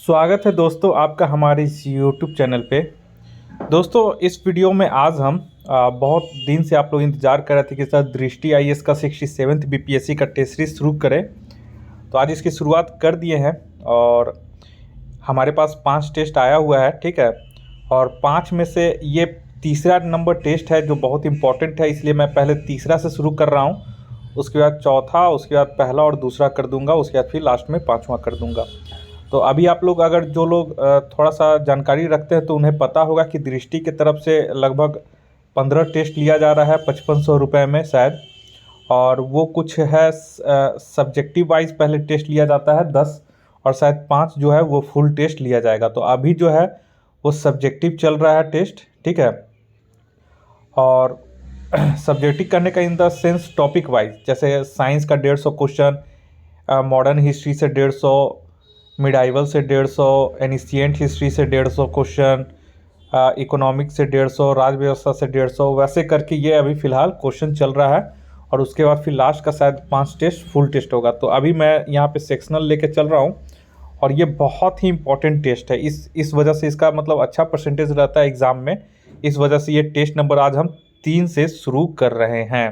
स्वागत है दोस्तों आपका हमारे इस यूट्यूब चैनल पे। दोस्तों इस वीडियो में आज हम बहुत दिन से आप लोग इंतज़ार कर रहे थे कि सर दृष्टि आईएएस का 67th बीपीएससी का टेस्ट सीरीज शुरू करें। तो आज इसकी शुरुआत कर दिए हैं और हमारे पास 5 टेस्ट आया हुआ है, ठीक है। और 5 में से ये तीसरा नंबर टेस्ट है जो बहुत इम्पोर्टेंट है, इसलिए मैं पहले तीसरा से शुरू कर रहा हूँ, उसके बाद चौथा, उसके बाद पहला और दूसरा कर दूँगा, उसके बाद फिर लास्ट में 5वां कर दूँगा। तो अभी आप लोग अगर जो लोग थोड़ा सा जानकारी रखते हैं तो उन्हें पता होगा कि दृष्टि की तरफ से लगभग 15 टेस्ट लिया जा रहा है 5500 रुपये में शायद, और वो कुछ है सब्जेक्टिव वाइज पहले टेस्ट लिया जाता है 10 और शायद 5 जो है वो फुल टेस्ट लिया जाएगा। तो अभी जो है वो सब्जेक्टिव चल रहा है टेस्ट, ठीक है। और सब्जेक्टिव करने का in the sense topic wise, जैसे साइंस का 150 क्वेश्चन, मॉडर्न हिस्ट्री से 150, मिडाइवल से 150, एनिशिएंट हिस्ट्री से 150 क्वेश्चन, इकोनॉमिक्स से 150, राज व्यवस्था से 150, वैसे करके ये अभी फ़िलहाल क्वेश्चन चल रहा है। और उसके बाद फिर लास्ट का शायद 5 टेस्ट फुल टेस्ट होगा। तो अभी मैं यहाँ पे सेक्शनल लेके चल रहा हूँ और ये बहुत ही इंपॉर्टेंट टेस्ट है। इस वजह से इसका मतलब अच्छा परसेंटेज रहता है एग्ज़ाम में, इस वजह से ये टेस्ट नंबर आज हम 3 से शुरू कर रहे हैं।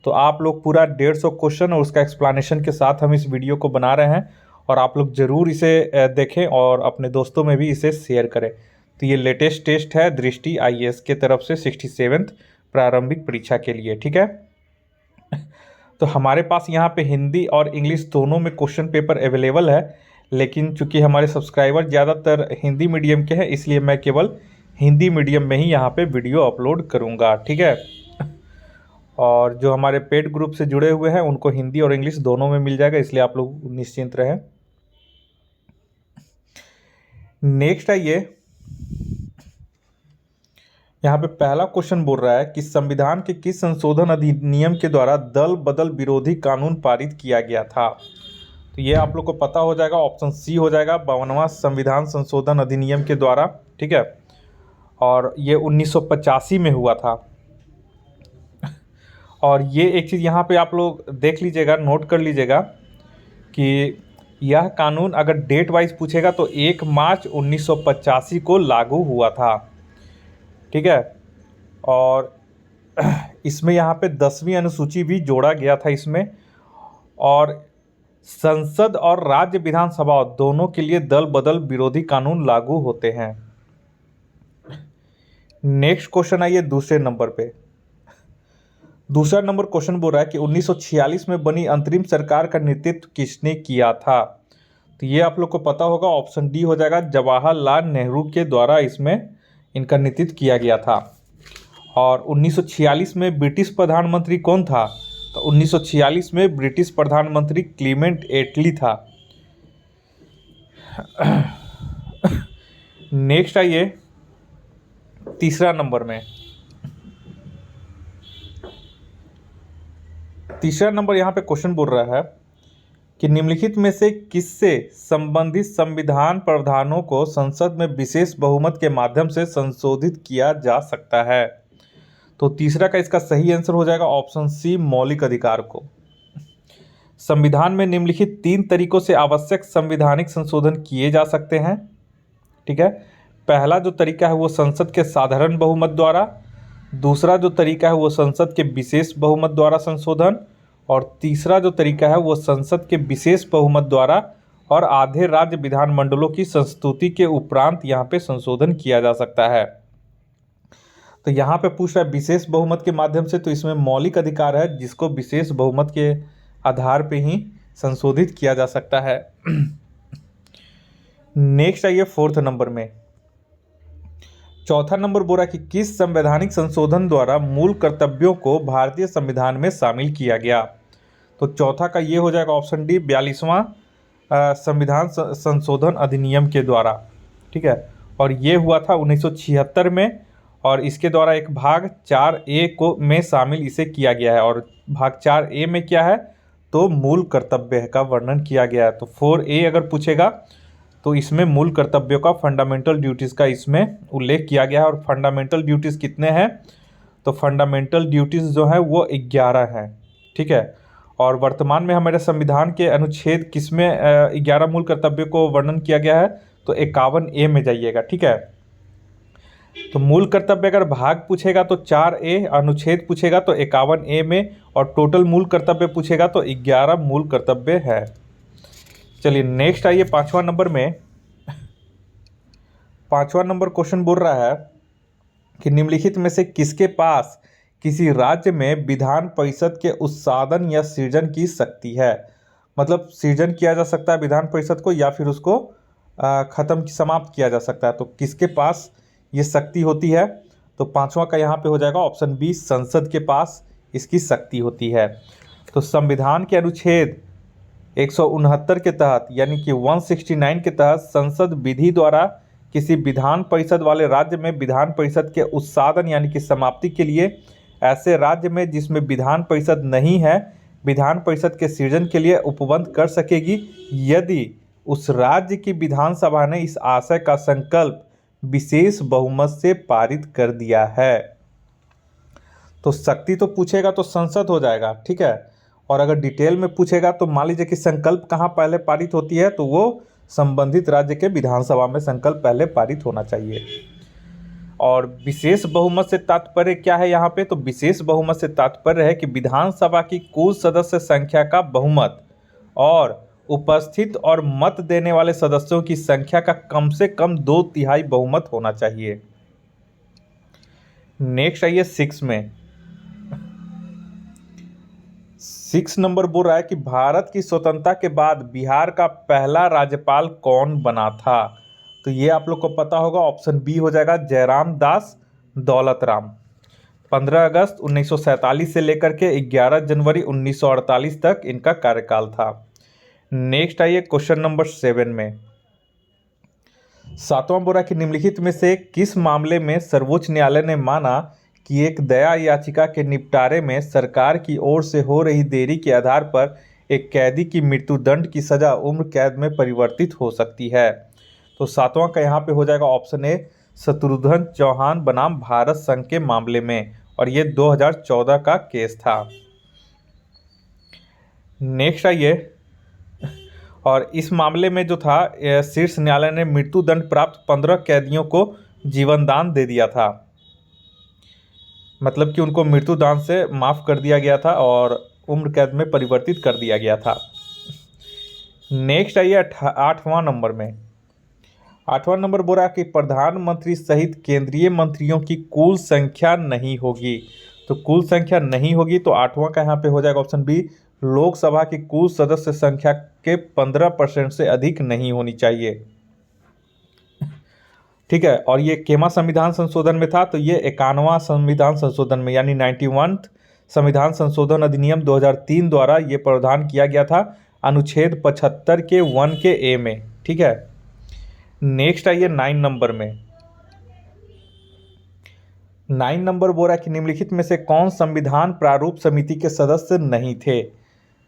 तो आप लोग पूरा 150 क्वेश्चन और उसका एक्सप्लेनेशन के साथ हम इस वीडियो को बना रहे हैं और आप लोग ज़रूर इसे देखें और अपने दोस्तों में भी इसे शेयर करें। तो ये लेटेस्ट टेस्ट है दृष्टि आईएएस के तरफ से 67th प्रारंभिक परीक्षा के लिए, ठीक है। तो हमारे पास यहाँ पे हिंदी और इंग्लिश दोनों में क्वेश्चन पेपर अवेलेबल है, लेकिन चूंकि हमारे सब्सक्राइबर ज़्यादातर हिंदी मीडियम के हैं इसलिए मैं केवल हिंदी मीडियम में ही यहाँ पे वीडियो अपलोड करूँगा, ठीक है। और जो हमारे पेड ग्रुप से जुड़े हुए हैं उनको हिंदी और इंग्लिश दोनों में मिल जाएगा, इसलिए आप लोग निश्चिंत रहें। नेक्स्ट आइए, यहाँ पे पहला क्वेश्चन बोल रहा है कि संविधान के किस संशोधन अधिनियम के द्वारा दल बदल विरोधी कानून पारित किया गया था। तो ये आप लोग को पता हो जाएगा, ऑप्शन सी हो जाएगा, 52वां संविधान संशोधन अधिनियम के द्वारा, ठीक है। और ये 1985 में हुआ था। और ये एक चीज़ यहाँ पे आप लोग देख लीजिएगा, नोट कर लीजिएगा कि यह कानून अगर डेट वाइज पूछेगा तो 1 मार्च 1985 को लागू हुआ था, ठीक है। और इसमें यहाँ पे 10वीं अनुसूची भी जोड़ा गया था इसमें, और संसद और राज्य विधानसभा दोनों के लिए दल बदल विरोधी कानून लागू होते हैं। नेक्स्ट क्वेश्चन आइए दूसरे नंबर पे। दूसरा नंबर क्वेश्चन बोल रहा है कि 1946 में बनी अंतरिम सरकार का नेतृत्व किसने किया था। तो ये आप लोग को पता होगा, ऑप्शन डी हो जाएगा, जवाहरलाल नेहरू के द्वारा इसमें इनका नेतृत्व किया गया था। और 1946 में ब्रिटिश प्रधानमंत्री कौन था। तो 1946 में ब्रिटिश प्रधानमंत्री क्लीमेंट एटली था। नेक्स्ट आइए तीसरा नंबर में। तीसरा नंबर यहाँ पे क्वेश्चन बोल रहा है कि निम्नलिखित में से किससे संबंधित संविधान प्रावधानों को संसद में विशेष बहुमत के माध्यम से संशोधित किया जा सकता है। तो तीसरा का इसका सही आंसर हो जाएगा ऑप्शन सी, मौलिक अधिकार को। संविधान में निम्नलिखित 3 तरीकों से आवश्यक संवैधानिक संशोधन किए जा सकते हैं, ठीक है। पहला जो तरीका है वो संसद के साधारण बहुमत द्वारा, दूसरा जो तरीका है वो संसद के विशेष बहुमत द्वारा संशोधन, और तीसरा जो तरीका है वो संसद के विशेष बहुमत द्वारा और आधे राज्य विधानमंडलों की संस्तुति के उपरांत यहाँ पे संशोधन किया जा सकता है। तो यहाँ पे पूछ रहा है विशेष बहुमत के माध्यम से, तो इसमें मौलिक अधिकार है जिसको विशेष बहुमत के आधार पे ही संशोधित किया जा सकता है। नेक्स्ट आइए फोर्थ नंबर में। चौथा नंबर बोला कि किस संवैधानिक संशोधन द्वारा मूल कर्तव्यों को भारतीय संविधान में शामिल किया गया। तो चौथा का ये हो जाएगा ऑप्शन डी, 42वां संविधान संशोधन अधिनियम के द्वारा, ठीक है। और ये हुआ था 1976 में, और इसके द्वारा एक भाग 4A को में शामिल इसे किया गया है। और भाग 4A में क्या है, तो मूल कर्तव्य का वर्णन किया गया है। तो 4A अगर पूछेगा तो इसमें मूल कर्तव्यों का, फंडामेंटल ड्यूटीज़ का इसमें उल्लेख किया गया है। और फंडामेंटल ड्यूटीज़ कितने हैं, तो फंडामेंटल ड्यूटीज़ जो है वो 11 हैं, ठीक है। और वर्तमान में हमारे संविधान के अनुच्छेद किसमें 11 मूल कर्तव्यों को वर्णन किया गया है, तो 51A में जाइएगा। ठीक है, तो मूल कर्तव्य अगर भाग पूछेगा तो 4A, अनुच्छेद पूछेगा तो 51A में, और टोटल मूल कर्तव्य पूछेगा तो 11 मूल कर्तव्य है। चलिए नेक्स्ट आइए 5वां नंबर में। 5वां नंबर क्वेश्चन बोल रहा है कि निम्नलिखित में से किसके पास किसी राज्य में विधान परिषद के उत्साधन या सृजन की शक्ति है। मतलब सृजन किया जा सकता है विधान परिषद को, या फिर उसको खत्म समाप्त किया जा सकता है। तो किसके पास ये शक्ति होती है? तो 5वां का यहाँ पे हो जाएगा ऑप्शन बी, संसद के पास इसकी शक्ति होती है। तो संविधान के अनुच्छेद 169 के तहत यानी कि 169 के तहत संसद विधि द्वारा किसी विधान परिषद वाले राज्य में विधान परिषद के उत्साधन यानी कि समाप्ति के लिए ऐसे राज्य में जिसमें विधान परिषद नहीं है विधान परिषद के सृजन के लिए उपबंध कर सकेगी, यदि उस राज्य की विधानसभा ने इस आशय का संकल्प विशेष बहुमत से पारित कर दिया है। तो शक्ति तो पूछेगा तो संसद हो जाएगा। ठीक है, और अगर डिटेल में पूछेगा तो मान लीजिए कि संकल्प कहाँ पहले पारित होती है, तो वो संबंधित राज्य के विधानसभा में संकल्प पहले पारित होना चाहिए। और विशेष बहुमत से तात्पर्य क्या है यहाँ पे? तो विशेष बहुमत से तात्पर्य है कि विधानसभा की कुल सदस्य संख्या का बहुमत और उपस्थित और मत देने वाले सदस्यों की संख्या का कम से कम 2/3 बहुमत होना चाहिए। नेक्स्ट आइए 6 में। 6 नंबर बोल रहा है कि भारत की स्वतंत्रता के बाद बिहार का पहला राज्यपाल कौन बना था। तो ये आप लोग को पता होगा, ऑप्शन बी हो जाएगा जयराम दास दौलतराम। 15 अगस्त 1947 से लेकर के 11 जनवरी 1948 तक इनका कार्यकाल था। नेक्स्ट आइए क्वेश्चन नंबर 7 में। 7वां बोला कि निम्नलिखित में से किस मामले में सर्वोच्च न्यायालय ने माना कि एक दया याचिका के निपटारे में सरकार की ओर से हो रही देरी के आधार पर एक कैदी की मृत्युदंड की सजा उम्र कैद में परिवर्तित हो सकती है। तो 7वां का यहाँ पे हो जाएगा ऑप्शन ए, शत्रुघ्न चौहान बनाम भारत संघ के मामले में, और ये 2014 का केस था। नेक्स्ट आइए, और इस मामले में जो था शीर्ष न्यायालय ने मृत्युदंड प्राप्त 15 कैदियों को जीवनदान दे दिया था। मतलब कि उनको मृत्युदंड से माफ़ कर दिया गया था और उम्र कैद में परिवर्तित कर दिया गया था। नेक्स्ट आइए 8वां नंबर में। 8वां नंबर बोला कि प्रधानमंत्री सहित केंद्रीय मंत्रियों की कुल संख्या नहीं होगी। तो कुल संख्या नहीं होगी तो 8वां का यहाँ पे हो जाएगा ऑप्शन बी, लोकसभा की कुल सदस्य संख्या के 15% से अधिक नहीं होनी चाहिए। ठीक है, और ये केमा संविधान संशोधन में था, तो ये 51वां संविधान संशोधन में यानी 91 संविधान संशोधन अधिनियम 2003 द्वारा ये प्रावधान किया गया था अनुच्छेद 75 के 1 के ए में। ठीक है, नेक्स्ट आइए 9 नंबर में। 9 नंबर बोल रहा है कि निम्नलिखित में से कौन संविधान प्रारूप समिति के सदस्य नहीं थे।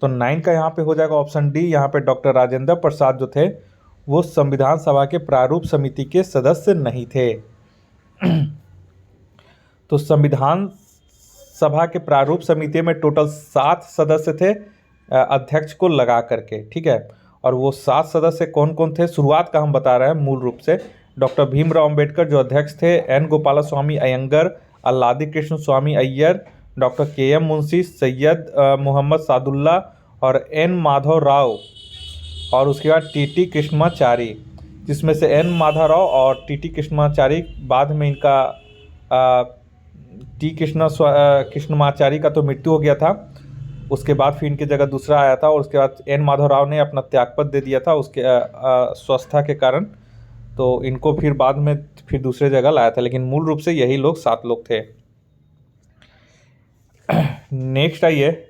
तो 9 का यहाँ पे हो जाएगा ऑप्शन डी, यहाँ पे डॉक्टर राजेंद्र प्रसाद जो थे वो संविधान सभा के प्रारूप समिति के सदस्य नहीं थे। तो संविधान सभा के प्रारूप समिति में टोटल 7 सदस्य थे अध्यक्ष को लगा करके। ठीक है, और वो 7 सदस्य कौन कौन थे, शुरुआत का हम बता रहे हैं। मूल रूप से डॉक्टर भीमराव अंबेडकर जो अध्यक्ष थे, एन गोपालस्वामी अयंगर, अल्लादी कृष्ण स्वामी अय्यर, डॉक्टर के एम मुंशी, सैयद मोहम्मद सादुल्ला और एन माधव राव, और उसके बाद टी कृष्णमाचारी, जिसमें से एन माधव राव और टी कृष्णमाचारी बाद में इनका टी कृष्णमाचारी का तो मृत्यु हो गया था, उसके बाद फिर इनकी जगह दूसरा आया था, और उसके बाद एन माधव राव ने अपना त्यागपत्र दे दिया था उसके स्वस्थता के कारण, तो इनको फिर बाद में फिर दूसरे जगह लाया था, लेकिन मूल रूप से यही लोग 7 लोग थे। नेक्स्ट आइए,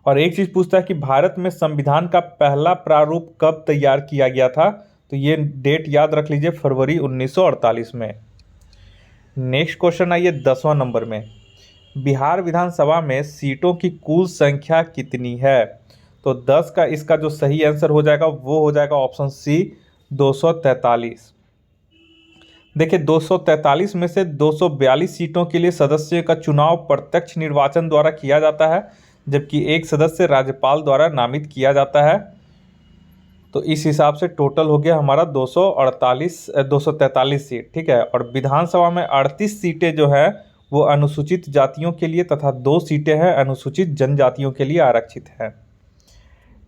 और एक चीज़ पूछता है कि भारत में संविधान का पहला प्रारूप कब तैयार किया गया था। तो ये डेट याद रख लीजिए, फरवरी 1948 में। नेक्स्ट क्वेश्चन आइए 10वां नंबर में। बिहार विधानसभा में सीटों की कुल संख्या कितनी है। तो 10 का इसका जो सही आंसर हो जाएगा वो हो जाएगा ऑप्शन सी, 243। देखिए 243 में से 242 सीटों के लिए सदस्यों का चुनाव प्रत्यक्ष निर्वाचन द्वारा किया जाता है, जबकि एक सदस्य राज्यपाल द्वारा नामित किया जाता है। तो इस हिसाब से टोटल हो गया हमारा 243 सीट, ठीक है। और विधानसभा में 38 सीटें जो है वो अनुसूचित जातियों के लिए तथा 2 सीटें हैं अनुसूचित जनजातियों के लिए आरक्षित है।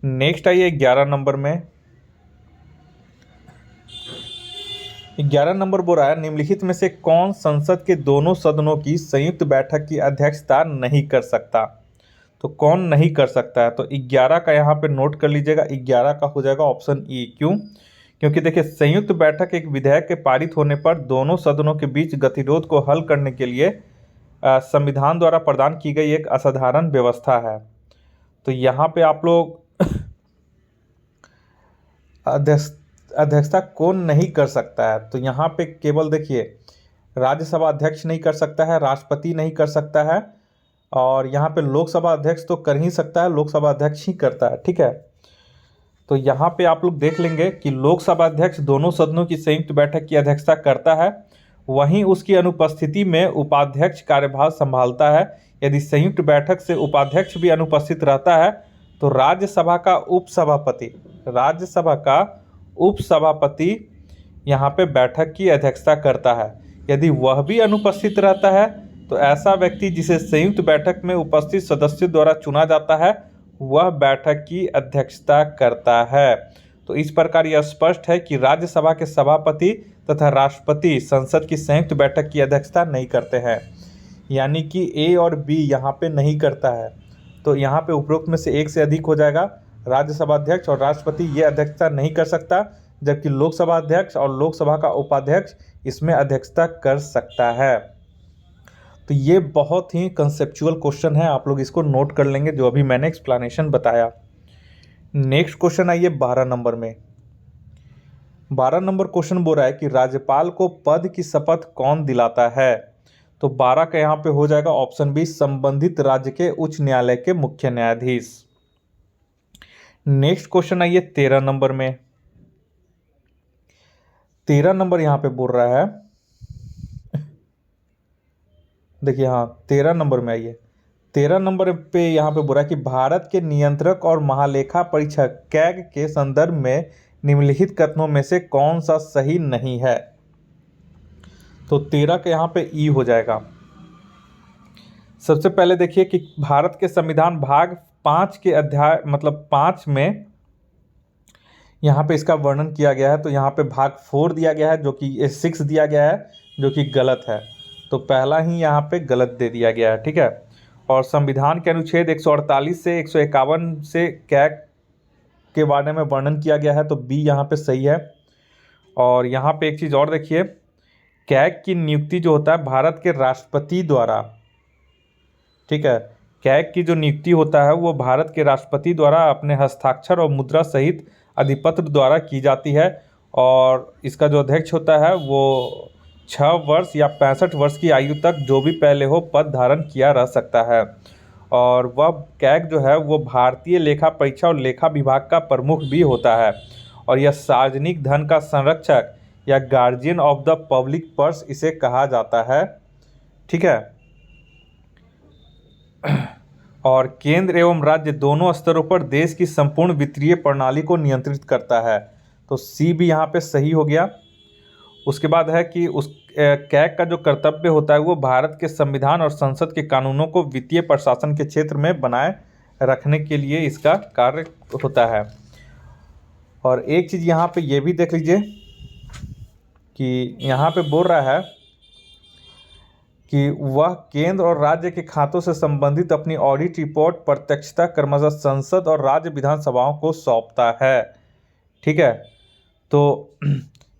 नेक्स्ट आइए 11 नंबर में। 11 नंबर बोल रहा है निम्नलिखित में से कौन संसद के दोनों सदनों की संयुक्त बैठक की अध्यक्षता नहीं कर सकता। तो कौन नहीं कर सकता है, तो 11 का यहाँ पे नोट कर लीजिएगा। 11 का हो जाएगा ऑप्शन ई। क्यों? क्योंकि देखिए संयुक्त बैठक एक विधेयक के पारित होने पर दोनों सदनों के बीच गतिरोध को हल करने के लिए संविधान द्वारा प्रदान की गई एक असाधारण व्यवस्था है। तो यहाँ पे आप लोग अध्यक्षता कौन नहीं कर सकता है, तो यहाँ पे केवल देखिए राज्यसभा अध्यक्ष नहीं कर सकता है, राष्ट्रपति नहीं कर सकता है, और यहाँ पे लोकसभा अध्यक्ष तो कर ही सकता है, लोकसभा अध्यक्ष ही करता है, ठीक है। तो यहाँ पे आप लोग देख लेंगे कि लोकसभा अध्यक्ष दोनों सदनों की संयुक्त बैठक की अध्यक्षता करता है, वहीं उसकी अनुपस्थिति में उपाध्यक्ष कार्यभार संभालता है। यदि संयुक्त बैठक से उपाध्यक्ष भी अनुपस्थित रहता है तो राज्यसभा का उपसभापति यहाँ पे बैठक की अध्यक्षता करता है। यदि वह भी अनुपस्थित रहता है तो ऐसा व्यक्ति जिसे संयुक्त बैठक में उपस्थित सदस्यों द्वारा चुना जाता है वह बैठक की अध्यक्षता करता है। तो इस प्रकार यह स्पष्ट है कि राज्यसभा के सभापति तथा राष्ट्रपति संसद की संयुक्त बैठक की अध्यक्षता नहीं करते हैं, यानी कि ए और बी यहाँ पे नहीं करता है। तो यहाँ पे उपरोक्त में से एक से अधिक हो जाएगा। राज्यसभा अध्यक्ष और राष्ट्रपति ये अध्यक्षता नहीं कर सकता, जबकि लोकसभा अध्यक्ष और लोकसभा का उपाध्यक्ष इसमें अध्यक्षता कर सकता है। तो ये बहुत ही कंसेप्चुअल क्वेश्चन है, आप लोग इसको नोट कर लेंगे जो अभी मैंने एक्सप्लेनेशन बताया। नेक्स्ट क्वेश्चन आइए 12 नंबर में। 12 नंबर क्वेश्चन बोल रहा है कि राज्यपाल को पद की शपथ कौन दिलाता है। तो 12 का यहाँ पे हो जाएगा ऑप्शन बी, संबंधित राज्य के उच्च न्यायालय के मुख्य न्यायाधीश। नेक्स्ट क्वेश्चन आइए 13 नंबर में। 13 नंबर यहाँ पे बोल रहा है, देखिए हाँ 13 नंबर में आइए। 13 नंबर पे यहाँ पे बोल रहा है कि भारत के नियंत्रक और महालेखा परीक्षक कैग के संदर्भ में निम्नलिखित कथनों में से कौन सा सही नहीं है। तो 13 के यहाँ पे ई हो जाएगा। सबसे पहले देखिए कि भारत के संविधान भाग 5 के अध्याय 5 में यहाँ पे इसका वर्णन किया गया है। तो यहाँ पे भाग 4 दिया गया है जो कि 6 दिया गया है जो कि गलत है। तो पहला ही यहाँ पे गलत दे दिया गया है, ठीक है। और संविधान के अनुच्छेद 148 से 151 से कैग के बारे में वर्णन किया गया है, तो बी यहाँ पे सही है। और यहाँ पे एक चीज़ और देखिए, कैग की नियुक्ति जो होता है भारत के राष्ट्रपति द्वारा, ठीक है, कैग की जो नियुक्ति होता है वो भारत के राष्ट्रपति द्वारा अपने हस्ताक्षर और मुद्रा सहित अधिपत्र द्वारा की जाती है। और इसका जो अध्यक्ष होता है वो 6 वर्ष या 65 वर्ष की आयु तक जो भी पहले हो पद धारण किया रह सकता है। और वह कैग जो है वो भारतीय लेखा परीक्षा और लेखा विभाग का प्रमुख भी होता है। और यह सार्वजनिक धन का संरक्षक या guardian of the public purse इसे कहा जाता है, ठीक है। और केंद्र एवं राज्य दोनों स्तरों पर देश की संपूर्ण वित्तीय प्रणाली को नियंत्रित करता है। तो सी भी यहाँ पे सही हो गया। उसके बाद है कि उस कैग का जो कर्तव्य होता है वो भारत के संविधान और संसद के कानूनों को वित्तीय प्रशासन के क्षेत्र में बनाए रखने के लिए इसका कार्य होता है। और एक चीज़ यहाँ पे ये भी देख लीजिए कि यहाँ पे बोल रहा है कि वह केंद्र और राज्य के खातों से संबंधित अपनी ऑडिट रिपोर्ट प्रत्यक्षता क्रमशः संसद और राज्य विधानसभाओं को सौंपता है, ठीक है। तो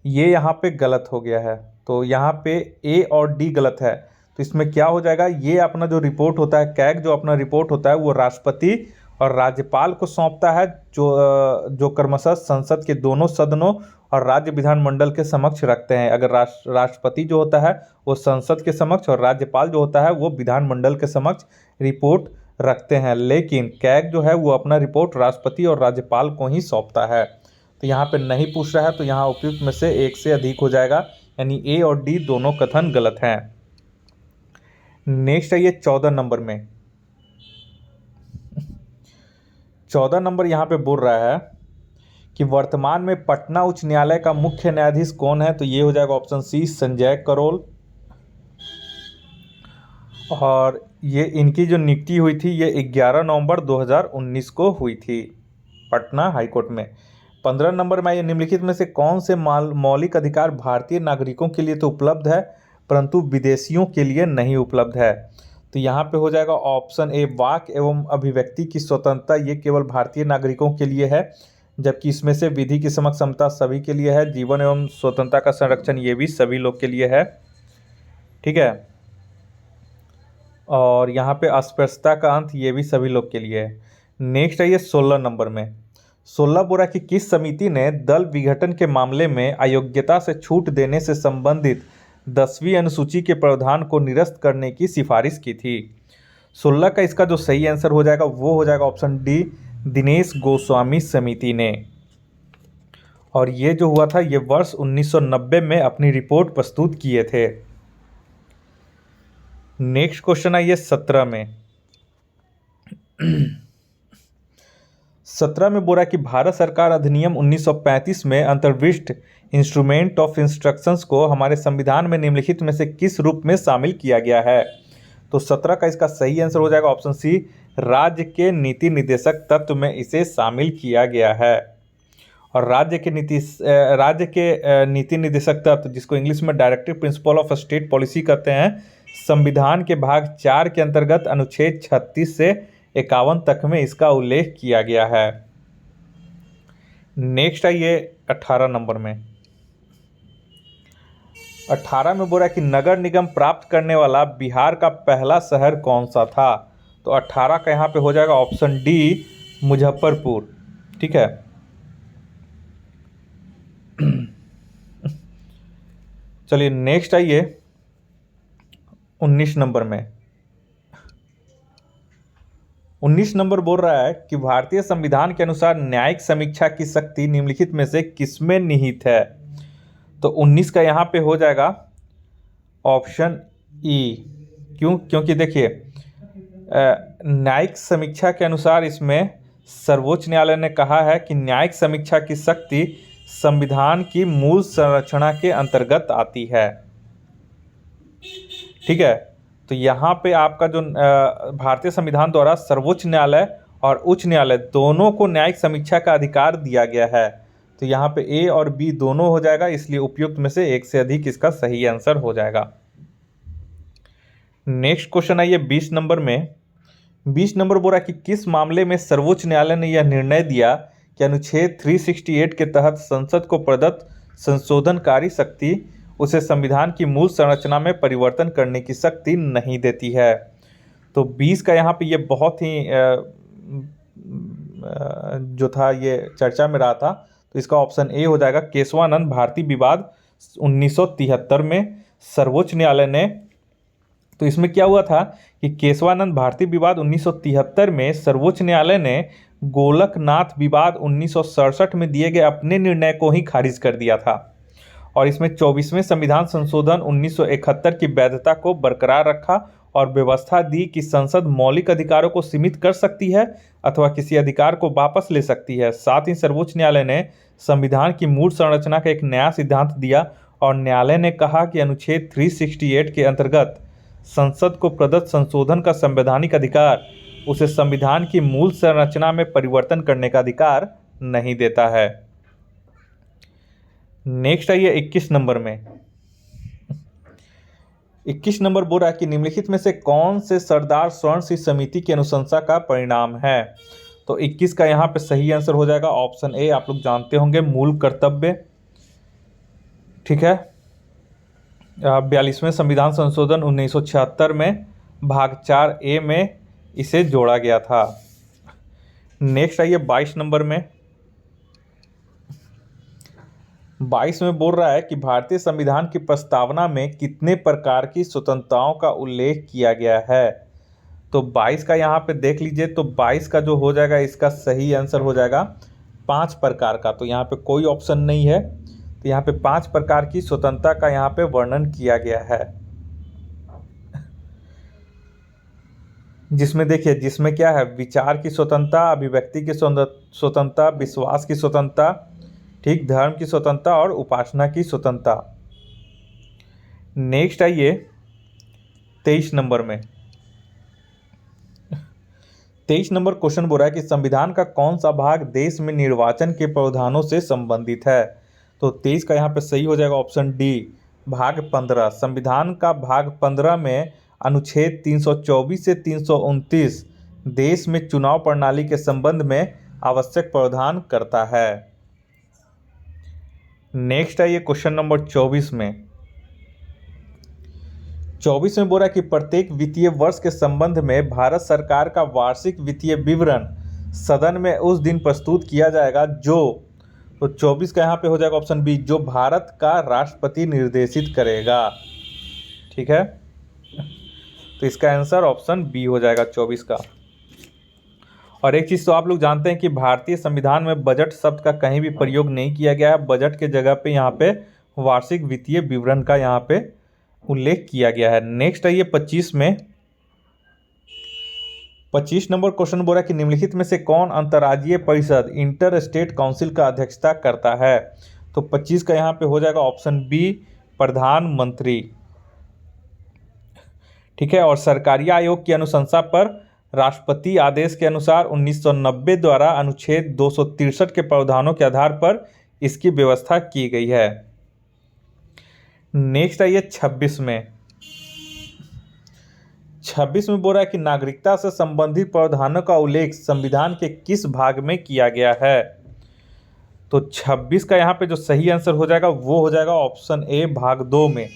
ये यहाँ पे गलत हो गया है। तो यहाँ पे ए और डी गलत है। तो इसमें क्या हो जाएगा, ये अपना जो रिपोर्ट होता है कैग जो अपना रिपोर्ट होता है वो राष्ट्रपति और राज्यपाल को सौंपता है, जो क्रमशः संसद के दोनों सदनों और राज्य विधानमंडल के समक्ष रखते हैं। अगर राष्ट्रपति जो होता है वो संसद के समक्ष और राज्यपाल जो होता है वो विधानमंडल के समक्ष रिपोर्ट रखते हैं। लेकिन कैग जो है वो अपना रिपोर्ट राष्ट्रपति और राज्यपाल को ही सौंपता है। तो यहाँ पे नहीं पूछ रहा है, तो यहाँ उपयुक्त में से एक से अधिक हो जाएगा, यानी ए और डी दोनों कथन गलत हैं। नेक्स्ट आइए 14 नंबर में। 14 नंबर यहाँ पे बोल रहा है कि वर्तमान में पटना उच्च न्यायालय का मुख्य न्यायाधीश कौन है, तो ये हो जाएगा ऑप्शन सी संजय करोल। और ये इनकी जो नियुक्ति हुई थी ये 11 नवंबर 2019 को हुई थी पटना हाईकोर्ट में। 15 नंबर में ये निम्नलिखित में से कौन से मौलिक अधिकार भारतीय नागरिकों के लिए तो उपलब्ध है परंतु विदेशियों के लिए नहीं उपलब्ध है, तो यहाँ पे हो जाएगा ऑप्शन ए वाक एवं अभिव्यक्ति की स्वतंत्रता ये केवल भारतीय नागरिकों के लिए है, जबकि इसमें से विधि की समक्ष समता सभी के लिए है, जीवन एवं स्वतंत्रता का संरक्षण ये भी सभी लोग के लिए है। ठीक है, और यहाँ पे अस्पृश्यता का अंत ये भी सभी लोग के लिए है। नेक्स्ट है ये 16 नंबर में, 16 बोरा की किस समिति ने दल विघटन के मामले में अयोग्यता से छूट देने से संबंधित 10वीं अनुसूची के प्रावधान को निरस्त करने की सिफारिश की थी। 16 का इसका जो सही आंसर हो जाएगा वो हो जाएगा ऑप्शन डी दिनेश गोस्वामी समिति ने। और ये जो हुआ था ये वर्ष 1990 में अपनी रिपोर्ट प्रस्तुत किए थे। नेक्स्ट क्वेश्चन है ये 17 में 17 में बोला कि भारत सरकार अधिनियम 1935 में अंतर्विष्ट इंस्ट्रूमेंट ऑफ इंस्ट्रक्शंस को हमारे संविधान में निम्नलिखित में से किस रूप में शामिल किया गया है, तो 17 का इसका सही आंसर हो जाएगा ऑप्शन सी राज्य के नीति निर्देशक तत्व में इसे शामिल किया गया है। और राज्य के नीति निर्देशक तत्व जिसको इंग्लिश में directive principle of state policy कहते हैं, संविधान के भाग 4 के अंतर्गत अनुच्छेद 36 से 51 तक में इसका उल्लेख किया गया है। नेक्स्ट है ये 18 नंबर में 18 में बोला कि नगर निगम प्राप्त करने वाला बिहार का पहला शहर कौन सा था, तो 18 का यहाँ पे हो जाएगा ऑप्शन डी मुजफ्फरपुर। ठीक है, चलिए नेक्स्ट आइए 19 नंबर में 19 नंबर बोल रहा है कि भारतीय संविधान के अनुसार न्यायिक समीक्षा की शक्ति निम्नलिखित में से किसमें निहित है, तो 19 का यहाँ पे हो जाएगा ऑप्शन ई। क्योंकि देखिए न्यायिक समीक्षा के अनुसार इसमें सर्वोच्च न्यायालय ने कहा है कि न्यायिक समीक्षा की शक्ति संविधान की मूल संरचना के अंतर्गत आती है। ठीक है, तो यहाँ पे आपका जो भारतीय संविधान द्वारा सर्वोच्च न्यायालय और उच्च न्यायालय दोनों को न्यायिक समीक्षा का अधिकार दिया गया है, तो यहाँ पे ए और बी दोनों हो जाएगा, इसलिए उपयुक्त में से एक से अधिक इसका सही आंसर हो जाएगा। नेक्स्ट क्वेश्चन है ये 20 नंबर में 20 नंबर बोला कि किस मामले में सर्वोच्च न्यायालय ने यह निर्णय दिया कि अनुच्छेद 368 के तहत संसद को प्रदत्त संशोधनकारी शक्ति उसे संविधान की मूल संरचना में परिवर्तन करने की शक्ति नहीं देती है, तो 20 का यहाँ पे ये बहुत ही जो था ये चर्चा में रहा था, तो इसका ऑप्शन ए हो जाएगा केशवानंद भारती विवाद 1973 में सर्वोच्च न्यायालय ने। तो इसमें क्या हुआ था कि केशवानंद भारती विवाद 1973 में सर्वोच्च न्यायालय ने गोलकनाथ विवाद 1967 में दिए गए अपने निर्णय को ही खारिज कर दिया था, और इसमें 24वें संविधान संशोधन 1971 की वैधता को बरकरार रखा और व्यवस्था दी कि संसद मौलिक अधिकारों को सीमित कर सकती है अथवा किसी अधिकार को वापस ले सकती है। साथ ही सर्वोच्च न्यायालय ने संविधान की मूल संरचना का एक नया सिद्धांत दिया और न्यायालय ने कहा कि अनुच्छेद 368 के अंतर्गत संसद को प्रदत्त संशोधन का संवैधानिक अधिकार उसे संविधान की मूल संरचना में परिवर्तन करने का अधिकार नहीं देता है। नेक्स्ट आइए 21 नंबर में 21 नंबर बोल रहा है कि निम्नलिखित में से कौन से सरदार स्वर्ण सिंह समिति की अनुशंसा का परिणाम है, तो 21 का यहाँ पे सही आंसर हो जाएगा ऑप्शन ए, आप लोग जानते होंगे मूल कर्तव्य। ठीक है, 42वें संविधान संशोधन 1976 में भाग 4A में इसे जोड़ा गया था। नेक्स्ट आइए 22 नंबर में 22 में बोल रहा है कि भारतीय संविधान की प्रस्तावना में कितने प्रकार की स्वतंत्रताओं का उल्लेख किया गया है, तो 22 का यहाँ पे देख लीजिए, तो 22 का जो हो जाएगा इसका सही आंसर हो जाएगा 5 प्रकार का, तो यहाँ पे कोई ऑप्शन नहीं है, तो यहाँ पे 5 प्रकार की स्वतंत्रता का यहाँ पे वर्णन किया गया है। जिसमें देखिए, जिसमें क्या है, विचार की स्वतंत्रता, अभिव्यक्ति की स्वतंत्रता, विश्वास की स्वतंत्रता, ठीक, धर्म की स्वतंत्रता और उपासना की स्वतंत्रता। नेक्स्ट आइए 23 नंबर में। 23 नंबर क्वेश्चन बोल रहा है कि संविधान का कौन सा भाग देश में निर्वाचन के प्रावधानों से संबंधित है। तो 23 का यहाँ पे सही हो जाएगा ऑप्शन डी, भाग 15। संविधान का भाग 15 में अनुच्छेद 324 से 329 देश में चुनाव प्रणाली के संबंध में आवश्यक प्रावधान करता है। नेक्स्ट है ये क्वेश्चन नंबर 24 में। 24 में बोल रहा है कि प्रत्येक वित्तीय वर्ष के संबंध में भारत सरकार का वार्षिक वित्तीय विवरण सदन में उस दिन प्रस्तुत किया जाएगा जो, तो 24 का यहाँ पे हो जाएगा ऑप्शन बी, जो भारत का राष्ट्रपति निर्देशित करेगा। ठीक है, तो इसका आंसर ऑप्शन बी हो जाएगा 24 का। और एक चीज़ तो आप लोग जानते हैं कि भारतीय संविधान में बजट शब्द का कहीं भी प्रयोग नहीं किया गया है। बजट के जगह पे यहाँ पे वार्षिक वित्तीय विवरण का यहाँ पे उल्लेख किया गया है। नेक्स्ट है ये 25 में। 25 नंबर क्वेश्चन बोल रहा है कि निम्नलिखित में से कौन अंतर्राज्यीय परिषद इंटर स्टेट काउंसिल का अध्यक्षता करता है। तो 25 का यहाँ पे हो जाएगा ऑप्शन बी, प्रधानमंत्री। ठीक है, और सरकारी आयोग की अनुशंसा पर राष्ट्रपति आदेश के अनुसार 1990 द्वारा अनुच्छेद 263 के प्रावधानों के आधार पर इसकी व्यवस्था की गई है। नेक्स्ट है ये 26 में। 26 में बोल रहा है कि नागरिकता से संबंधित प्रावधानों का उल्लेख संविधान के किस भाग में किया गया है। तो 26 का यहाँ पे जो सही आंसर हो जाएगा वो हो जाएगा ऑप्शन ए, भाग 2 में।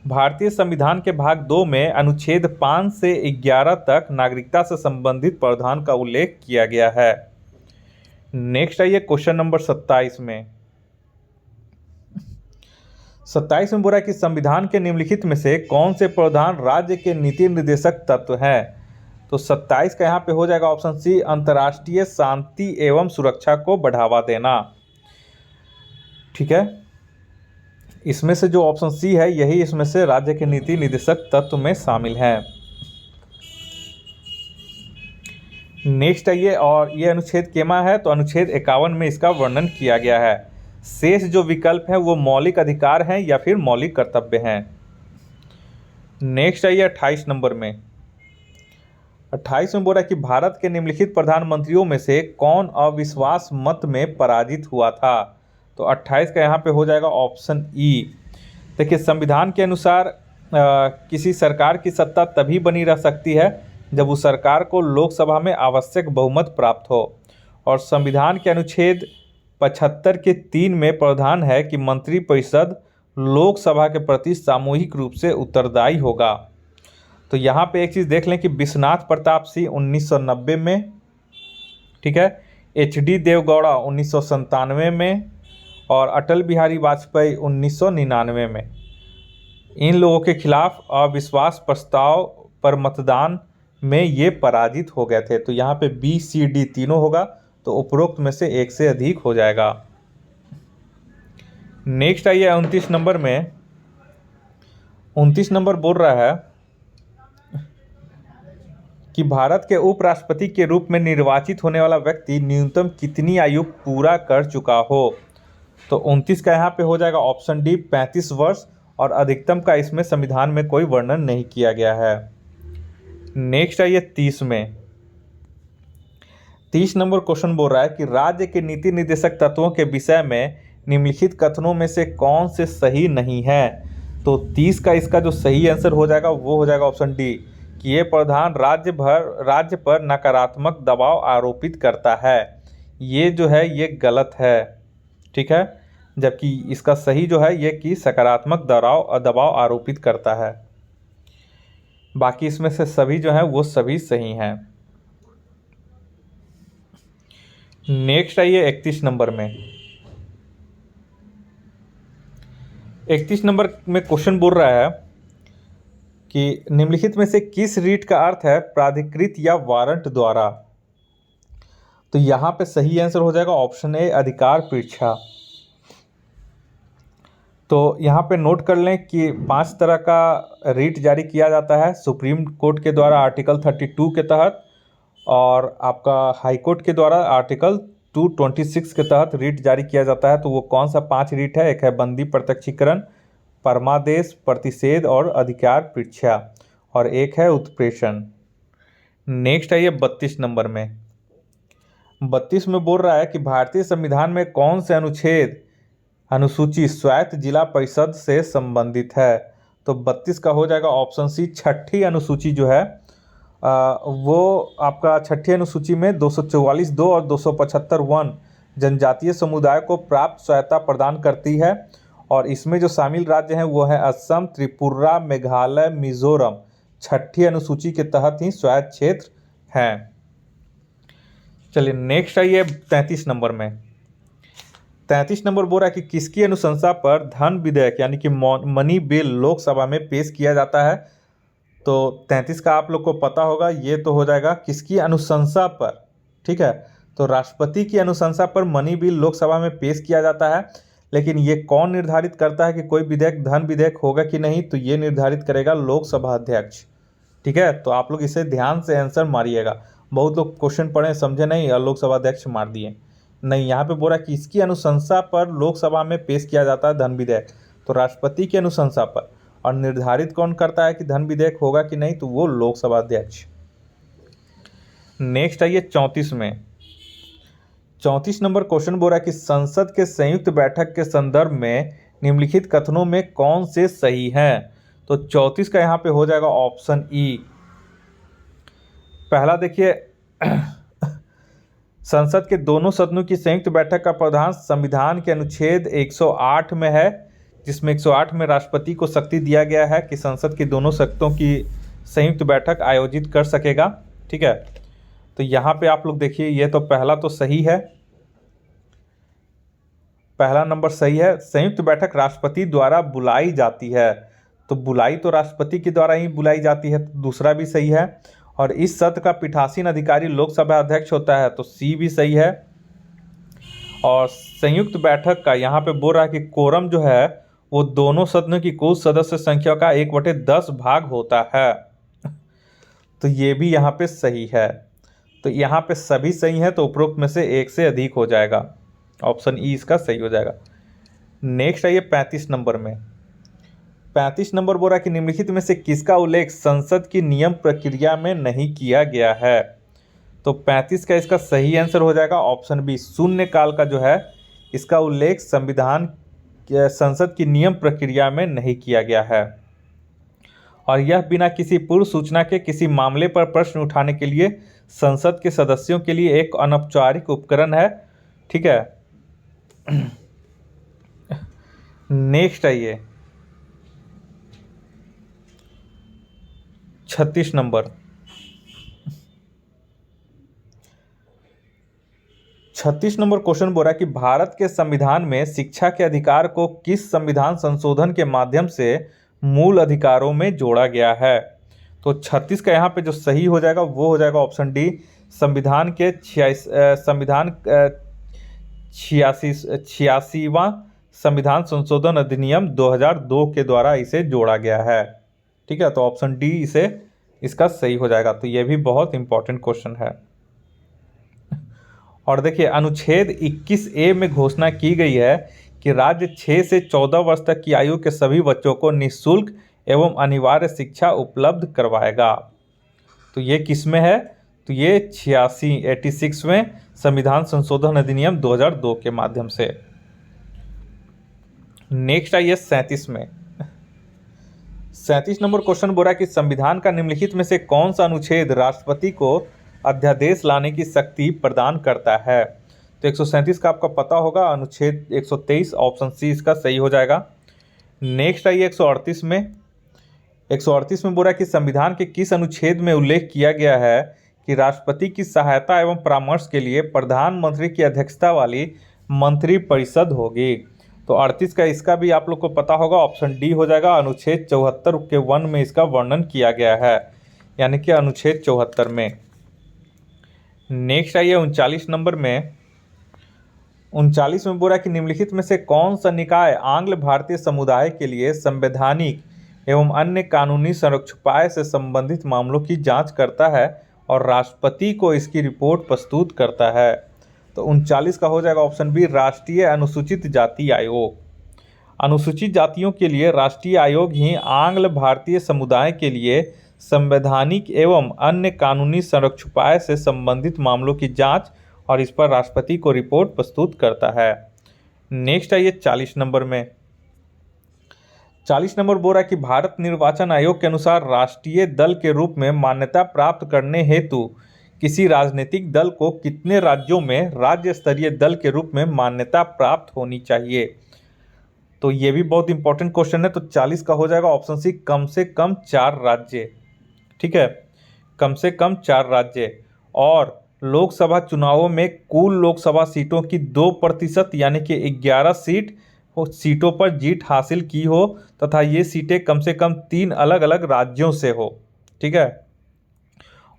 भारतीय संविधान के भाग 2 में अनुच्छेद 5 से 11 तक नागरिकता से संबंधित प्रावधान का उल्लेख किया गया है। नेक्स्ट है ये क्वेश्चन नंबर 27 में। 27 में बोला है कि संविधान के निम्नलिखित में से कौन से प्रावधान राज्य के नीति निर्देशक तत्व हैं। तो 27 का यहाँ पे हो जाएगा ऑप्शन सी, अंतर्राष्ट्रीय शांति एवं सुरक्षा को बढ़ावा देना। ठीक है, इसमें से जो ऑप्शन सी है यही इसमें से राज्य के नीति निर्देशक तत्व में शामिल है। नेक्स्ट है ये, और ये अनुच्छेद केमा है, तो अनुच्छेद 51 में इसका वर्णन किया गया है। शेष जो विकल्प हैं वो मौलिक अधिकार हैं या फिर मौलिक कर्तव्य हैं। नेक्स्ट है ये 28 नंबर में। 28 में बोल रहा है कि भारत के निम्नलिखित प्रधानमंत्रियों में से कौन अविश्वास मत में पराजित हुआ था। तो 28 का यहाँ पे हो जाएगा ऑप्शन ई। देखिए, संविधान के अनुसार किसी सरकार की सत्ता तभी बनी रह सकती है जब उस सरकार को लोकसभा में आवश्यक बहुमत प्राप्त हो, और संविधान के अनुच्छेद 75 के 3 में प्रावधान है कि मंत्रिपरिषद लोकसभा के प्रति सामूहिक रूप से उत्तरदायी होगा। तो यहाँ पे एक चीज़ देख लें कि विश्वनाथ प्रताप सिंह 1990 में, ठीक है, HD देवगौड़ा 1997 में और अटल बिहारी वाजपेयी 1999 में, इन लोगों के खिलाफ अविश्वास प्रस्ताव पर मतदान में ये पराजित हो गए थे। तो यहाँ पे बी, सी, डी तीनों होगा, तो उपरोक्त में से एक से अधिक हो जाएगा। नेक्स्ट आइए 29 नंबर में। 29 नंबर बोल रहा है कि भारत के उपराष्ट्रपति के रूप में निर्वाचित होने वाला व्यक्ति न्यूनतम कितनी आयु पूरा कर चुका हो। तो 29 का यहाँ पे हो जाएगा ऑप्शन डी, 35 वर्ष, और अधिकतम का इसमें संविधान में कोई वर्णन नहीं किया गया है। नेक्स्ट है ये 30 में। 30 नंबर क्वेश्चन बोल रहा है कि राज्य के नीति निर्देशक तत्वों के विषय में निम्नलिखित कथनों में से कौन से सही नहीं है। तो 30 का इसका जो सही आंसर हो जाएगा वो हो जाएगा ऑप्शन डी, कि ये प्रावधान राज्य पर नकारात्मक दबाव आरोपित करता है। ये जो है ये गलत है। ठीक है, जबकि इसका सही जो है ये कि सकारात्मक दबाव आरोपित करता है। बाकी इसमें से सभी जो है वो सभी सही हैं। नेक्स्ट आइए 31 नंबर में। 31 नंबर में क्वेश्चन बोल रहा है कि निम्नलिखित में से किस रीट का अर्थ है प्राधिकृत या वारंट द्वारा। तो यहाँ पे सही आंसर हो जाएगा ऑप्शन ए, अधिकार परीक्षा। तो यहाँ पे नोट कर लें कि 5 तरह का रिट जारी किया जाता है सुप्रीम कोर्ट के द्वारा आर्टिकल 32 के तहत, और आपका हाई कोर्ट के द्वारा आर्टिकल 226 के तहत रिट जारी किया जाता है। तो वो कौन सा 5 रिट है? एक है बंदी प्रत्यक्षीकरण, परमादेश, प्रतिषेध और अधिकार परीक्षा, और एक है उत्प्रेषण। नेक्स्ट है ये 32 नंबर में। 32 में बोल रहा है कि भारतीय संविधान में कौन से अनुसूची स्वायत्त जिला परिषद से संबंधित है? तो 32 का हो जाएगा ऑप्शन सी, छठी अनुसूची जो है वो आपका छठी अनुसूची में 244(2) और 275(1) जनजातीय समुदाय को प्राप्त स्वायत्ता प्रदान करती है, और इसमें जो शामिल राज्य हैं वो है असम, त्रिपुरा, मेघालय, मिजोरम, छठी अनुसूची के तहत ही स्वायत्त क्षेत्र हैं। चलिए नेक्स्ट आइए 33 नंबर में। 33 नंबर बोल रहा है कि किसकी अनुशंसा पर धन विधेयक यानी कि मनी बिल लोकसभा में पेश किया जाता है? तो 33 का आप लोग को पता होगा, ये तो हो जाएगा किसकी अनुशंसा पर, ठीक है। तो राष्ट्रपति की अनुशंसा पर मनी बिल लोकसभा में पेश किया जाता है, लेकिन ये कौन निर्धारित करता है कि कोई विधेयक धन विधेयक होगा कि नहीं? तो ये निर्धारित करेगा लोकसभा अध्यक्ष, ठीक है। तो आप लोग इसे ध्यान से आंसर मारिएगा। बहुत लोग क्वेश्चन पढ़े समझे नहीं और लोकसभा अध्यक्ष मार दिए। नहीं, यहाँ पे बोला कि इसकी अनुशंसा पर लोकसभा में पेश किया जाता है धन विधेयक, तो राष्ट्रपति की अनुशंसा पर। और निर्धारित कौन करता है कि धन विधेयक होगा कि नहीं? तो वो लोकसभा अध्यक्ष। नेक्स्ट आइए 34 में। 34 नंबर क्वेश्चन बोल रहा है कि संसद के संयुक्त बैठक के संदर्भ में निम्नलिखित कथनों में कौन से सही हैं? तो 34 का यहाँ पे हो जाएगा ऑप्शन ई। पहला देखिए, संसद के दोनों सदनों की संयुक्त बैठक का प्रावधान संविधान के अनुच्छेद 108 में है, जिसमें 108 में राष्ट्रपति को शक्ति दिया गया है कि संसद की दोनों सदनों की संयुक्त बैठक आयोजित कर सकेगा, ठीक है। तो यहाँ पे आप लोग देखिए, ये तो पहला तो सही है, पहला नंबर सही है। संयुक्त बैठक राष्ट्रपति द्वारा बुलाई जाती है, तो बुलाई तो राष्ट्रपति के द्वारा ही बुलाई जाती है, तो दूसरा भी सही है। और इस सत्र का पीठासीन अधिकारी लोकसभा अध्यक्ष होता है, तो सी भी सही है। और संयुक्त बैठक का यहाँ पे बोल रहा है कि कोरम जो है वो दोनों सदनों की कुल सदस्य संख्या का 1/10 भाग होता है, तो ये भी यहाँ पे सही है। तो यहाँ पे सभी सही हैं, तो उपरोक्त में से एक से अधिक हो जाएगा, ऑप्शन ई इसका सही हो जाएगा। नेक्स्ट आइए 35 नंबर में। 35 नंबर बोल रहा है कि निम्नलिखित में से किसका उल्लेख संसद की नियम प्रक्रिया में नहीं किया गया है? तो 35 का इसका सही आंसर हो जाएगा ऑप्शन बी, शून्यकाल का जो है इसका उल्लेख संसद की नियम प्रक्रिया में नहीं किया गया है, और यह बिना किसी पूर्व सूचना के किसी मामले पर प्रश्न उठाने के लिए संसद के सदस्यों के लिए एक अनौपचारिक उपकरण है, ठीक है। नेक्स्ट आइए 36 नंबर। 36 नंबर क्वेश्चन बोल रहा है कि भारत के संविधान में शिक्षा के अधिकार को किस संविधान संशोधन के माध्यम से मूल अधिकारों में जोड़ा गया है? तो 36 का यहाँ पे जो सही हो जाएगा वो हो जाएगा ऑप्शन डी, संविधान के 86वां संविधान संशोधन अधिनियम 2002 के द्वारा इसे जोड़ा गया है, ठीक है। तो ऑप्शन डी इसका सही हो जाएगा। तो ये भी बहुत इंपॉर्टेंट क्वेश्चन है। और देखिए, अनुच्छेद 21A में घोषणा की गई है कि राज्य 6 से 14 वर्ष तक की आयु के सभी बच्चों को निःशुल्क एवं अनिवार्य शिक्षा उपलब्ध करवाएगा। तो ये किस में है? तो ये 86वें संविधान संशोधन अधिनियम 2002 के माध्यम से। नेक्स्ट आइए 37 में। 37 नंबर क्वेश्चन बोल रहा है कि संविधान का निम्नलिखित में से कौन सा अनुच्छेद राष्ट्रपति को अध्यादेश लाने की शक्ति प्रदान करता है? तो 137 का आपका पता होगा, अनुच्छेद 123, ऑप्शन सी इसका सही हो जाएगा। नेक्स्ट आइए 138 में। 138 में बोल रहा है कि संविधान के किस अनुच्छेद में उल्लेख किया गया है कि राष्ट्रपति की सहायता एवं परामर्श के लिए प्रधानमंत्री की अध्यक्षता वाली मंत्रिपरिषद होगी? तो 38 का इसका भी आप लोग को पता होगा, ऑप्शन डी हो जाएगा। अनुच्छेद 74 के 1 में इसका वर्णन किया गया है, यानी कि अनुच्छेद 74 में। नेक्स्ट आइए 39 नंबर में। 39 में बोला कि निम्नलिखित में से कौन सा निकाय आंग्ल भारतीय समुदाय के लिए संवैधानिक एवं अन्य कानूनी संरक्षण से संबंधित मामलों की जांच करता है और राष्ट्रपति को इसकी रिपोर्ट प्रस्तुत करता है। तो 39 का हो जाएगा ऑप्शन बी, राष्ट्रीय अनुसूचित जाति आयोग। अनुसूचित जातियों के लिए राष्ट्रीय आयोग ही आंग्ल भारतीय समुदाय के लिए संवैधानिक एवं अन्य कानूनी संरक्षण उपाय से संबंधित मामलों की जांच और इस पर राष्ट्रपति को रिपोर्ट प्रस्तुत करता है। नेक्स्ट है ये 40 नंबर में। 40 नंबर बोल रहा है कि भारत निर्वाचन आयोग के अनुसार राष्ट्रीय दल के रूप में मान्यता प्राप्त करने हेतु किसी राजनीतिक दल को कितने राज्यों में राज्य स्तरीय दल के रूप में मान्यता प्राप्त होनी चाहिए। तो ये भी बहुत इंपॉर्टेंट क्वेश्चन है। तो 40 का हो जाएगा ऑप्शन सी, कम से कम 4 राज्य। ठीक है, कम से कम 4 राज्य। और लोकसभा चुनावों में कुल लोकसभा सीटों की 2% यानी कि 11 सीटों पर जीत हासिल की हो तथा ये सीटें कम से कम 3 अलग अलग राज्यों से हो। ठीक है,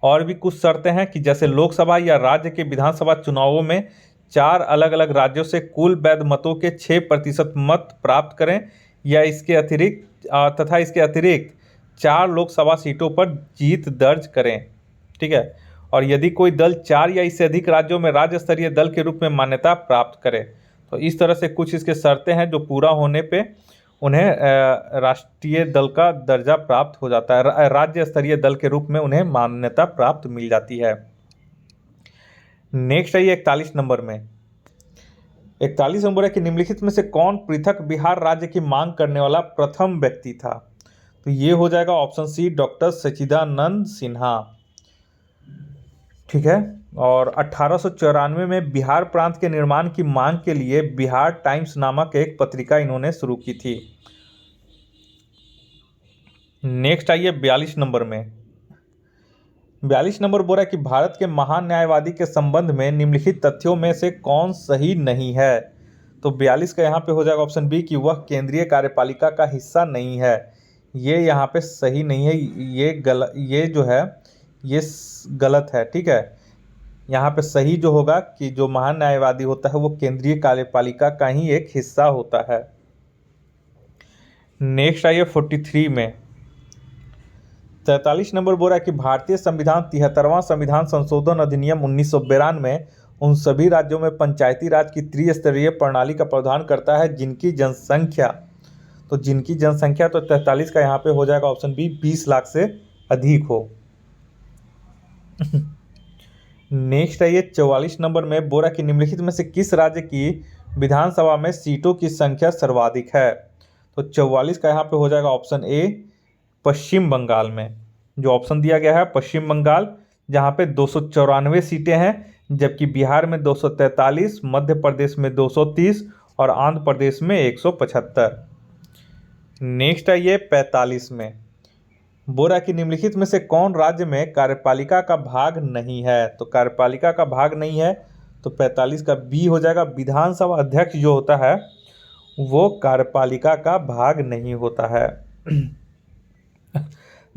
और भी कुछ शर्तें हैं कि जैसे लोकसभा या राज्य के विधानसभा चुनावों में 4 अलग अलग राज्यों से कुल वैध मतों के 6% मत प्राप्त करें या इसके अतिरिक्त 4 लोकसभा सीटों पर जीत दर्ज करें। ठीक है, और यदि कोई दल 4 या इससे अधिक राज्यों में राज्य स्तरीय दल के रूप में मान्यता प्राप्त करे। तो इस तरह से कुछ इसके शर्तें हैं जो पूरा होने पे उन्हें राष्ट्रीय दल का दर्जा प्राप्त हो जाता है, राज्य स्तरीय दल के रूप में उन्हें मान्यता प्राप्त मिल जाती है। नेक्स्ट है ये 41 नंबर में। 41 नंबर है कि निम्नलिखित में से कौन पृथक बिहार राज्य की मांग करने वाला प्रथम व्यक्ति था। तो ये हो जाएगा ऑप्शन सी, डॉक्टर सच्चिदानंद सिन्हा। ठीक है, और 1894 में बिहार प्रांत के निर्माण की मांग के लिए बिहार टाइम्स नामक एक पत्रिका इन्होंने शुरू की थी। नेक्स्ट आइए 42 नंबर में। 42 नंबर बोल रहा है कि भारत के महान न्यायवादी के संबंध में निम्नलिखित तथ्यों में से कौन सही नहीं है। तो 42 का यहाँ पे हो जाएगा ऑप्शन बी कि वह केंद्रीय कार्यपालिका का हिस्सा नहीं है। ये यहाँ पे सही नहीं है, ये जो है ये गलत है। ठीक है, यहाँ पे सही जो होगा कि जो महान न्यायवादी होता है वो केंद्रीय कार्यपालिका का ही एक हिस्सा होता है। नेक्स्ट आइए 43 में। 43 नंबर बोल रहा है कि भारतीय संविधान 73वां संविधान संशोधन अधिनियम 1992 उन सभी राज्यों में पंचायती राज की त्रिस्तरीय प्रणाली का प्रावधान करता है जिनकी जनसंख्या, तो जिनकी जनसंख्या तो 43 का यहाँ पे हो जाएगा ऑप्शन बी, 20 लाख से अधिक हो। नेक्स्ट है ये 44 नंबर में। बोरा कि निम्नलिखित में से किस राज्य की विधानसभा में सीटों की संख्या सर्वाधिक है। तो 44 का यहाँ पे हो जाएगा ऑप्शन ए, पश्चिम बंगाल में। जो ऑप्शन दिया गया है पश्चिम बंगाल, जहाँ पे 294 सीटें हैं, जबकि बिहार में 243, मध्य प्रदेश में 230 और आंध्र प्रदेश में 175। नेक्स्ट है ये 45 में। बोरा कि निम्नलिखित में से कौन राज्य में कार्यपालिका का भाग नहीं है। तो कार्यपालिका का भाग नहीं है तो 45 का बी हो जाएगा, विधानसभा अध्यक्ष जो होता है वो कार्यपालिका का भाग नहीं होता है।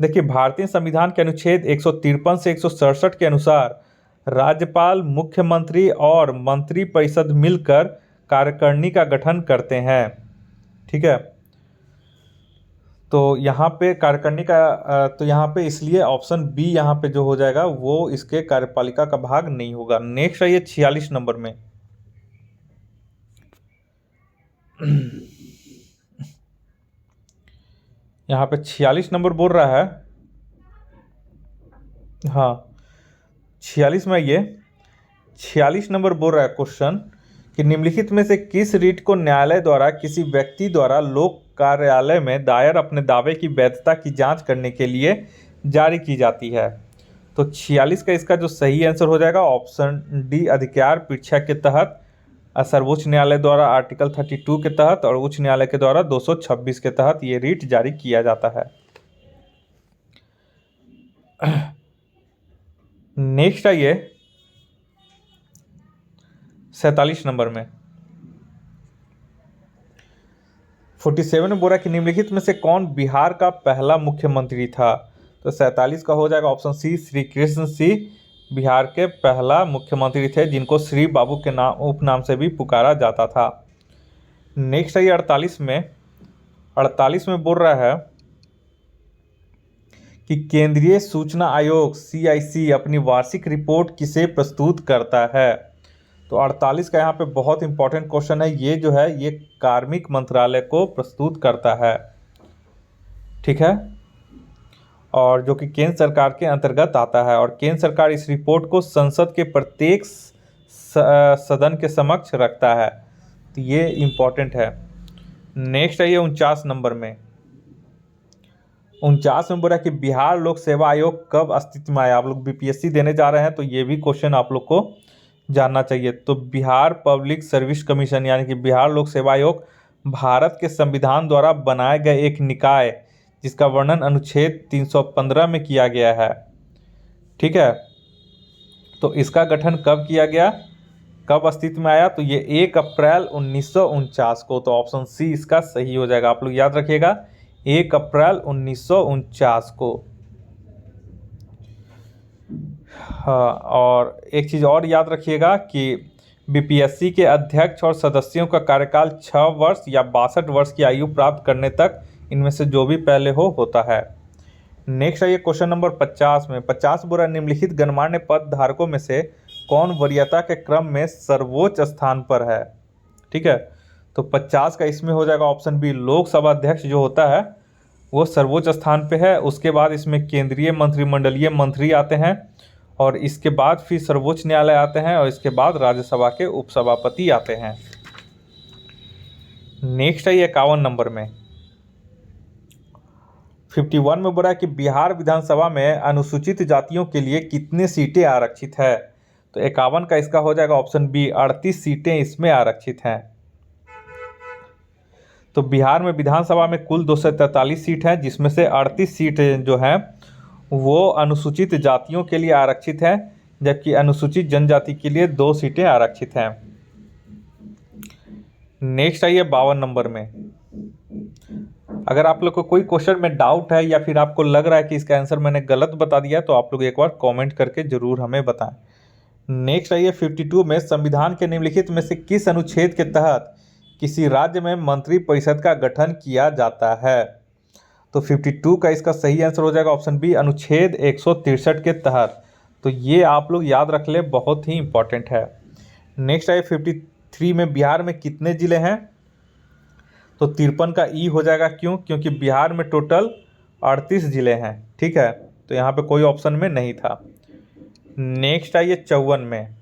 देखिए, भारतीय संविधान के अनुच्छेद 153 से 167 के अनुसार राज्यपाल, मुख्यमंत्री और मंत्रिपरिषद मिलकर कार्यकारिणी का गठन करते हैं। ठीक है, तो यहाँ पे कार्यकारिणी का तो यहाँ पे इसलिए ऑप्शन बी यहाँ पे जो हो जाएगा वो इसके कार्यपालिका का भाग नहीं होगा। नेक्स्ट है ये 46 नंबर में। यहाँ पे 46 नंबर बोल रहा है, हाँ 46 में ये 46 नंबर बोल रहा है क्वेश्चन कि निम्नलिखित में से किस रीट को न्यायालय द्वारा किसी व्यक्ति द्वारा लोक कार्यालय में दायर अपने दावे की वैधता की जांच करने के लिए जारी की जाती है। तो 46 का इसका जो सही आंसर हो जाएगा ऑप्शन डी, अधिकार परीक्षा के तहत, सर्वोच्च न्यायालय द्वारा आर्टिकल 32 के तहत और उच्च न्यायालय के द्वारा 226 के तहत ये रीट जारी किया जाता है। नेक्स्ट आइए 47 नंबर में। 47 में बोला कि निम्नलिखित में से कौन बिहार का पहला मुख्यमंत्री था। तो 47 का हो जाएगा ऑप्शन सी, श्री कृष्ण सिंह बिहार के पहला मुख्यमंत्री थे जिनको श्री बाबू के नाम उपनाम से भी पुकारा जाता था। नेक्स्ट है ये 48 में बोल रहा है कि केंद्रीय सूचना आयोग CIC अपनी वार्षिक रिपोर्ट किसे प्रस्तुत करता है। तो 48 का यहाँ पे बहुत इंपॉर्टेंट क्वेश्चन है। ये जो है ये कार्मिक मंत्रालय को प्रस्तुत करता है, ठीक है, और जो कि केंद्र सरकार के अंतर्गत आता है। और केंद्र सरकार इस रिपोर्ट को संसद के प्रत्येक सदन के समक्ष रखता है। तो ये इम्पोर्टेंट है। नेक्स्ट है ये 49 नंबर में। 49 में बोला कि बिहार लोक सेवा आयोग कब अस्तित्व में आया। आप लोग BPSC देने जा रहे हैं तो ये भी क्वेश्चन आप लोग को जानना चाहिए। तो बिहार पब्लिक सर्विस कमीशन यानी कि बिहार लोक सेवा आयोग भारत के संविधान द्वारा बनाए गए एक निकाय जिसका वर्णन अनुच्छेद 315 में किया गया है, ठीक है। तो इसका गठन कब किया गया, कब अस्तित्व में आया, तो ये 1 अप्रैल 1949 को। तो ऑप्शन सी इसका सही हो जाएगा। आप लोग याद रखिएगा 1 अप्रैल 1949 को। हाँ, और एक चीज़ और याद रखिएगा कि BPSC के अध्यक्ष और सदस्यों का कार्यकाल 6 वर्ष या 62 वर्ष की आयु प्राप्त करने तक इनमें से जो भी पहले होता है। नेक्स्ट है ये क्वेश्चन नंबर 50 में। 50 बुरा निम्नलिखित गणमान्य पद धारकों में से कौन वरीयता के क्रम में सर्वोच्च स्थान पर है, ठीक है। तो 50 का इसमें हो जाएगा ऑप्शन बी। लोकसभा अध्यक्ष जो होता है वो सर्वोच्च स्थान पे है। उसके बाद इसमें केंद्रीय मंत्रिमंडलीय मंत्री आते हैं और इसके बाद फिर सर्वोच्च न्यायालय आते हैं और इसके बाद राज्यसभा के उपसभापति आते हैं। नेक्स्ट है ये 51 नंबर में। 51 में बोला कि बिहार विधानसभा में अनुसूचित जातियों के लिए कितनी सीटें आरक्षित है। तो 51 का इसका हो जाएगा ऑप्शन बी। 38 सीटें इसमें आरक्षित हैं। तो बिहार में विधानसभा में कुल 243 सीट हैं जिसमें से 38 सीटें जो हैं वो अनुसूचित जातियों के लिए आरक्षित हैं, जबकि अनुसूचित जनजाति के लिए 2 सीटें आरक्षित हैं। नेक्स्ट है ये 52 नंबर में। अगर आप लोग को कोई क्वेश्चन में डाउट है या फिर आपको लग रहा है कि इसका आंसर मैंने गलत बता दिया तो आप लोग एक बार कमेंट करके जरूर हमें बताएं। नेक्स्ट है ये 52 में। संविधान के निम्नलिखित में से किस अनुच्छेद के तहत किसी राज्य में मंत्रिपरिषद का गठन किया जाता है। तो 52 का इसका सही आंसर हो जाएगा ऑप्शन बी। अनुच्छेद 163 के तहत। तो ये आप लोग याद रख ले, बहुत ही इंपॉर्टेंट है। नेक्स्ट है 53 में। बिहार में कितने जिले हैं। तो 53 का ई हो जाएगा। क्यों, क्योंकि बिहार में टोटल 38 जिले हैं, ठीक है। तो यहाँ पे कोई ऑप्शन में नहीं था। नेक्स्ट है ये 54 में।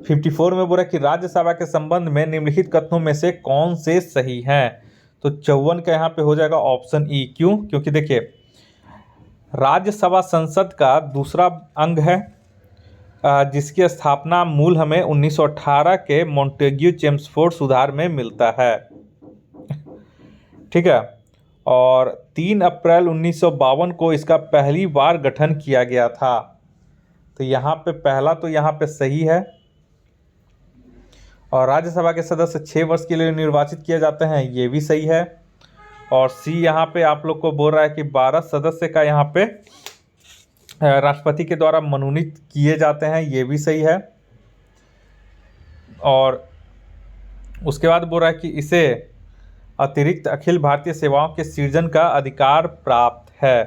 54 में बोला कि राज्यसभा के संबंध में निम्नलिखित कथनों में से कौन से सही हैं। तो 54 का यहाँ पे हो जाएगा ऑप्शन ई। क्यों, क्योंकि देखिए राज्यसभा संसद का दूसरा अंग है जिसकी स्थापना मूल हमें 1918 के मॉन्टेग्यू चेम्सफोर्ड सुधार में मिलता है, ठीक है। और 3 अप्रैल 1952 को इसका पहली बार गठन किया गया था। तो यहाँ पे पहला तो यहाँ पे सही है। और राज्यसभा के सदस्य 6 वर्ष के लिए निर्वाचित किए जाते हैं, ये भी सही है। और सी यहाँ पे आप लोग को बोल रहा है कि 12 सदस्य का यहाँ पे राष्ट्रपति के द्वारा मनोनीत किए जाते हैं, ये भी सही है। और उसके बाद बोल रहा है कि इसे अतिरिक्त अखिल भारतीय सेवाओं के सृजन का अधिकार प्राप्त है,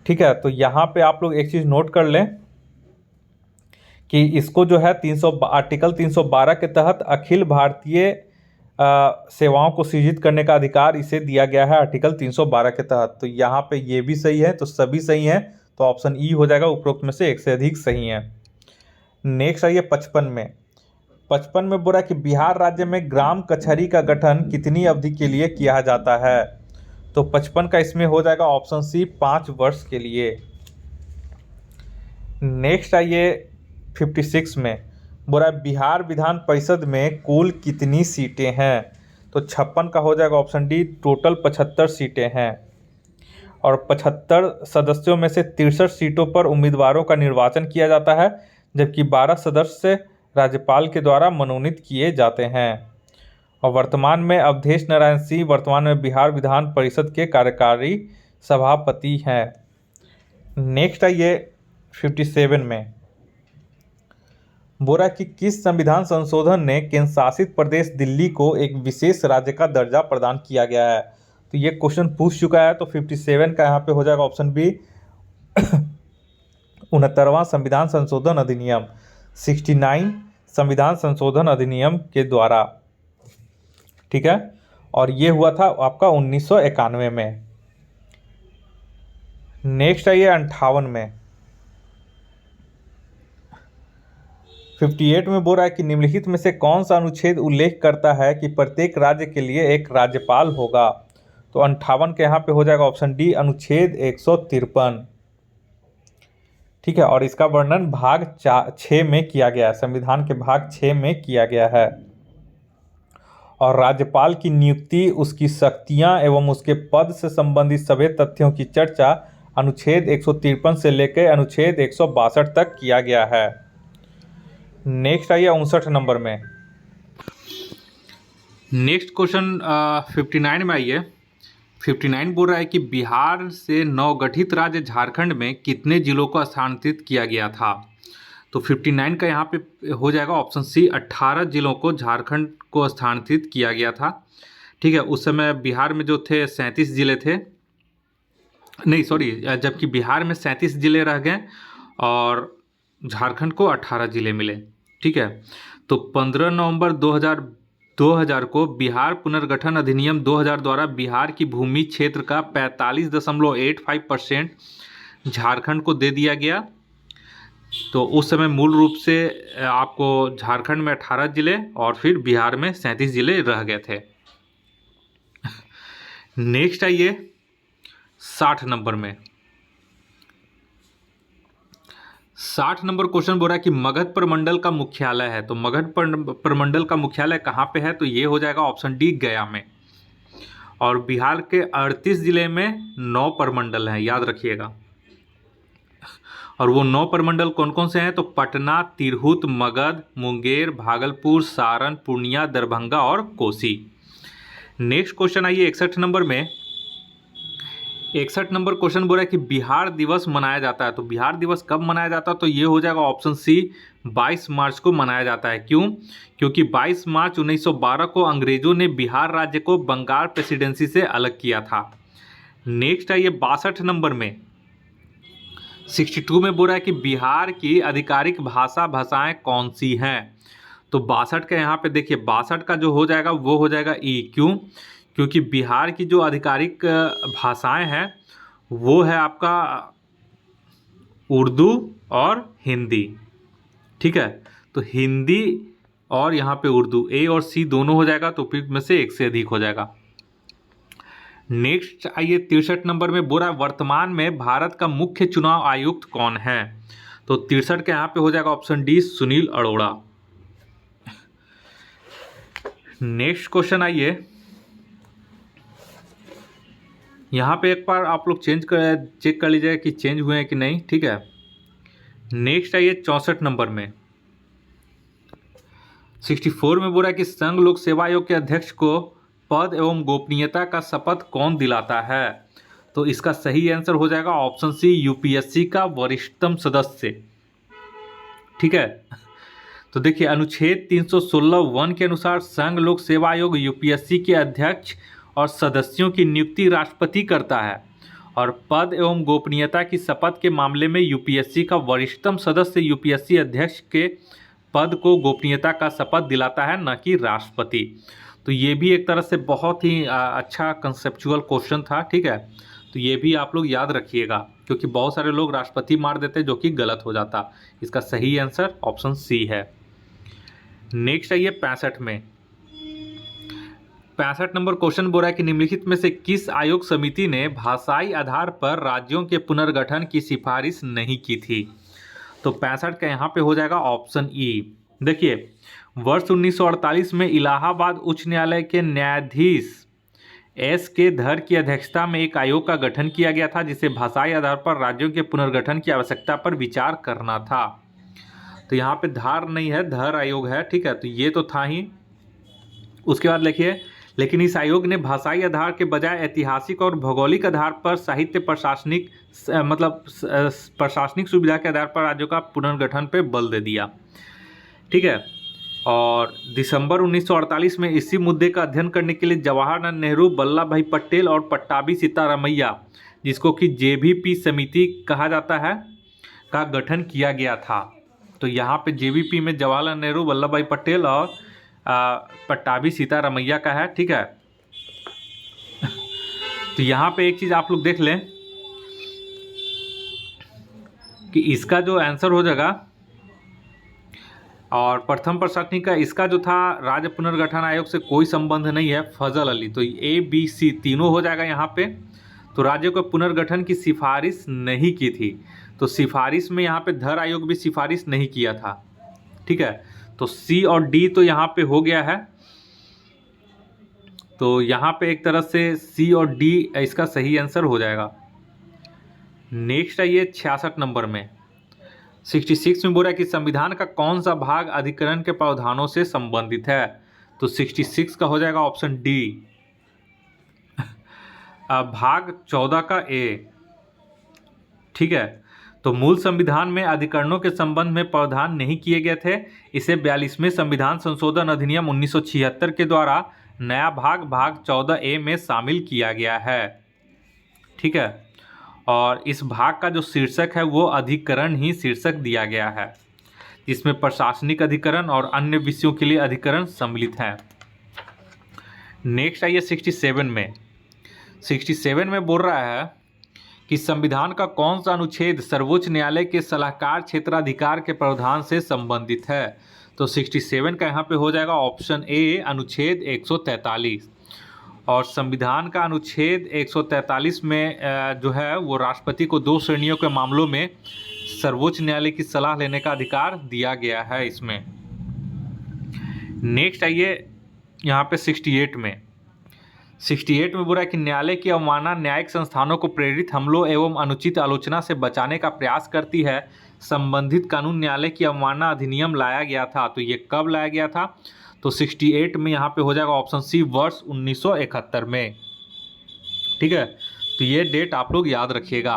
ठीक है। तो यहाँ पे आप लोग एक चीज़ नोट कर लें कि इसको जो है आर्टिकल 312 के तहत अखिल भारतीय सेवाओं को सृजित करने का अधिकार इसे दिया गया है आर्टिकल 312 के तहत। तो यहाँ पे ये भी सही है, तो सभी सही हैं। तो ऑप्शन ई हो जाएगा। उपरोक्त में से एक से अधिक सही है। नेक्स्ट है ये 55 में। 55 में बोला कि बिहार राज्य में ग्राम कचहरी का गठन कितनी अवधि के लिए किया जाता है। तो 55 का इसमें हो जाएगा ऑप्शन सी 5 वर्ष के लिए। नेक्स्ट है ये 56 में। बोला बिहार विधान परिषद में कुल कितनी सीटें हैं। तो 56 का हो जाएगा ऑप्शन डी। टोटल 75 सीटें हैं और 75 सदस्यों में से 63 सीटों पर उम्मीदवारों का निर्वाचन किया जाता है, जबकि 12 सदस्य राज्यपाल के द्वारा मनोनीत किए जाते हैं। और वर्तमान में अवधेश नारायण सिंह वर्तमान में बिहार विधान परिषद के कार्यकारी सभापति हैं, नेक्स्ट आइए 57 में, बोला कि किस संविधान संशोधन ने केंद्र शासित प्रदेश दिल्ली को एक विशेष राज्य का दर्जा प्रदान किया गया है। तो ये क्वेश्चन पूछ चुका है, तो 57 का यहाँ पे हो जाएगा ऑप्शन बी 69वां संविधान संशोधन अधिनियम, 69 संविधान संशोधन अधिनियम के द्वारा, ठीक है। और ये हुआ था आपका 1991 में। नेक्स्ट आइए 58 में, 58 में बोल रहा है कि निम्नलिखित में से कौन सा अनुच्छेद उल्लेख करता है कि प्रत्येक राज्य के लिए एक राज्यपाल होगा। तो 58 के यहाँ पे हो जाएगा ऑप्शन डी अनुच्छेद 153, ठीक है। और इसका वर्णन भाग 6 में किया गया है, संविधान के भाग 6 में किया गया है। और राज्यपाल की नियुक्ति, उसकी शक्तियां एवं उसके पद से संबंधित सभी तथ्यों की चर्चा अनुच्छेद 153 से लेकर अनुच्छेद 162 तक किया गया है। नेक्स्ट आइए 59 नंबर में, नेक्स्ट क्वेश्चन 59 में आइए। 59 बोल रहा है कि बिहार से नवगठित राज्य झारखंड में कितने जिलों को स्थानांतरित किया गया था। तो 59 का यहाँ पे हो जाएगा ऑप्शन सी 18 जिलों को झारखंड को स्थानांतरित किया गया था, ठीक है। उस समय बिहार में जो थे 37 जिले थे, नहीं सॉरी, जबकि बिहार में 37 जिले रह गए और झारखंड को 18 जिले मिले, ठीक है। तो 15 नवंबर 2000 को बिहार पुनर्गठन अधिनियम 2000 द्वारा बिहार की भूमि क्षेत्र का 45.85% झारखंड को दे दिया गया। तो उस समय मूल रूप से आपको झारखंड में 18 जिले और फिर बिहार में 37 जिले रह गए थे। नेक्स्ट आइए 60 नंबर में, 60 नंबर क्वेश्चन बोल रहा है कि मगध प्रमंडल का मुख्यालय है। तो मगध प्रमंडल का मुख्यालय कहाँ पे है। तो ये हो जाएगा ऑप्शन डी गया में। और बिहार के 38 जिले में 9 प्रमंडल हैं, याद रखिएगा। और वो 9 प्रमंडल कौन कौन से हैं। तो पटना, तिरहुत, मगध, मुंगेर, भागलपुर, सारण, पूर्णिया, दरभंगा और कोसी। नेक्स्ट क्वेश्चन आइए 61 नंबर में। 61 नंबर क्वेश्चन बोल रहा है कि बिहार दिवस मनाया जाता है। तो बिहार दिवस कब मनाया जाता है। तो ये हो जाएगा ऑप्शन सी 22 मार्च को मनाया जाता है। क्यों। क्योंकि 22 मार्च 1912 को अंग्रेजों ने बिहार राज्य को बंगाल प्रेसिडेंसी से अलग किया था। नेक्स्ट आइए 62 नंबर में, 62 में बोल रहा है कि बिहार की आधिकारिक भाषाएं कौन सी हैं। तो 62 का यहाँ पे देखिए, 62 का जो हो जाएगा वो हो जाएगा ई। क्यों। क्योंकि बिहार की जो आधिकारिक भाषाएं हैं वो है आपका उर्दू और हिंदी, ठीक है। तो हिंदी और यहाँ पे उर्दू, ए और सी दोनों हो जाएगा। तो फिर में से एक से अधिक हो जाएगा। नेक्स्ट आइए 63 नंबर में बोल रहा है वर्तमान में भारत का मुख्य चुनाव आयुक्त कौन है। तो 63 के यहाँ पे हो जाएगा option D Sunil Arora. Next question आइए, यहाँ पे एक बार आप लोग चेक कर लीजिएगा कि चेंज हुए हैं कि नहीं, ठीक है। नेक्स्ट आइए 64 नंबर में, 64 में बोल रहा है कि संघ लोक सेवा आयोग के अध्यक्ष को पद एवं गोपनीयता का शपथ कौन दिलाता है। तो इसका सही आंसर हो जाएगा ऑप्शन सी यूपीएससी का वरिष्ठतम सदस्य, ठीक है। तो देखिए अनुच्छेद 316(1) के अनुसार संघ लोक सेवा आयोग यूपीएससी के अध्यक्ष और सदस्यों की नियुक्ति राष्ट्रपति करता है और पद एवं गोपनीयता की शपथ के मामले में यूपीएससी का वरिष्ठतम सदस्य यूपीएससी अध्यक्ष के पद को गोपनीयता का शपथ दिलाता है, न कि राष्ट्रपति। तो ये भी एक तरह से बहुत ही अच्छा कंसेप्चुअल क्वेश्चन था, ठीक है। तो ये भी आप लोग याद रखिएगा, क्योंकि बहुत सारे लोग राष्ट्रपति मार देते जो कि गलत हो जाता। इसका सही आंसर ऑप्शन सी है। नेक्स्ट आइए 65 में, 65 नंबर क्वेश्चन बोल रहा है कि निम्नलिखित में से किस आयोग समिति ने भाषाई आधार पर राज्यों के पुनर्गठन की सिफारिश नहीं की थी। तो 65 का यहाँ पे हो जाएगा ऑप्शन ई। देखिए वर्ष 1948 में इलाहाबाद उच्च न्यायालय के न्यायाधीश एस के धर की अध्यक्षता में एक आयोग का गठन किया गया था, जिसे भाषाई आधार पर राज्यों के पुनर्गठन की आवश्यकता पर विचार करना था। तो यहाँ पे धार नहीं है, धर आयोग है, ठीक है। तो ये तो था ही। उसके बाद लिखिए लेकिन इस आयोग ने भाषाई आधार के बजाय ऐतिहासिक और भौगोलिक आधार पर साहित्य प्रशासनिक प्रशासनिक सुविधा के आधार पर राज्यों का पुनर्गठन पे बल दे दिया। ठीक है। और दिसंबर 1948 में इसी मुद्दे का अध्ययन करने के लिए जवाहरलाल नेहरू, वल्लभ भाई पटेल और पट्टाभी सीतारामैया, जिसको कि जेवीपी समिति कहा जाता है, का गठन किया गया था। तो यहाँ पे जेवीपी में जवाहरलाल नेहरू, वल्लभ भाई पटेल और पट्टाभी सीतारामैया का है। ठीक है। तो यहाँ पे एक चीज़ आप लोग देख लें कि इसका जो आंसर हो जाएगा, और प्रथम प्रशासनिक का इसका जो था राज्य पुनर्गठन आयोग से कोई संबंध नहीं है, फजल अली। तो ए बी सी तीनों हो जाएगा यहाँ पे। तो राज्य को पुनर्गठन की सिफारिश नहीं की थी, तो सिफारिश में यहाँ पे धर आयोग भी सिफारिश नहीं किया था। ठीक है। तो सी और डी तो यहाँ पे हो गया है। तो यहाँ पे एक तरह से सी और डी इसका सही आंसर हो जाएगा। नेक्स्ट आइए 66 नंबर में। 66 में बोल रहा है कि संविधान का कौन सा भाग अधिकरण के प्रावधानों से संबंधित है। तो 66 का हो जाएगा ऑप्शन डी, भाग 14 का ए। ठीक है। तो मूल संविधान में अधिकरणों के संबंध में प्रावधान नहीं किए गए थे। इसे 42वें संविधान संशोधन अधिनियम 1976 के द्वारा नया भाग 14 ए में शामिल किया गया है। ठीक है। और इस भाग का जो शीर्षक है वो अधिकरण ही शीर्षक दिया गया है, जिसमें प्रशासनिक अधिकरण और अन्य विषयों के लिए अधिकरण सम्मिलित हैं। नेक्स्ट आइए 67 में। 67 में बोल रहा है कि संविधान का कौन सा अनुच्छेद सर्वोच्च न्यायालय के सलाहकार क्षेत्राधिकार के प्रावधान से संबंधित है। तो 67 का यहाँ पे हो जाएगा ऑप्शन ए, अनुच्छेद 143। और संविधान का अनुच्छेद 143 में जो है वो राष्ट्रपति को 2 श्रेणियों के मामलों में सर्वोच्च न्यायालय की सलाह लेने का अधिकार दिया गया है इसमें। नेक्स्ट आइए यहाँ पे 68 में। 68 में बोला है कि न्यायालय की अवमानना न्यायिक संस्थानों को प्रेरित हमलों एवं अनुचित आलोचना से बचाने का प्रयास करती है। संबंधित कानून न्यायालय की अवमानना अधिनियम लाया गया था। तो ये कब लाया गया था। तो 68 में यहाँ पे हो जाएगा ऑप्शन सी, वर्ष 1971 में। ठीक है। तो ये डेट आप लोग याद रखिएगा।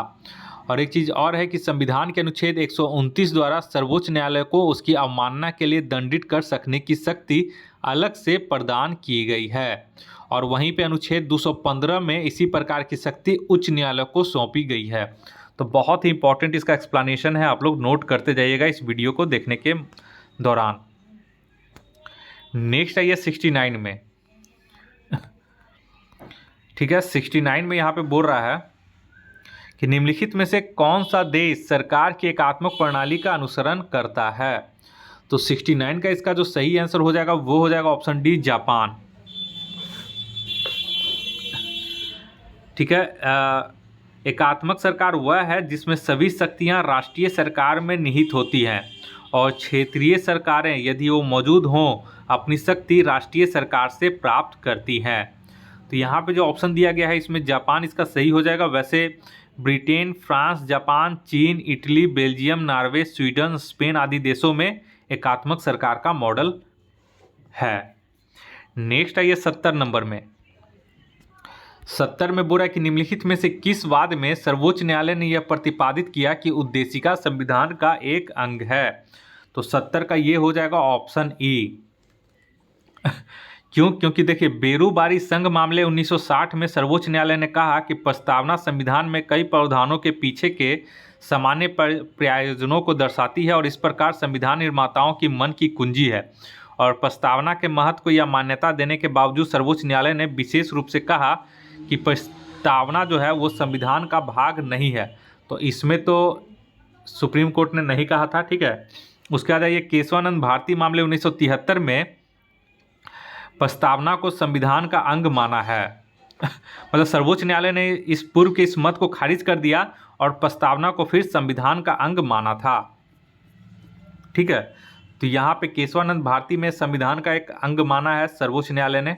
और एक चीज़ और है कि संविधान के अनुच्छेद 129 द्वारा सर्वोच्च न्यायालय को उसकी अवमानना के लिए दंडित कर सकने की शक्ति अलग से प्रदान की गई है। और वहीं पे अनुच्छेद 215 में इसी प्रकार की शक्ति उच्च न्यायालय को सौंपी गई है। तो बहुत ही इंपॉर्टेंट इसका एक्सप्लेनेशन है, आप लोग नोट करते जाइएगा इस वीडियो को देखने के दौरान। नेक्स्ट आइए 69 में। ठीक है। 69 में यहाँ पे बोल रहा है कि निम्नलिखित में से कौन सा देश सरकार की एकात्मक प्रणाली का अनुसरण करता है। तो 69 का इसका जो सही आंसर हो जाएगा वो हो जाएगा ऑप्शन डी, जापान। ठीक है। एकात्मक सरकार वह है जिसमें सभी शक्तियां राष्ट्रीय सरकार में निहित होती हैं और क्षेत्रीय सरकारें यदि वो मौजूद हों अपनी शक्ति राष्ट्रीय सरकार से प्राप्त करती हैं। तो यहाँ पे जो ऑप्शन दिया गया है इसमें जापान इसका सही हो जाएगा। वैसे ब्रिटेन, फ्रांस, जापान, चीन, Italy, Belgium, Norway, Sweden, Spain आदि देशों में एकात्मक सरकार का मॉडल है। नेक्स्ट आइए 70 नंबर में। 70 में बोला है कि निम्नलिखित में से किस वाद में सर्वोच्च न्यायालय ने यह प्रतिपादित किया कि उद्देशिका संविधान का एक अंग है। तो 70 का ये हो जाएगा ऑप्शन ई। क्यों? क्योंकि देखिए बेरूबारी संघ मामले 1960 में सर्वोच्च न्यायालय ने कहा कि प्रस्तावना संविधान में कई प्रावधानों के पीछे के सामान्य प्रयोजनों को दर्शाती है और इस प्रकार संविधान निर्माताओं की मन की कुंजी है। और प्रस्तावना के महत्व को यह मान्यता देने के बावजूद सर्वोच्च न्यायालय ने विशेष रूप से कहा कि प्रस्तावना जो है वो संविधान का भाग नहीं है। तो इसमें तो सुप्रीम कोर्ट ने नहीं कहा था। ठीक है। उसके बाद ये केशवानंद भारती मामले 1973 में प्रस्तावना को संविधान का अंग माना है। मतलब सर्वोच्च न्यायालय ने इस पूर्व के इस मत को खारिज कर दिया और प्रस्तावना को फिर संविधान का अंग माना था। ठीक है। तो यहाँ पे केशवानंद भारती में संविधान का एक अंग माना है सर्वोच्च न्यायालय ने।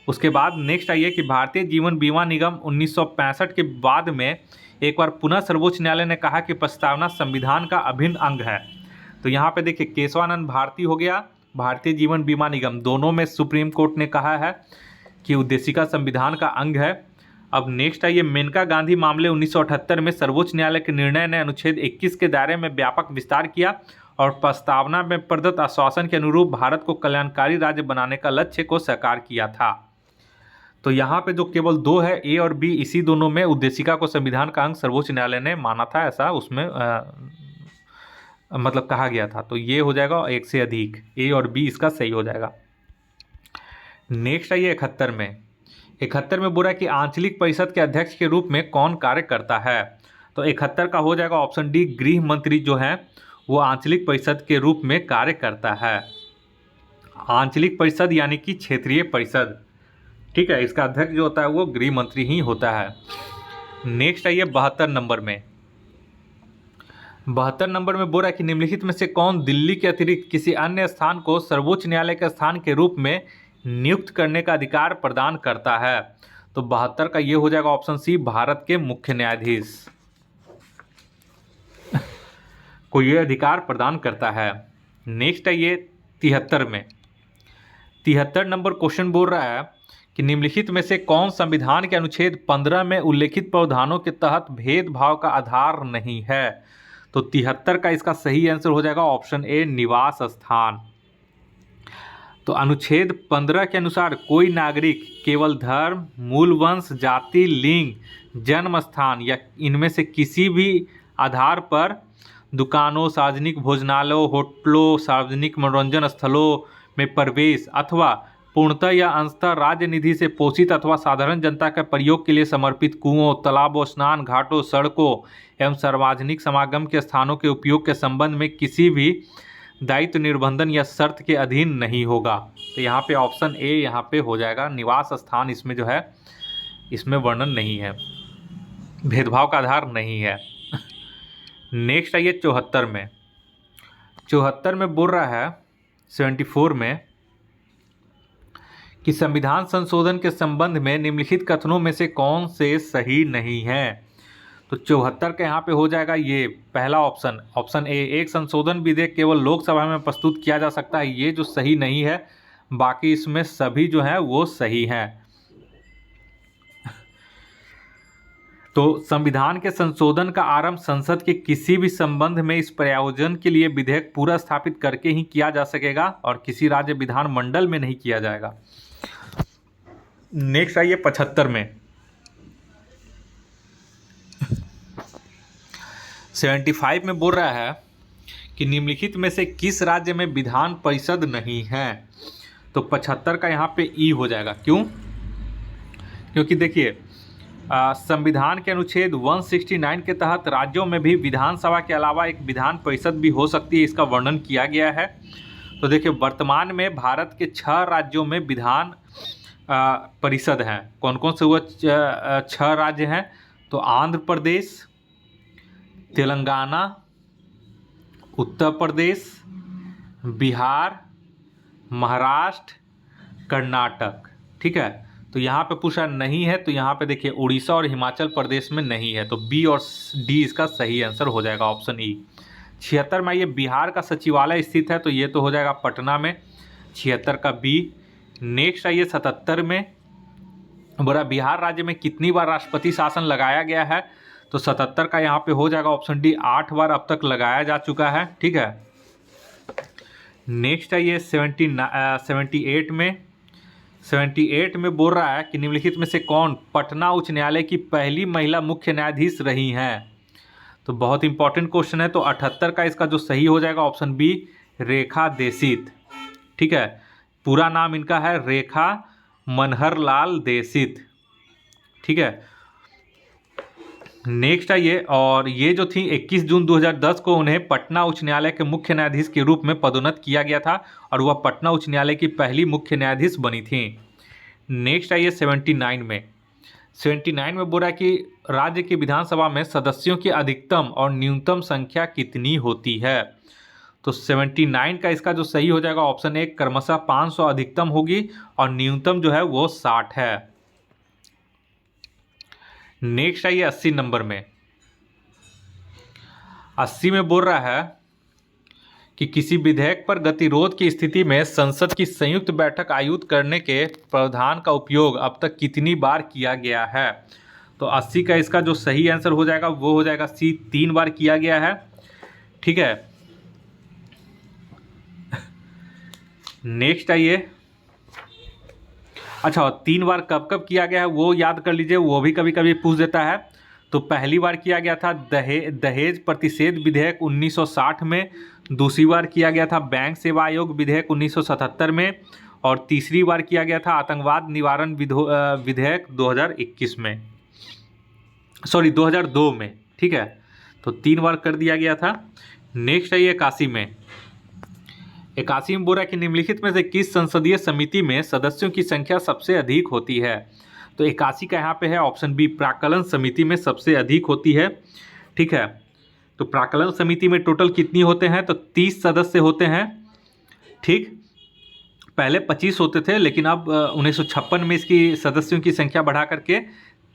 उसके बाद नेक्स्ट आइए कि भारतीय जीवन बीमा निगम 1965 के बाद में एक बार पुनः सर्वोच्च न्यायालय ने कहा कि प्रस्तावना संविधान का अभिन्न अंग है। तो यहाँ पे देखिए केशवानंद भारती हो गया, भारतीय जीवन बीमा निगम, दोनों में सुप्रीम कोर्ट ने कहा है की उद्देशिका संविधान का अंग है। अब नेक्स्ट आइए, मेनका गांधी मामले 1978 में सर्वोच्च न्यायालय के निर्णय ने अनुच्छेद 21 के दायरे में व्यापक विस्तार किया और प्रस्तावना में प्रदत्त आश्वासन के अनुरूप भारत को कल्याणकारी राज्य बनाने का लक्ष्य को साकार किया था। तो यहाँ पे जो केवल दो है, ए और बी, इसी दोनों में उद्देशिका को संविधान का अंग सर्वोच्च न्यायालय ने माना था, ऐसा उसमें मतलब कहा गया था। तो ये हो जाएगा एक से अधिक, ए और बी इसका सही हो जाएगा। नेक्स्ट आइए 71 में बोला कि आंचलिक परिषद के अध्यक्ष के रूप में कौन कार्य करता है। तो 71 का हो जाएगा ऑप्शन डी, गृह मंत्री जो है वो आंचलिक परिषद के रूप में कार्य करता है। आंचलिक परिषद यानी कि क्षेत्रीय परिषद, ठीक है, इसका अध्यक्ष जो होता है वो गृह मंत्री ही होता है। नेक्स्ट आइए 72 नंबर में। 72 नंबर में बोला कि निम्नलिखित में से कौन दिल्ली के अतिरिक्त किसी अन्य स्थान को सर्वोच्च न्यायालय के स्थान के रूप में नियुक्त करने का अधिकार प्रदान करता है। तो 72 का ये हो जाएगा ऑप्शन सी, भारत के मुख्य न्यायाधीश को ये अधिकार प्रदान करता है। नेक्स्ट है ये 73 में। 73 नंबर क्वेश्चन बोल रहा है कि निम्नलिखित में से कौन संविधान के अनुच्छेद 15 में उल्लेखित प्रावधानों के तहत भेदभाव का आधार नहीं है। तो 73 का इसका सही आंसर हो जाएगा ऑप्शन ए, निवास स्थान। तो अनुच्छेद 15 के अनुसार कोई नागरिक केवल धर्म, मूल वंश, जाति, लिंग, जन्म स्थान या इनमें से किसी भी आधार पर दुकानों, सार्वजनिक भोजनालयों, होटलों, सार्वजनिक मनोरंजन स्थलों में प्रवेश अथवा पूर्णतः या अंशतः राज्य निधि से पोषित अथवा साधारण जनता के प्रयोग के लिए समर्पित कुओं, तालाबों, स्नान घाटों, सड़कों एवं सार्वजनिक समागम के स्थानों के उपयोग के संबंध में किसी भी दायित्व, निर्बंधन या शर्त के अधीन नहीं होगा। तो यहाँ पे ऑप्शन ए यहाँ पे हो जाएगा, निवास स्थान इसमें जो है इसमें वर्णन नहीं है, भेदभाव का आधार नहीं है। नेक्स्ट आइए 74 में। 74 में बोल रहा है 74 में कि संविधान संशोधन के संबंध में निम्नलिखित कथनों में से कौन से सही नहीं है। तो 74 का यहाँ पे हो जाएगा ये पहला ऑप्शन, ऑप्शन ए, एक संशोधन विधेयक केवल लोकसभा में प्रस्तुत किया जा सकता है, ये जो सही नहीं है, बाकी इसमें सभी जो है वो सही हैं। तो संविधान के संशोधन का आरंभ संसद के किसी भी संबंध में इस प्रयोजन के लिए विधेयक पूरा स्थापित करके ही किया जा सकेगा और किसी राज्य विधानमंडल में नहीं किया जाएगा। नेक्स्ट आइए 75 में। 75 में बोल रहा है कि निम्नलिखित में से किस राज्य में विधान परिषद नहीं है। तो 75 का यहाँ पे ई हो जाएगा। क्यों? क्योंकि देखिए संविधान के अनुच्छेद 169 के तहत राज्यों में भी विधानसभा के अलावा एक विधान परिषद भी हो सकती है, इसका वर्णन किया गया है। तो देखिए वर्तमान में भारत के 6 राज्यों में विधान परिषद हैं। कौन कौन से वो 6 राज्य हैं? तो आंध्र प्रदेश, तेलंगाना, उत्तर प्रदेश, बिहार, महाराष्ट्र, कर्नाटक। ठीक है, तो यहाँ पे पूछा नहीं है, तो यहाँ पे देखिए उड़ीसा और हिमाचल प्रदेश में नहीं है। तो बी और डी इसका सही आंसर हो जाएगा, ऑप्शन ई। 76 में ये बिहार का सचिवालय स्थित है, तो ये तो हो जाएगा पटना में, 76 का बी। नेक्स्ट आइए 77 में। बोला बिहार राज्य में कितनी बार राष्ट्रपति शासन लगाया गया है। तो 77 का यहाँ पे हो जाएगा ऑप्शन डी, 8 बार अब तक लगाया जा चुका है। ठीक है, नेक्स्ट आइए 78 में। 78 में बोल रहा है कि निम्नलिखित में से कौन पटना उच्च न्यायालय की पहली महिला मुख्य न्यायाधीश रही हैं। तो बहुत इंपॉर्टेंट क्वेश्चन है। तो 78 का इसका जो सही हो जाएगा ऑप्शन बी, रेखा देसित। ठीक है, पूरा नाम इनका है रेखा मनहरलाल देसित। ठीक है, नेक्स्ट आइए, और ये जो थी 21 जून 2010 को उन्हें पटना उच्च न्यायालय के मुख्य न्यायाधीश के रूप में पदोन्नत किया गया था और वह पटना उच्च न्यायालय की पहली मुख्य न्यायाधीश बनी थी। नेक्स्ट आइए 79 में। 79 में बोला कि राज्य की विधानसभा में सदस्यों की अधिकतम और न्यूनतम संख्या कितनी होती है। तो 79 का इसका जो सही हो जाएगा ऑप्शन ए, क्रमशः 500 अधिकतम होगी और न्यूनतम जो है वो 60 है। नेक्स्ट आइए 80 नंबर में। 80 में बोल रहा है कि किसी विधेयक पर गतिरोध की स्थिति में संसद की संयुक्त बैठक आयोजित करने के प्रावधान का उपयोग अब तक कितनी बार किया गया है। तो 80 का इसका जो सही आंसर हो जाएगा वो हो जाएगा सी, 3 बार किया गया है। ठीक है, नेक्स्ट आइए। अच्छा, 3 बार कब कब किया गया है वो याद कर लीजिए, वो भी कभी कभी पूछ देता है। तो पहली बार किया गया था दहेज प्रतिषेध विधेयक 1960 में, दूसरी बार किया गया था बैंक सेवा आयोग विधेयक 1977 में, और तीसरी बार किया गया था आतंकवाद निवारण विधेयक 2021 में, सॉरी 2002 में। ठीक है, तो 3 बार कर दिया गया था। नेक्स्ट है 81 में। 81 में बोल रहा है कि निम्नलिखित में से किस संसदीय समिति में सदस्यों की संख्या सबसे अधिक होती है। तो 81 का यहाँ पे है ऑप्शन बी, प्राक्कलन समिति में सबसे अधिक होती है। ठीक है, तो प्राक्कलन समिति में टोटल कितनी होते हैं, तो 30 सदस्य होते हैं। ठीक, पहले 25 होते थे, लेकिन अब 1956 में इसकी सदस्यों की संख्या बढ़ा करके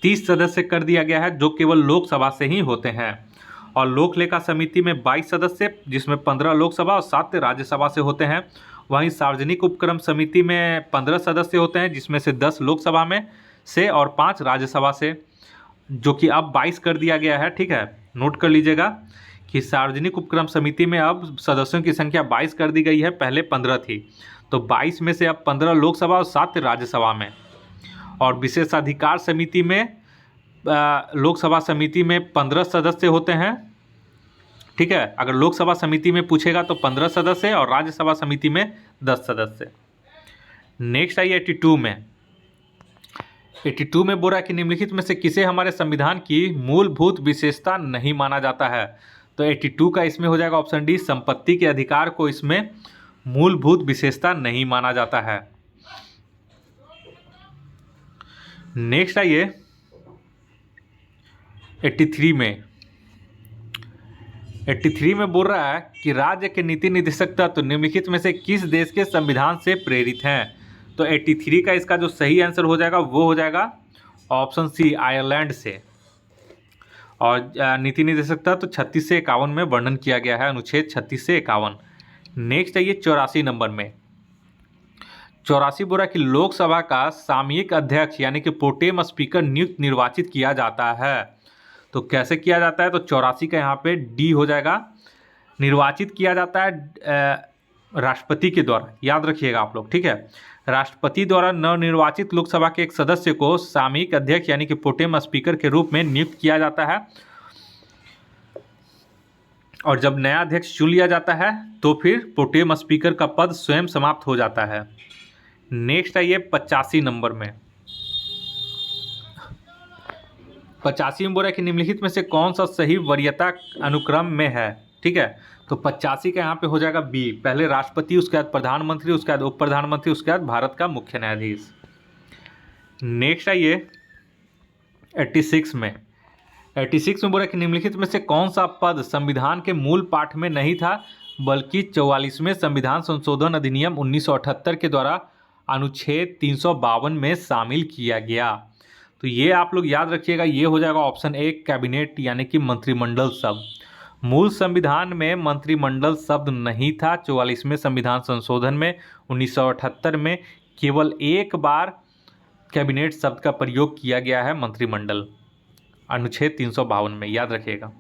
30 सदस्य कर दिया गया है, जो केवल लोकसभा से ही होते हैं। और लोक लेखा समिति में 22 सदस्य, जिसमें 15 लोकसभा और 7 राज्यसभा से होते हैं। वहीं सार्वजनिक उपक्रम समिति में 15 सदस्य होते हैं, जिसमें से 10 लोकसभा में से और 5 राज्यसभा से, जो कि अब 22 कर दिया गया है। ठीक है, नोट कर लीजिएगा कि सार्वजनिक उपक्रम समिति में अब सदस्यों की संख्या 22 कर दी गई है, पहले 15 थी। तो 22 में से अब 15 लोकसभा और 7 राज्यसभा में। और विशेषाधिकार समिति में लोकसभा समिति में 15 सदस्य होते हैं। ठीक है, अगर लोकसभा समिति में पूछेगा तो 15 सदस्य और राज्यसभा समिति में 10 सदस्य। नेक्स्ट आइए 82 में। 82 में बोल रहा है कि निम्नलिखित में से किसे हमारे संविधान की मूलभूत विशेषता नहीं माना जाता है। तो 82 का इसमें हो जाएगा ऑप्शन डी, संपत्ति के अधिकार को इसमें मूलभूत विशेषता नहीं माना जाता है। नेक्स्ट आइए 83 में। 83 में बोल रहा है कि राज्य के नीति निर्देशक तत्व निम्नलिखित में से किस देश के संविधान से प्रेरित हैं। तो 83 का इसका जो सही आंसर हो जाएगा वो हो जाएगा ऑप्शन सी, आयरलैंड से। और नीति निर्देशक तत्व 36 से 51 में वर्णन किया गया है, अनुच्छेद 36 से 51। नेक्स्ट है 84 नंबर में। 84 बोल रहा है कि लोकसभा का सामयिक अध्यक्ष यानी कि प्रोटेम स्पीकर नियुक्त निर्वाचित किया जाता है। तो कैसे किया जाता है, तो 84 का यहाँ पे डी हो जाएगा, निर्वाचित किया जाता है राष्ट्रपति के द्वारा। याद रखिएगा आप लोग। ठीक है, राष्ट्रपति द्वारा नवनिर्वाचित लोकसभा के एक सदस्य को सामयिक अध्यक्ष यानी कि प्रोटेम स्पीकर के रूप में नियुक्त किया जाता है। और जब नया अध्यक्ष चुन लिया जाता है तो फिर प्रोटेम स्पीकर का पद स्वयं समाप्त हो जाता है। नेक्स्ट आइए 85 नंबर में। 85 में बोल रहा है कि निम्नलिखित में से कौन सा सही वरीयता अनुक्रम में है। ठीक है, तो 85 का यहाँ पे हो जाएगा बी, पहले राष्ट्रपति, उसके बाद प्रधानमंत्री, उसके बाद उप प्रधानमंत्री, उसके बाद भारत का मुख्य न्यायाधीश। नेक्स्ट आइए 86 में। 86 में बोल रहा है कि निम्नलिखित में से कौन सा पद संविधान के मूल पाठ में नहीं था बल्कि 44वें संविधान संशोधन अधिनियम 1978 के द्वारा अनुच्छेद 352 में शामिल किया गया। तो ये आप लोग याद रखिएगा, ये हो जाएगा ऑप्शन ए, कैबिनेट यानी कि मंत्रिमंडल शब्द। मूल संविधान में मंत्रिमंडल शब्द नहीं था। 44वें संविधान संशोधन में 1978 में केवल एक बार कैबिनेट शब्द का प्रयोग किया गया है, मंत्रिमंडल, अनुच्छेद 352 में। याद रखिएगा।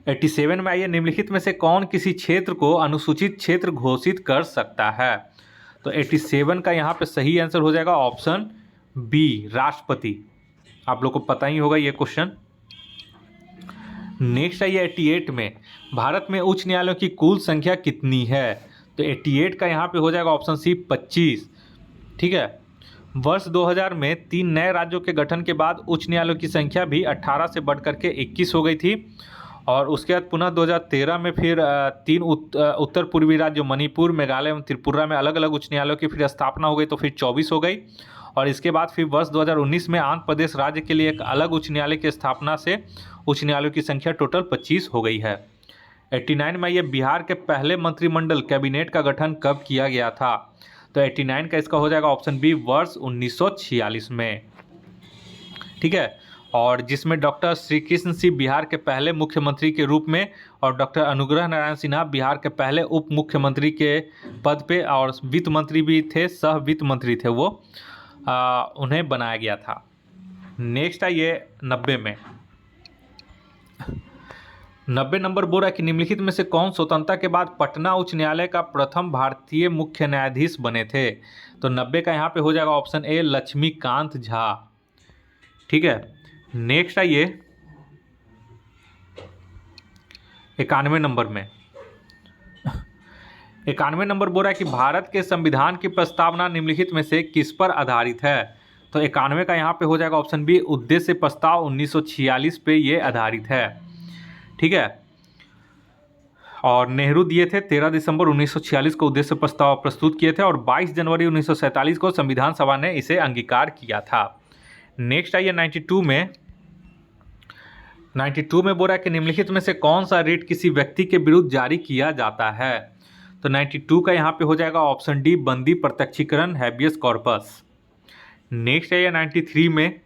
87 में आइए, निम्नलिखित में से कौन किसी क्षेत्र को अनुसूचित क्षेत्र घोषित कर सकता है। तो 87 का यहाँ पे सही आंसर हो जाएगा ऑप्शन बी, राष्ट्रपति। आप लोग को पता ही होगा ये क्वेश्चन। नेक्स्ट है 88 में। भारत में उच्च न्यायालयों की कुल संख्या कितनी है। तो 88 का यहाँ पे हो जाएगा ऑप्शन सी, 25। ठीक है, वर्ष 2000 में 3 नए राज्यों के गठन के बाद उच्च न्यायालयों की संख्या भी 18 से बढ़ करके 21 हो गई थी। और उसके बाद पुनः 2013 में फिर 3 उत्तर पूर्वी राज्यों मणिपुर, मेघालय एवं त्रिपुरा में अलग अलग उच्च न्यायालयों की फिर स्थापना हो गई, तो फिर 24 हो गई। और इसके बाद फिर वर्ष 2019 में आंध्र प्रदेश राज्य के लिए एक अलग उच्च न्यायालय की स्थापना से उच्च न्यायालयों की संख्या टोटल 25 हो गई है। 89 में ये बिहार के पहले मंत्रिमंडल कैबिनेट का गठन कब किया गया था। तो 89 का इसका हो जाएगा ऑप्शन बी, वर्ष 1946 में। ठीक है, और जिसमें डॉक्टर श्री कृष्ण सिंह बिहार के पहले मुख्यमंत्री के रूप में और डॉक्टर अनुग्रह नारायण सिन्हा बिहार के पहले उप मुख्यमंत्री के पद पे और वित्त मंत्री भी थे, सह वित्त मंत्री थे वो, उन्हें बनाया गया था। नेक्स्ट है ये 90 में। 90 नंबर बोल रहा है कि निम्नलिखित में से कौन स्वतंत्रता के बाद पटना उच्च न्यायालय का प्रथम भारतीय मुख्य न्यायाधीश बने थे। तो 90 का यहाँ पे हो जाएगा ऑप्शन ए लक्ष्मीकांत झा। ठीक है, नेक्स्ट है ये 91 नंबर में। 91 नंबर बोल रहा है कि भारत के संविधान की प्रस्तावना निम्नलिखित में से किस पर आधारित है। तो 91 का यहाँ पे हो जाएगा ऑप्शन बी उद्देश्य प्रस्ताव 1946 पे ये आधारित है। ठीक है, और नेहरू दिए थे 13 दिसंबर 1946 को उद्देश्य प्रस्ताव प्रस्तुत किए थे और 22 जनवरी 1947 को संविधान सभा ने इसे अंगीकार किया था। नेक्स्ट आइए 92 में। 92 में बोल रहा है कि निम्नलिखित में से कौन सा रिट किसी व्यक्ति के विरुद्ध जारी किया जाता है। तो 92 का यहाँ पे हो जाएगा ऑप्शन डी बंदी प्रत्यक्षीकरण हैबियस कॉर्पस। नेक्स्ट है 93 में।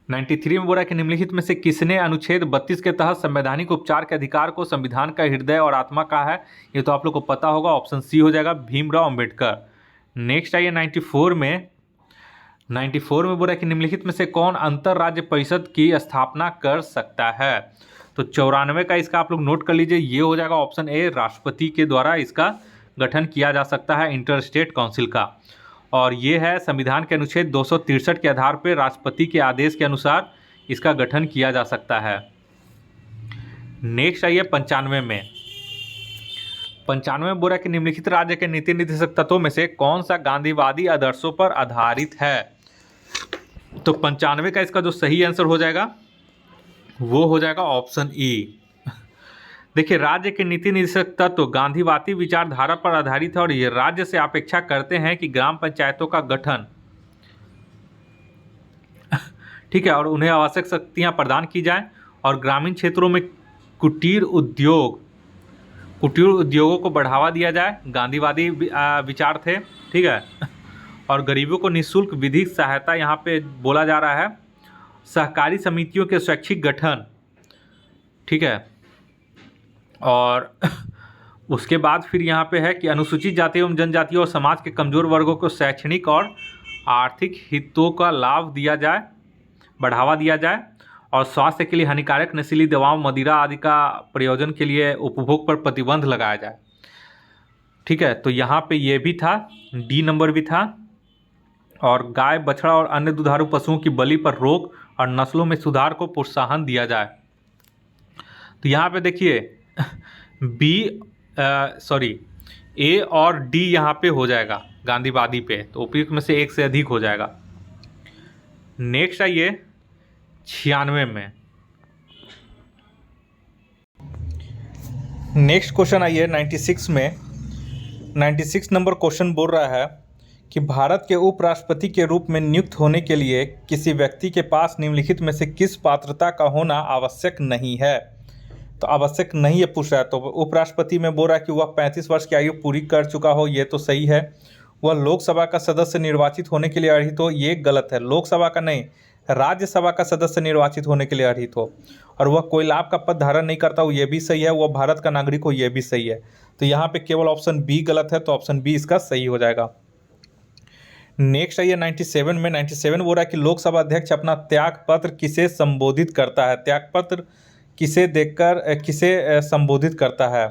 93 में बोल रहा है कि निम्नलिखित में से किसने अनुच्छेद 32 के तहत संवैधानिक उपचार के अधिकार को संविधान का हृदय और आत्मा कहा है। ये तो आप लोग को पता होगा, ऑप्शन सी हो जाएगा भीमराव अंबेडकर। नेक्स्ट आइए 94 में। 94 में बोल रहा है कि निम्नलिखित में से कौन अंतर राज्य परिषद की स्थापना कर सकता है। तो 94 का इसका आप लोग नोट कर लीजिए, ये हो जाएगा ऑप्शन ए राष्ट्रपति के द्वारा इसका गठन किया जा सकता है इंटर स्टेट काउंसिल का। और ये है संविधान के अनुच्छेद 263 के आधार पर राष्ट्रपति के आदेश के अनुसार इसका गठन किया जा सकता है। नेक्स्ट आइए 95 में। 95 में बोल रहा है कि निम्नलिखित राज्य के नीति निर्देशक तत्वों में से कौन सा गांधीवादी आदर्शों पर आधारित है। तो 95 का इसका जो सही आंसर हो जाएगा वो हो जाएगा ऑप्शन ई। देखिए, राज्य के नीति निर्देशक तत्व गांधीवादी विचारधारा पर आधारित है और ये राज्य से अपेक्षा करते हैं कि ग्राम पंचायतों का गठन ठीक है और उन्हें आवश्यक शक्तियां प्रदान की जाएं और ग्रामीण क्षेत्रों में कुटीर उद्योगों को बढ़ावा दिया जाए। गांधीवादी विचार थे। ठीक है, और गरीबों को निःशुल्क विधिक सहायता यहाँ पे बोला जा रहा है। सहकारी समितियों के स्वैच्छिक गठन। ठीक है, और उसके बाद फिर यहाँ पे है कि अनुसूचित जाति एवं जनजाति और समाज के कमजोर वर्गों को शैक्षणिक और आर्थिक हितों का लाभ दिया जाए, बढ़ावा दिया जाए और स्वास्थ्य के लिए हानिकारक नशीली दवाओं मदिरा आदि का प्रयोजन के लिए उपभोग पर प्रतिबंध लगाया जाए। ठीक है, तो यहाँ पे ये भी था, डी नंबर भी था। और गाय बछड़ा और अन्य दुधारू पशुओं की बलि पर रोक और नस्लों में सुधार को प्रोत्साहन दिया जाए। तो यहाँ पे देखिए ए और डी यहाँ पे हो जाएगा गांधीवादी पे, तो उपयुक्त में से एक से अधिक हो जाएगा। नेक्स्ट आइए 96 में। नेक्स्ट क्वेश्चन आइए 96 में। 96 नंबर क्वेश्चन बोल रहा है कि भारत के उपराष्ट्रपति के रूप में नियुक्त होने के लिए किसी व्यक्ति के पास निम्नलिखित में से किस पात्रता का होना आवश्यक नहीं है। तो आवश्यक नहीं है पूछ रहा है, तो उपराष्ट्रपति में बोल रहा है कि वह 35 वर्ष की आयु पूरी कर चुका हो, ये तो सही है। वह लोकसभा का सदस्य निर्वाचित होने के लिए अर्हित हो, ये गलत है। लोकसभा का नहीं, राज्यसभा का सदस्य निर्वाचित होने के लिए अर्हित हो। और वह कोई लाभ का पद धारण नहीं करता हो, ये भी सही है। वह भारत का नागरिक हो, ये भी सही है। तो यहाँ पे केवल ऑप्शन बी गलत है, तो ऑप्शन बी इसका सही हो जाएगा। नेक्स्ट आइए 97 में। 97 बोल रहा है कि लोकसभा अध्यक्ष अपना त्याग पत्र किसे संबोधित करता है। त्याग पत्र किसे देकर किसे संबोधित करता है।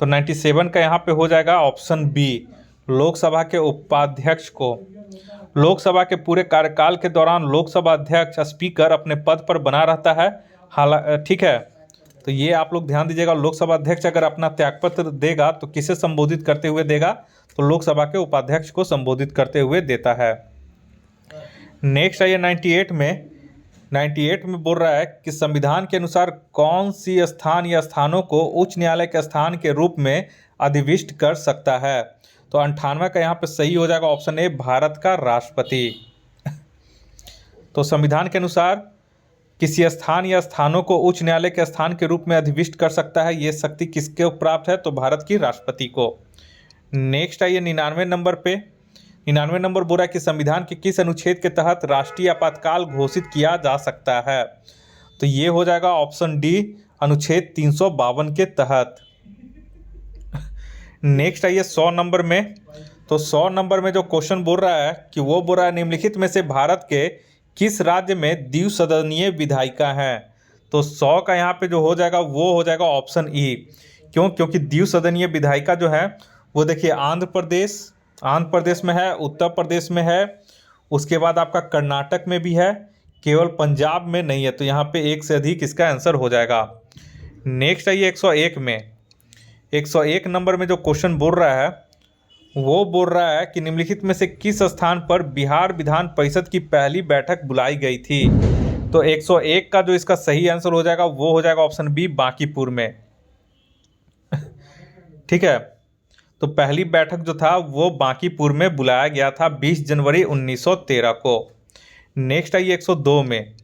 तो 97 का यहाँ पे हो जाएगा ऑप्शन बी लोकसभा के उपाध्यक्ष को। लोकसभा के पूरे कार्यकाल के दौरान लोकसभा अध्यक्ष स्पीकर अपने पद पर बना रहता है। ठीक है, तो ये आप लोग ध्यान दीजिएगा। लोकसभा अध्यक्ष अगर अपना त्यागपत्र देगा तो किसे संबोधित करते हुए देगा, तो लोकसभा के उपाध्यक्ष को संबोधित करते हुए देता है। नेक्स्ट आइए 98 में। 98 में बोल रहा है कि संविधान के अनुसार कौन सी स्थान या स्थानों को उच्च न्यायालय के स्थान के रूप में अधिविष्ट कर सकता है। तो 98 का यहाँ पे सही हो जाएगा ऑप्शन ए भारत का राष्ट्रपति। तो संविधान के अनुसार किसी स्थान या स्थानों को उच्च न्यायालय के स्थान के रूप में अधिविष्ट कर सकता है, ये शक्ति किसके प्राप्त है, तो भारत की राष्ट्रपति को। नेक्स्ट आइए 99 नंबर पे। 99 नंबर बोल रहा है कि संविधान के किस अनुच्छेद के तहत राष्ट्रीय आपातकाल घोषित किया जा सकता है? तो ये हो जाएगा ऑप्शन डी, अनुच्छेद 352 के तहत। नेक्स्ट आइए 100 नंबर में। तो 100 नंबर में जो क्वेश्चन बोल रहा है कि वो बोल रहा है निम्नलिखित में से भारत के किस राज्य में द्विसदनीय विधायिका हैं? तो 100 का यहाँ पे जो हो जाएगा वो हो जाएगा ऑप्शन ई। क्यों? क्योंकि द्विसदनीय विधायिका जो है वो देखिए आंध्र प्रदेश में है, उत्तर प्रदेश में है, उसके बाद आपका कर्नाटक में भी है, केवल पंजाब में नहीं है। तो यहाँ पे एक से अधिक इसका आंसर हो जाएगा। नेक्स्ट आइए 101 में। 101 नंबर में जो क्वेश्चन बोल रहा है वो बोल रहा है कि निम्नलिखित में से किस स्थान पर बिहार विधान परिषद की पहली बैठक बुलाई गई थी? तो 101 का जो इसका सही आंसर हो जाएगा वो हो जाएगा ऑप्शन बी, बांकीपुर में। ठीक है, तो पहली बैठक जो था वो बांकीपुर में बुलाया गया था 20 जनवरी 1913 को। नेक्स्ट आइए 102 में।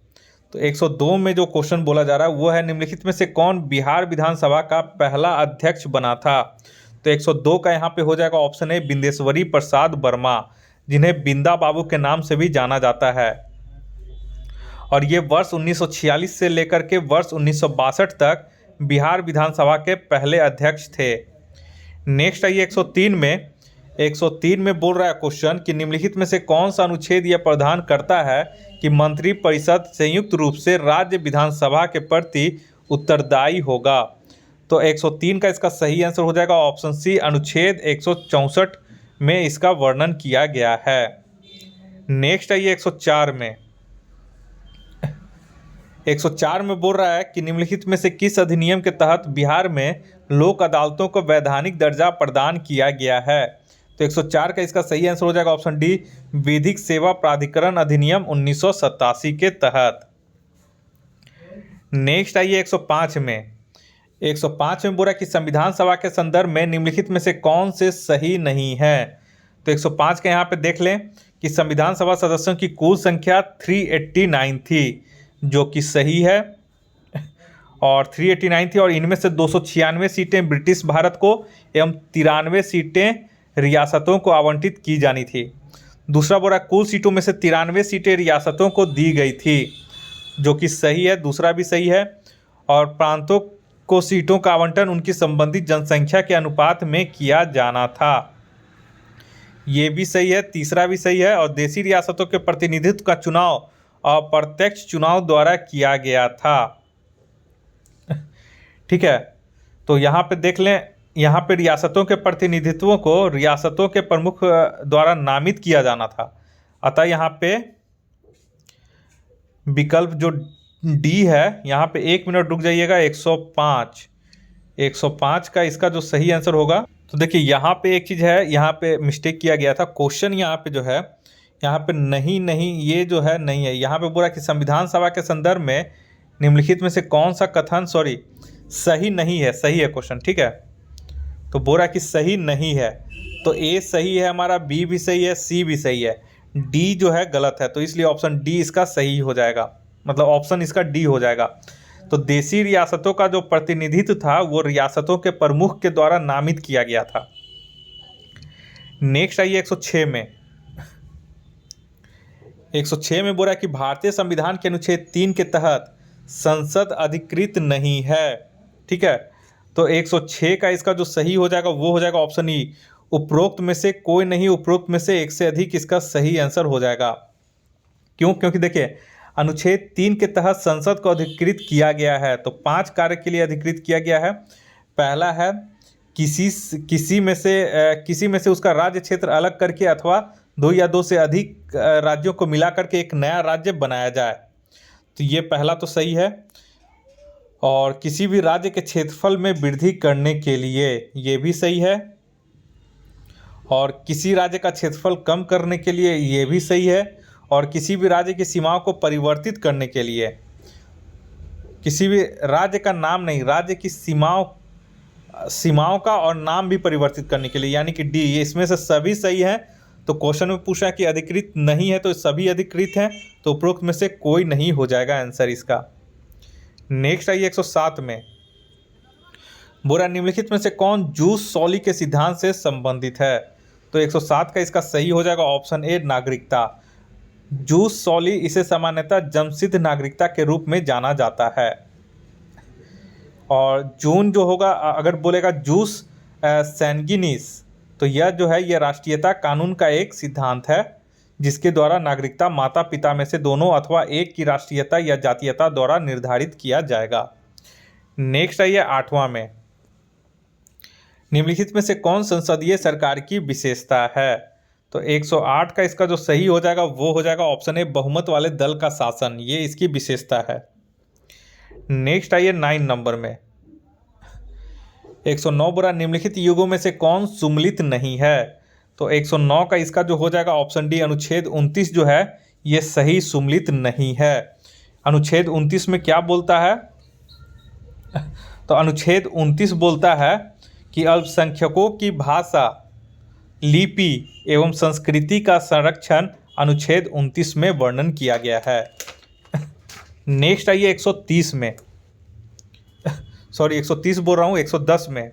तो 102 में जो क्वेश्चन बोला जा रहा है वो है निम्नलिखित में से कौन बिहार विधानसभा का पहला अध्यक्ष बना था? तो 102 का यहाँ पे हो जाएगा ऑप्शन ए, बिंदेश्वरी प्रसाद वर्मा, जिन्हें बिंदा बाबू के नाम से भी जाना जाता है। और ये वर्ष 1946 से लेकर के वर्ष 1962 तक बिहार विधानसभा के पहले अध्यक्ष थे। नेक्स्ट आइए 103 में। 103 में बोल रहा है क्वेश्चन कि निम्नलिखित में से कौन सा अनुच्छेद यह प्रावधान करता है कि मंत्रिपरिषद संयुक्त रूप से राज्य विधानसभा के प्रति उत्तरदायी होगा? तो 103 का इसका सही आंसर हो जाएगा ऑप्शन सी, अनुच्छेद 164 में इसका वर्णन किया गया है। नेक्स्ट आइए 104 में। 104 में बोल रहा है कि निम्नलिखित में से किस अधिनियम के तहत बिहार में लोक अदालतों को वैधानिक दर्जा प्रदान किया गया है? तो 104 का इसका सही आंसर हो जाएगा ऑप्शन डी, विधिक सेवा प्राधिकरण अधिनियम 1987 के तहत। नेक्स्ट आइए 105 में। 105 में बोल रहा है कि संविधान सभा के संदर्भ में निम्नलिखित में से कौन से सही नहीं है? तो 105 के यहाँ पे देख लें कि संविधान सभा सदस्यों की कुल संख्या 389 थी, जो कि सही है, और 389 थी, और इनमें से 296 सीटें ब्रिटिश भारत को एवं 93 सीटें रियासतों को आवंटित की जानी थी। दूसरा बोल रहा कुल सीटों में से 93 सीटें रियासतों को दी गई थी, जो कि सही है, दूसरा भी सही है। और प्रांतों को सीटों का आवंटन उनकी संबंधित जनसंख्या के अनुपात में किया जाना था, ये भी सही है, तीसरा भी सही है। और देशी रियासतों के प्रतिनिधित्व का चुनाव अप्रत्यक्ष चुनाव द्वारा किया गया था। ठीक है, तो यहाँ पे देख लें, यहाँ पे रियासतों के प्रतिनिधित्वों को रियासतों के प्रमुख द्वारा नामित किया जाना था। अतः यहाँ पे विकल्प जो डी है, यहाँ पे 1 मिनट रुक जाइएगा, 105 का इसका जो सही आंसर होगा। तो देखिए यहाँ पे एक चीज़ है, यहाँ पे मिस्टेक किया गया था। क्वेश्चन यहाँ पे जो है, यहाँ पे नहीं ये जो है नहीं है। यहाँ पे बोला कि संविधान सभा के संदर्भ में निम्नलिखित में से कौन सा कथन सही नहीं है, सही है क्वेश्चन। ठीक है, तो बोला कि सही नहीं है, तो ए सही है हमारा, बी भी सही है, सी भी सही है, डी जो है गलत है। तो इसलिए ऑप्शन डी इसका सही हो जाएगा, मतलब ऑप्शन इसका डी हो जाएगा। तो देशी रियासतों का जो प्रतिनिधित्व था वो रियासतों के प्रमुख के द्वारा नामित किया गया था। नेक्स्ट आइए 106 में। 106 में बोला कि भारतीय संविधान के अनुच्छेद 3 के तहत संसद अधिकृत नहीं है। ठीक है, तो 106 का इसका जो सही हो जाएगा वो हो जाएगा ऑप्शन ई, उपरोक्त में से कोई नहीं, उपरोक्त में से एक से अधिक इसका सही आंसर हो जाएगा। क्यों? क्योंकि देखिए अनुच्छेद 3 के तहत संसद को अधिकृत किया गया है, तो 5 कार्य के लिए अधिकृत किया गया है। पहला है किसी में से उसका राज्य क्षेत्र अलग करके अथवा 2 या 2 से अधिक राज्यों को मिला करके एक नया राज्य बनाया जाए, तो ये पहला तो सही है। और किसी भी राज्य के क्षेत्रफल में वृद्धि करने के लिए, ये भी सही है। और किसी राज्य का क्षेत्रफल कम करने के लिए, ये भी सही है। और किसी भी राज्य की सीमाओं को परिवर्तित करने के लिए, किसी भी राज्य का नाम नहीं, राज्य की सीमाओं का और नाम भी परिवर्तित करने के लिए, यानी कि डी, ये इसमें से सभी सही है। तो क्वेश्चन में पूछा कि अधिकृत नहीं है, तो सभी अधिकृत हैं, तो उपरोक्त में से कोई नहीं हो जाएगा आंसर इसका। नेक्स्ट आइए 107 में। बोरा निम्नलिखित में से कौन जूस सॉली के सिद्धांत से संबंधित है? तो 107 का इसका सही हो जाएगा ऑप्शन ए नागरिकता। जूस सॉली इसे सामान्यतः जन्मसिद्ध नागरिकता के रूप में जाना जाता है। और जून जो होगा, अगर बोलेगा जूस सैंगिनिस, तो यह जो है यह राष्ट्रीयता कानून का एक सिद्धांत है जिसके द्वारा नागरिकता माता पिता में से दोनों अथवा एक की राष्ट्रीयता या जातीयता द्वारा निर्धारित किया जाएगा। नेक्स्ट आइए 8वां में, निम्नलिखित में से कौन संसदीय सरकार की विशेषता है? तो 108 का इसका जो सही हो जाएगा वो हो जाएगा ऑप्शन ए बहुमत वाले दल का शासन, ये इसकी विशेषता है। नेक्स्ट आइए 9 नंबर में, 109 बुरा निम्नलिखित युगों में से कौन सुमलित नहीं है? तो 109 का इसका जो हो जाएगा ऑप्शन डी अनुच्छेद 29 जो है ये सही सुमलित नहीं है। अनुच्छेद 29 में क्या बोलता है? तो अनुच्छेद 29 बोलता है कि अल्पसंख्यकों की भाषा, लिपि एवं संस्कृति का संरक्षण अनुच्छेद 29 में वर्णन किया गया है। नेक्स्ट आइए 130 में, सॉरी 130 बोल रहा हूँ, 110 में।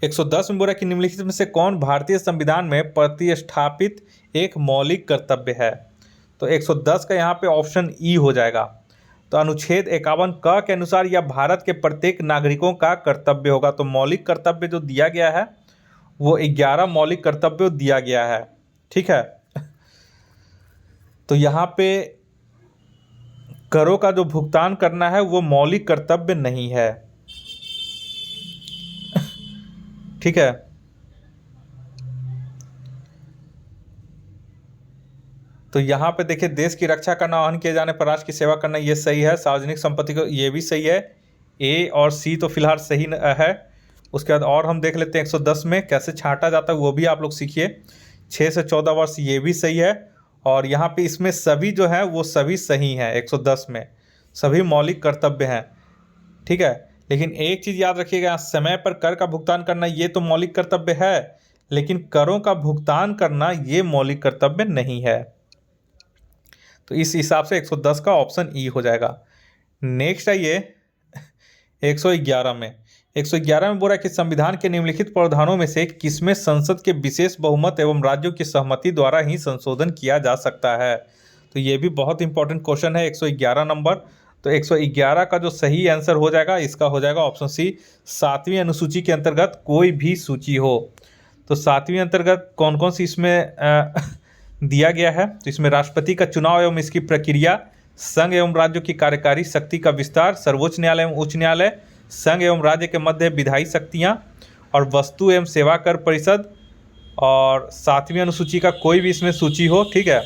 110 में बोल रहा है कि निम्नलिखित में से कौन भारतीय संविधान में प्रतिस्थापित एक मौलिक कर्तव्य है? तो 110 का यहाँ पे ऑप्शन ई हो जाएगा। तो अनुच्छेद 51 क के अनुसार यह भारत के प्रत्येक नागरिकों का कर्तव्य होगा। तो मौलिक कर्तव्य जो दिया गया है वो 11 मौलिक कर्तव्य दिया गया है, ठीक है। तो यहाँ पे करों का जो भुगतान करना है वो मौलिक कर्तव्य नहीं है, ठीक है। तो यहाँ पे देखिए, देश की रक्षा करना, वाहन किए जाने पर राष्ट्र की सेवा करना, ये सही है। सार्वजनिक संपत्ति को, ये भी सही है। ए और सी तो फिलहाल सही है। उसके बाद और हम देख लेते हैं 110 में कैसे छांटा जाता है, वो भी आप लोग सीखिए। 6 से 14 वर्ष, ये भी सही है। और यहाँ पे इसमें सभी जो है वो सभी सही हैं। 110 में सभी मौलिक कर्तव्य हैं, ठीक है। लेकिन एक चीज़ याद रखिएगा, समय पर कर का भुगतान करना ये तो मौलिक कर्तव्य है, लेकिन करों का भुगतान करना ये मौलिक कर्तव्य नहीं है। तो इस हिसाब से 110 का ऑप्शन ई हो जाएगा। नेक्स्ट आइए 111 में। 111 में बोल रहा है कि संविधान के निम्नलिखित प्रावधानों में से किसमें संसद के विशेष बहुमत एवं राज्यों की सहमति द्वारा ही संशोधन किया जा सकता है? तो ये भी बहुत इंपॉर्टेंट क्वेश्चन है, 111 नंबर। तो 111 का जो सही आंसर हो जाएगा इसका हो जाएगा ऑप्शन सी, 7वीं अनुसूची के अंतर्गत कोई भी सूची हो। तो 7वीं अंतर्गत कौन कौन सी इसमें दिया गया है? तो इसमें राष्ट्रपति का चुनाव एवं इसकी प्रक्रिया, संघ एवं राज्यों की कार्यकारी शक्ति का विस्तार, सर्वोच्च न्यायालय एवं उच्च न्यायालय, संघ एवं राज्य के मध्य विधायी शक्तियाँ, और वस्तु एवं सेवा कर परिषद, और 7वीं अनुसूची का कोई भी इसमें सूची हो, ठीक है।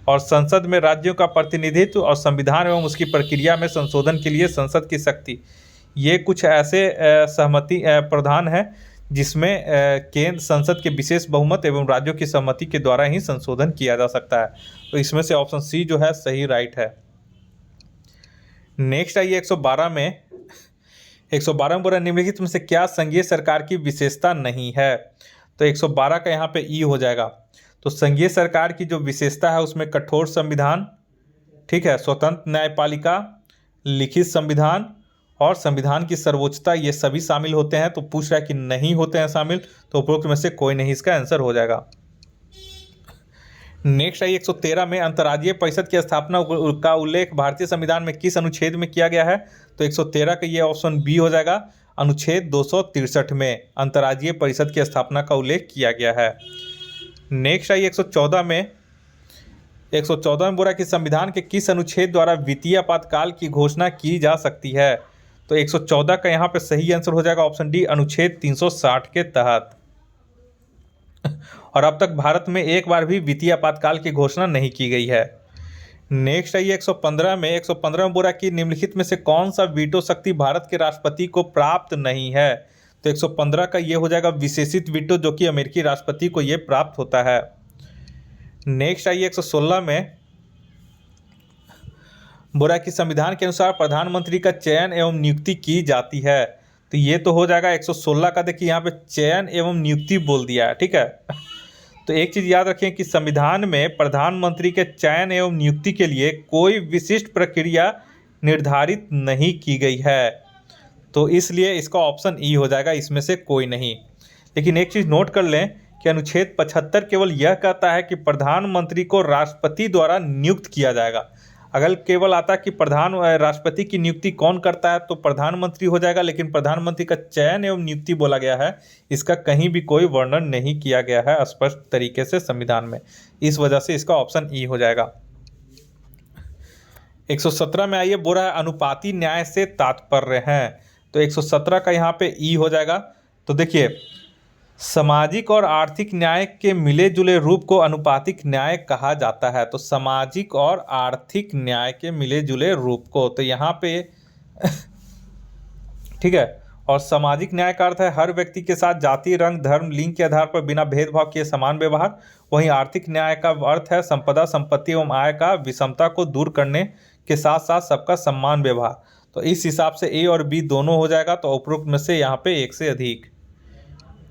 और संसद में राज्यों का प्रतिनिधित्व, और संविधान एवं उसकी प्रक्रिया में संशोधन के लिए संसद की शक्ति। ये कुछ ऐसे सहमति प्रधान है जिसमें केंद्र संसद के विशेष बहुमत एवं राज्यों की सहमति के द्वारा ही संशोधन किया जा सकता है। तो इसमें से ऑप्शन सी जो है सही राइट है। नेक्स्ट आइए 112 में। 112 में बोला निम्नलिखित में से क्या संघीय सरकार की विशेषता नहीं है? तो 112 का यहाँ पे ई हो जाएगा। तो संघीय सरकार की जो विशेषता है उसमें कठोर संविधान, ठीक है, स्वतंत्र न्यायपालिका, लिखित संविधान और संविधान की सर्वोच्चता, ये सभी शामिल होते हैं। तो पूछ रहा है कि नहीं होते हैं शामिल, तो उपरोक्त में से कोई नहीं इसका आंसर हो जाएगा। नेक्स्ट आइए 113 में, अंतर्राज्यीय परिषद की स्थापना का उल्लेख भारतीय संविधान में किस अनुच्छेद में किया गया है? तो 113 का ये ऑप्शन बी हो जाएगा, अनुच्छेद 263 में अंतर्राज्यीय परिषद की स्थापना का उल्लेख किया गया है। नेक्स्ट आइए 114 में। 114 में बोला कि संविधान के किस अनुच्छेद द्वारा वित्तीय आपातकाल की घोषणा की जा सकती है? तो 114 का यहाँ पे सही आंसर हो जाएगा ऑप्शन डी, अनुच्छेद 360 के तहत। और अब तक भारत में एक बार भी वित्तीय आपातकाल की घोषणा नहीं की गई है। नेक्स्ट आइए 115 में। 115 में बोला कि निम्नलिखित में से कौन सा वीटो शक्ति भारत के राष्ट्रपति को प्राप्त नहीं है? तो 115 का ये हो जाएगा विशेषित वीटो, जो कि अमेरिकी राष्ट्रपति को ये प्राप्त होता है। नेक्स्ट आइए 116 में। बोला कि संविधान के अनुसार प्रधानमंत्री का चयन एवं नियुक्ति की जाती है। तो ये तो हो जाएगा 116 का, देखिए यहाँ पे चयन एवं नियुक्ति बोल दिया है, ठीक है। तो एक चीज़ याद रखें कि संविधान में प्रधानमंत्री के चयन एवं नियुक्ति के लिए कोई विशिष्ट प्रक्रिया निर्धारित नहीं की गई है। तो इसलिए इसका ऑप्शन ई हो जाएगा, इसमें से कोई नहीं। लेकिन एक चीज़ नोट कर लें कि अनुच्छेद 75 केवल यह कहता है कि प्रधानमंत्री को राष्ट्रपति द्वारा नियुक्त किया जाएगा। अगर केवल आता कि राष्ट्रपति की नियुक्ति कौन करता है तो प्रधानमंत्री हो जाएगा, लेकिन प्रधानमंत्री का चयन एवं नियुक्ति बोला गया है, इसका कहीं भी कोई वर्णन नहीं किया गया है स्पष्ट तरीके से संविधान में। इस वजह से इसका ऑप्शन ई हो जाएगा। 117 में आइए, बोल रहा है अनुपाती न्याय से तात्पर्य है, तो 117 का यहाँ पे ई हो जाएगा। तो देखिए, सामाजिक और आर्थिक न्याय के मिले जुले रूप को अनुपातिक न्याय कहा जाता है। तो सामाजिक और आर्थिक न्याय के मिले जुले रूप को, तो यहाँ पे ठीक है। और सामाजिक न्याय का अर्थ है हर व्यक्ति के साथ जाति, रंग, धर्म, लिंग के आधार पर बिना भेदभाव किए समान व्यवहार। वहीं आर्थिक न्याय का अर्थ है संपदा, संपत्ति एवं आय का विषमता को दूर करने के साथ साथ सबका समान व्यवहार। तो इस हिसाब से ए और बी दोनों हो जाएगा, तो उपरोक्त में से यहाँ पे एक से अधिक।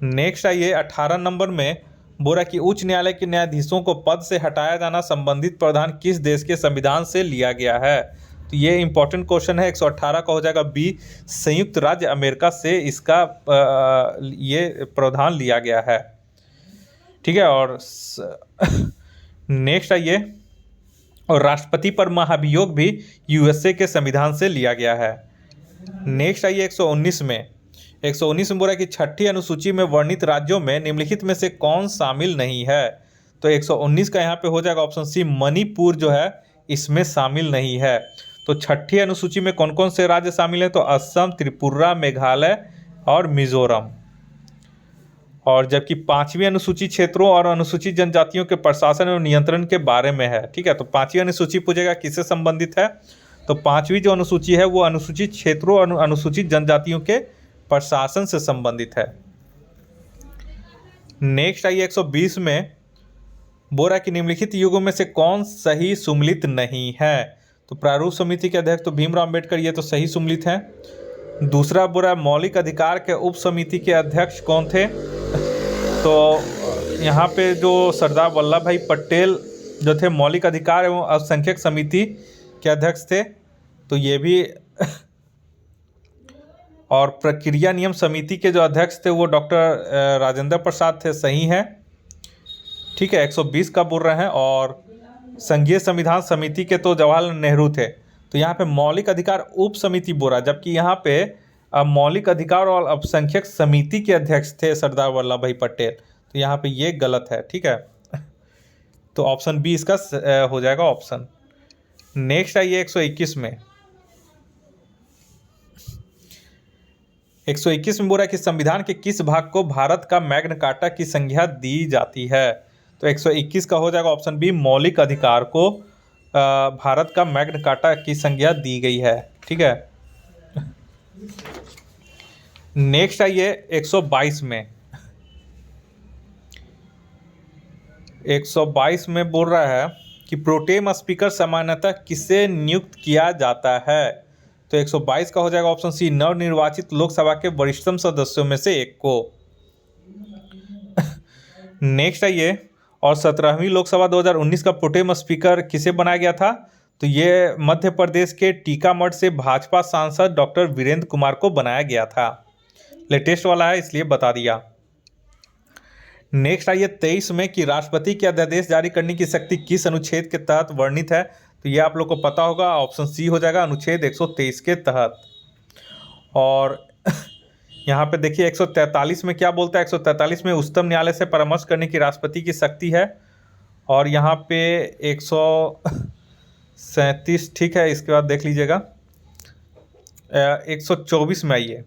नेक्स्ट आइए 18 नंबर में, बोला कि उच्च न्यायालय के न्यायाधीशों को पद से हटाया जाना संबंधित प्रावधान किस देश के संविधान से लिया गया है। तो ये इंपॉर्टेंट क्वेश्चन है। 118 का हो जाएगा बी, संयुक्त राज्य अमेरिका से इसका ये प्रावधान लिया गया है। ठीक है। और नेक्स्ट आइए, और राष्ट्रपति पर महाभियोग भी यूएसए के संविधान से लिया गया है। नेक्स्ट आइए 119 में, 119 में बोला कि छठी अनुसूची में वर्णित राज्यों में निम्नलिखित में से कौन शामिल नहीं है। तो 119 का यहाँ पे हो जाएगा ऑप्शन सी, मणिपुर जो है इसमें शामिल नहीं है। तो छठी अनुसूची में कौन कौन से राज्य शामिल हैं, तो असम, त्रिपुरा, मेघालय और मिजोरम। और जबकि 5वीं अनुसूची क्षेत्रों और अनुसूचित जनजातियों के प्रशासन और नियंत्रण के बारे में है। ठीक है। तो 5वीं अनुसूची पूछेगा किससे संबंधित है, तो 5वीं जो अनुसूची है वो अनुसूचित क्षेत्रों और अनुसूचित जनजातियों के प्रशासन से संबंधित है। नेक्स्ट आइए 120 में, बोरा की निम्नलिखित युगों में से कौन सही सुमलित नहीं है। तो प्रारूप समिति के अध्यक्ष तो भीमराव अम्बेडकर, ये तो सही सुमलित हैं। दूसरा बोरा मौलिक अधिकार के उप समिति के अध्यक्ष कौन थे, तो यहाँ पे जो सरदार वल्लभ भाई पटेल जो थे मौलिक अधिकार एवं अल्पसंख्यक समिति के अध्यक्ष थे, तो ये भी और प्रक्रिया नियम समिति के जो अध्यक्ष थे वो डॉक्टर राजेंद्र प्रसाद थे, सही हैं। ठीक है। 120 का बोल रहे हैं। और संघीय संविधान समिति के तो जवाहरलाल नेहरू थे। तो यहाँ पे मौलिक अधिकार उप समिति बोला, जबकि यहाँ पे मौलिक अधिकार और अल्पसंख्यक समिति के अध्यक्ष थे सरदार वल्लभ भाई पटेल। तो यहाँ पे ये गलत है। ठीक है। तो ऑप्शन बी इसका हो जाएगा ऑप्शन। नेक्स्ट आइए 121 में, 121 में बोला कि संविधान के किस भाग को भारत का मैग्ना कार्टा की संज्ञा दी जाती है। तो 121 का हो जाएगा ऑप्शन बी, मौलिक अधिकार को भारत का मैग्ना कार्टा की संज्ञा दी गई है। ठीक है। नेक्स्ट आइए 122 में, 122 में बोल रहा है कि प्रोटेम स्पीकर सामान्यतः किसे नियुक्त किया जाता है। तो 122 का हो जाएगा ऑप्शन सी, नवनिर्वाचित लोकसभा के वरिष्ठतम सदस्यों में से एक को। नेक्स्ट आइए, और 17वीं लोकसभा 2019 का प्रोटेम स्पीकर किसे बनाया गया था, तो ये मध्य प्रदेश के टीकामठ से भाजपा सांसद डॉक्टर वीरेंद्र कुमार को बनाया गया था। लेटेस्ट वाला है इसलिए बता दिया। नेक्स्ट आइए 23 में कि राष्ट्रपति के अध्यादेश जारी करने की शक्ति किस अनुच्छेद के तहत वर्णित है। तो ये आप लोग को पता होगा, ऑप्शन सी हो जाएगा, अनुच्छेद 123 के तहत। और यहाँ पे देखिए 143 में क्या बोलता है, 143 में उच्चतम न्यायालय से परामर्श करने की राष्ट्रपति की शक्ति है। और यहाँ पे 137, ठीक है, इसके बाद देख लीजिएगा 124 में आइए,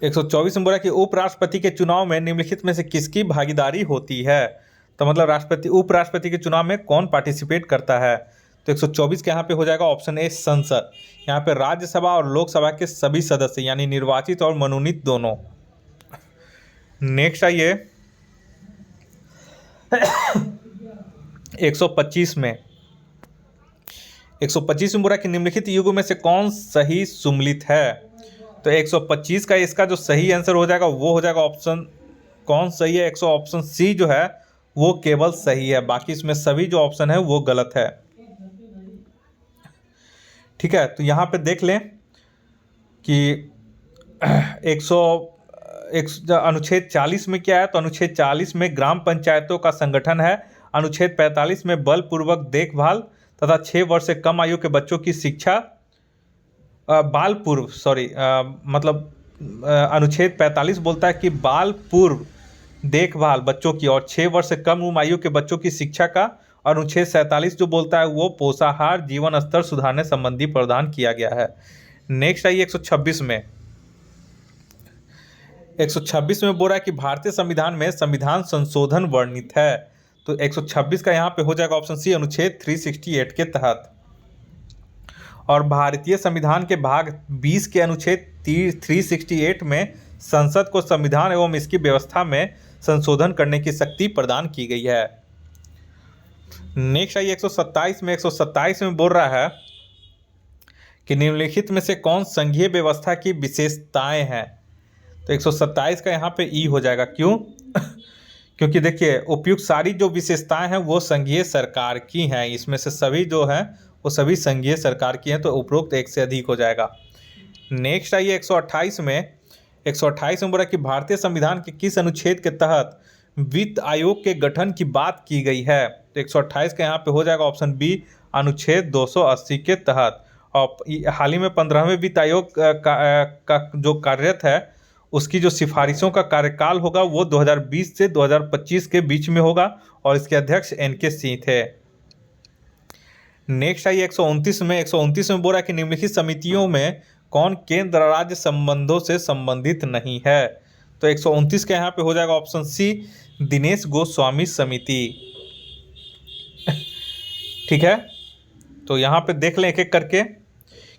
124 में बोला कि उपराष्ट्रपति के चुनाव में निम्नलिखित में से किसकी भागीदारी होती है। तो मतलब राष्ट्रपति उपराष्ट्रपति के चुनाव में कौन पार्टिसिपेट करता है। तो 124 के यहाँ पे हो जाएगा ऑप्शन ए, संसद। यहाँ पे राज्यसभा और लोकसभा के सभी सदस्य यानी निर्वाचित और मनोनीत दोनों। नेक्स्ट आइए 125 में, 125 में बोला कि निम्नलिखित युगों में से कौन सही सुमलित है। तो 125 का इसका जो सही आंसर हो जाएगा वो हो जाएगा ऑप्शन, कौन सही है, ऑप्शन सी जो है वो केवल सही है, बाकी इसमें सभी जो ऑप्शन है वो गलत है। ठीक है। तो यहाँ पे देख लें कि एक सौ अनुच्छेद 40 में क्या है, तो अनुच्छेद 40 में ग्राम पंचायतों का संगठन है। अनुच्छेद 45 में बलपूर्वक देखभाल तथा 6 वर्ष से कम आयु के बच्चों की शिक्षा, बाल पूर्व सॉरी मतलब अनुच्छेद 45 बोलता है कि बाल पूर्व देखभाल बच्चों की और 6 वर्ष से कम उम्र आयु के बच्चों की शिक्षा का। और अनुच्छेद 47 जो बोलता है वो पोषाहार जीवन स्तर सुधारने संबंधी प्रावधान किया गया है। नेक्स्ट आइए 126 में। 126 में बोल रहा है कि भारतीय संविधान में संविधान संशोधन वर्णित है। तो 126 का यहाँ पे हो जाएगा ऑप्शन सी, अनुच्छेद 368 के तहत। और भारतीय संविधान के भाग 20 के अनुच्छेद 368 में संसद को संविधान एवं इसकी व्यवस्था में संशोधन करने की शक्ति प्रदान की गई है। नेक्स्ट आइए 127 में। 127 में बोल रहा है कि निम्नलिखित में से कौन संघीय व्यवस्था की विशेषताएं हैं। तो 127 का यहाँ पे ई हो जाएगा। क्यों? क्योंकि देखिए उपयुक्त सारी जो विशेषताएं हैं वो संघीय सरकार की हैं। इसमें से सभी जो हैं वो सभी संघीय सरकार की हैं, तो उपरोक्त एक से अधिक हो जाएगा। नेक्स्ट आइए 128 में। 128 में बोला कि भारतीय संविधान के किस अनुच्छेद के तहत वित्त आयोग के गठन की बात की गई है। तो 128 का यहाँ पे हो जाएगा ऑप्शन बी, अनुच्छेद 280 के तहत। और हाल ही में 15वें वित्त आयोग का जो कार्यरत है उसकी जो सिफारिशों का कार्यकाल होगा वो 2020 से 2025 के बीच में होगा और इसके अध्यक्ष एन.के. सिंह थे। नेक्स्ट आइए 129 में। 129 में बोला कि निम्नलिखित समितियों में कौन केंद्र राज्य संबंधों से संबंधित नहीं है। तो 129 का यहाँ पे हो जाएगा ऑप्शन सी, दिनेश गोस्वामी समिति। ठीक है, तो यहाँ पे देख लें एक एक करके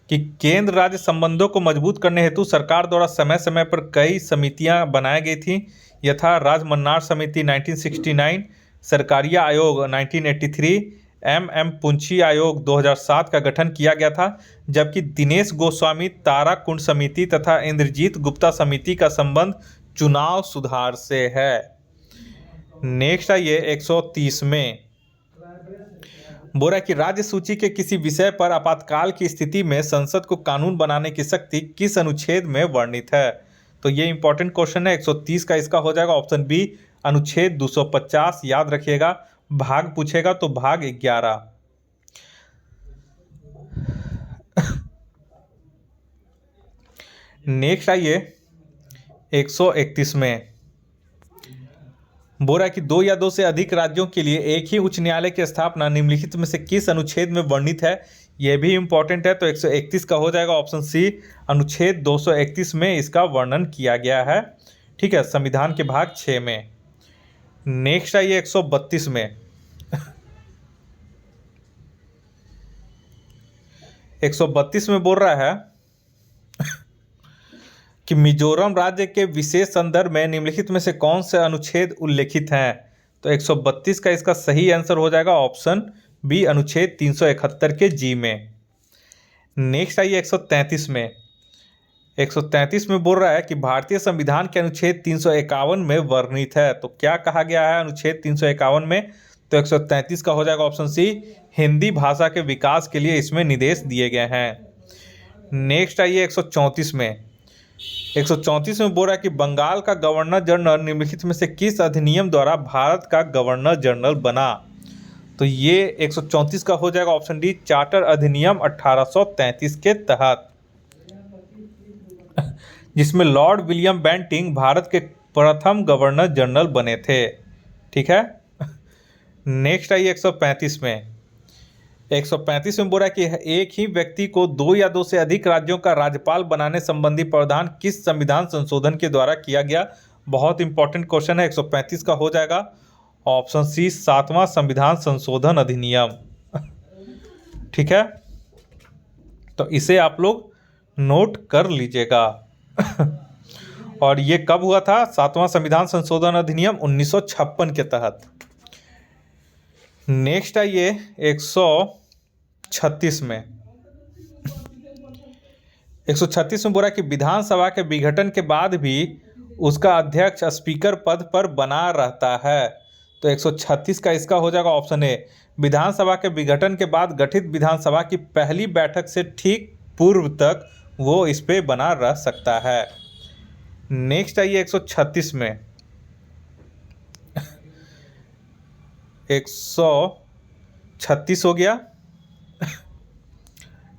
कि केंद्र राज्य संबंधों को मजबूत करने हेतु सरकार द्वारा समय समय पर कई समितियां बनाई गई थी। यथा राजमन्नार समिति 1969, सरकारिया आयोग 1983, एम पुंछी आयोग 2007 का गठन किया गया था। जबकि दिनेश गोस्वामी ताराकुंड समिति तथा इंद्रजीत गुप्ता समिति का संबंध चुनाव सुधार से है। नेक्स्ट आइए 130 में। बोला कि राज्य सूची के किसी विषय पर आपातकाल की स्थिति में संसद को कानून बनाने की शक्ति किस अनुच्छेद में वर्णित है। तो ये इंपॉर्टेंट क्वेश्चन है। 130 का इसका हो जाएगा ऑप्शन बी, अनुच्छेद 250। याद रखिएगा, भाग पूछेगा तो भाग 11। नेक्स्ट आइए 131 में। बोला कि 2 या 2 से अधिक राज्यों के लिए एक ही उच्च न्यायालय की स्थापना निम्नलिखित में से किस अनुच्छेद में वर्णित है। यह भी इंपॉर्टेंट है। तो 131 का हो जाएगा ऑप्शन सी, अनुच्छेद 231 में इसका वर्णन किया गया है। ठीक है, संविधान के भाग 6 में। नेक्स्ट आइए 132 में। 132 में बोल रहा है कि मिजोरम राज्य के विशेष संदर्भ में निम्नलिखित में से कौन से अनुच्छेद उल्लेखित हैं। तो 132 का इसका सही आंसर हो जाएगा ऑप्शन बी, अनुच्छेद 371 के जी में। नेक्स्ट आइए 133 में। 133 में बोल रहा है कि भारतीय संविधान के अनुच्छेद 351 में वर्णित है। तो क्या कहा गया है अनुच्छेद 351 में। तो 133 का हो जाएगा ऑप्शन सी, हिंदी भाषा के विकास के लिए इसमें निर्देश दिए गए हैं। नेक्स्ट आइए 134 में। 134 में बोल रहा है कि बंगाल का गवर्नर जनरल निम्नलिखित में से किस अधिनियम द्वारा भारत का गवर्नर जनरल बना। तो ये 134 का हो जाएगा ऑप्शन डी, चार्टर अधिनियम 1833 के तहत, जिसमें लॉर्ड विलियम बेंटिंग भारत के प्रथम गवर्नर जनरल बने थे। ठीक है। नेक्स्ट आइए 135 में। 135 में बोला कि एक ही व्यक्ति को 2 या 2 से अधिक राज्यों का राज्यपाल बनाने संबंधी प्रावधान किस संविधान संशोधन के द्वारा किया गया। बहुत इंपॉर्टेंट क्वेश्चन है। 135 का हो जाएगा ऑप्शन सी, 7वां संविधान संशोधन अधिनियम। ठीक है, तो इसे आप लोग नोट कर लीजिएगा। और ये कब हुआ था? 7वां संविधान संशोधन अधिनियम 1956 के तहत। नेक्स्ट आइए 136 में। 136 में बोला कि विधानसभा के विघटन के बाद भी उसका अध्यक्ष स्पीकर पद पर बना रहता है। तो 136 का इसका हो जाएगा ऑप्शन ए, विधानसभा के विघटन के बाद गठित विधानसभा की पहली बैठक से ठीक पूर्व तक वो इस पे बना रह सकता है। नेक्स्ट आइए 136 में 136 हो गया।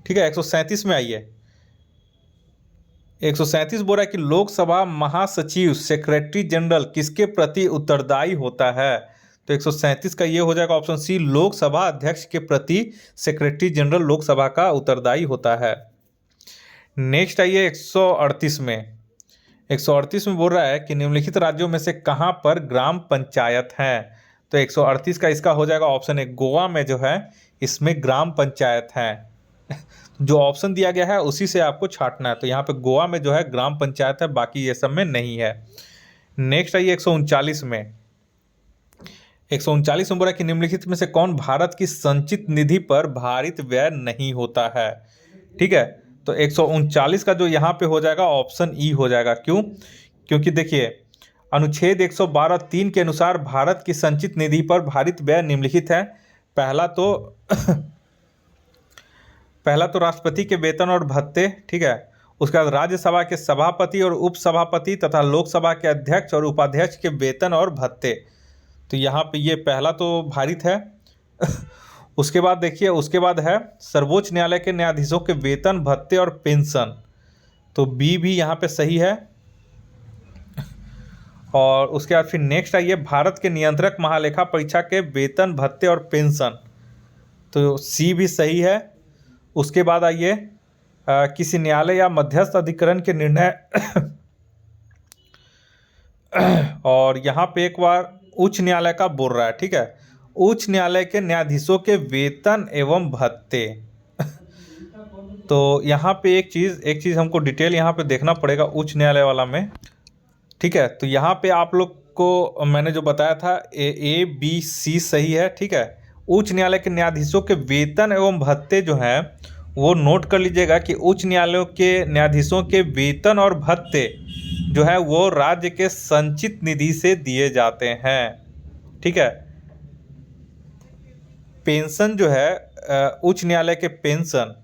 ठीक है, 137 में आइए। 137 बोल रहा है कि लोकसभा महासचिव सेक्रेटरी जनरल किसके प्रति उत्तरदायी होता है। तो 137 का ये हो जाएगा ऑप्शन सी, लोकसभा अध्यक्ष के प्रति सेक्रेटरी जनरल लोकसभा का उत्तरदायी होता है। नेक्स्ट आइए 138 में। 138 में बोल रहा है कि निम्नलिखित राज्यों में से कहाँ पर ग्राम पंचायत है। तो 138 का इसका हो जाएगा ऑप्शन ए, गोवा में जो है इसमें ग्राम पंचायत है। जो ऑप्शन दिया गया है उसी से आपको छांटना है। तो यहाँ पे गोवा में जो है ग्राम पंचायत है, बाकी ये सब में नहीं है। नेक्स्ट आइए 139 में। 139 में बोला कि निम्नलिखित में से कौन भारत की संचित निधि पर भारित व्यय नहीं होता है। ठीक है, तो 139 का जो यहाँ पे हो जाएगा ऑप्शन ई हो जाएगा। क्यों? क्योंकि देखिए अनुच्छेद 112(3) के अनुसार भारत की संचित निधि पर भारित व्यय निम्नलिखित है। पहला तो राष्ट्रपति के वेतन और भत्ते। ठीक है, उसके बाद राज्यसभा के सभापति और उपसभापति तथा लोकसभा के अध्यक्ष और उपाध्यक्ष के वेतन और भत्ते। तो यहाँ पे ये पहला तो भारित है। उसके बाद देखिए, उसके बाद है सर्वोच्च न्यायालय के न्यायाधीशों के वेतन भत्ते और पेंशन। तो बी भी यहाँ पे सही है। और उसके बाद फिर नेक्स्ट आइए भारत के नियंत्रक महालेखा परीक्षा के वेतन भत्ते और पेंशन। तो सी भी सही है। उसके बाद आइए किसी न्यायालय या मध्यस्थ अधिकरण के निर्णय और यहाँ पे एक बार उच्च न्यायालय का बोल रहा है। ठीक है, उच्च न्यायालय के न्यायाधीशों के वेतन एवं भत्ते। तो यहाँ पे एक चीज़ हमको डिटेल यहाँ पे देखना पड़ेगा उच्च न्यायालय वाला में। ठीक है, तो यहाँ पे आप लोग को मैंने जो बताया था ए बी सी सही है। ठीक है, उच्च न्यायालय के न्यायाधीशों के वेतन एवं भत्ते जो हैं वो नोट कर लीजिएगा कि उच्च न्यायालयों के न्यायाधीशों के वेतन और भत्ते जो है वो राज्य के संचित निधि से दिए जाते हैं। ठीक है, पेंशन जो है उच्च न्यायालय के पेंशन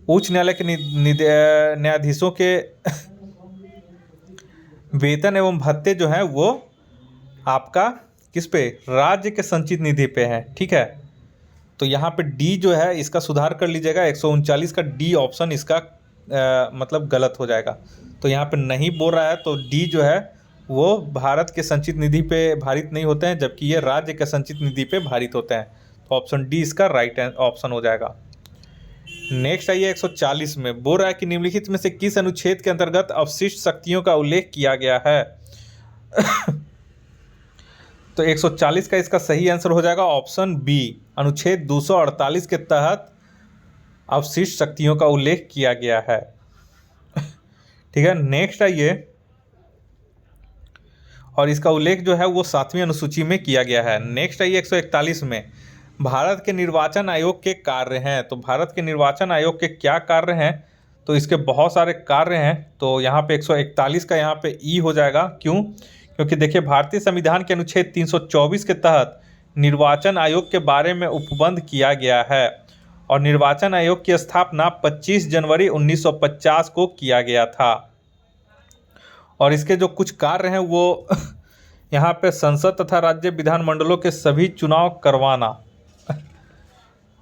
उच्च न्यायालय के न्यायाधीशों के वेतन एवं भत्ते जो है वो आपका किस पे, राज्य के संचित निधि पे है। ठीक है, तो यहाँ पे डी जो है इसका सुधार कर लीजिएगा। 139 का डी ऑप्शन इसका मतलब गलत हो जाएगा। तो यहाँ पे नहीं बोल रहा है, तो डी जो है वो भारत के संचित निधि पे भारित नहीं होते हैं, जबकि ये राज्य के संचित निधि पे भारित होते हैं। तो ऑप्शन डी इसका राइट ऑप्शन हो जाएगा। नेक्स्ट आइए 140 में। बोल रहा है कि निम्नलिखित में से किस अनुच्छेद के अंतर्गत अवशिष्ट शक्तियों का उल्लेख किया गया है। तो 140 का इसका सही आंसर हो जाएगा ऑप्शन बी, अनुच्छेद 248 के तहत अवशिष्ट शक्तियों का उल्लेख किया गया है। ठीक है, नेक्स्ट आइए, और इसका उल्लेख जो है वो 7वीं अनुसूची में किया गया है। नेक्स्ट आइए 141 में। भारत के निर्वाचन आयोग के कार्य हैं। तो भारत के निर्वाचन आयोग के क्या कार्य हैं, तो इसके बहुत सारे कार्य हैं। तो यहाँ पे 141 का यहाँ पे ई हो जाएगा। क्यों? क्योंकि देखिए भारतीय संविधान के अनुच्छेद 324 के तहत निर्वाचन आयोग के बारे में उपबंध किया गया है और निर्वाचन आयोग की स्थापना 25 जनवरी 1950 को किया गया था। और इसके जो कुछ कार्य हैं वो यहाँ पे संसद तथा राज्य विधानमंडलों के सभी चुनाव करवाना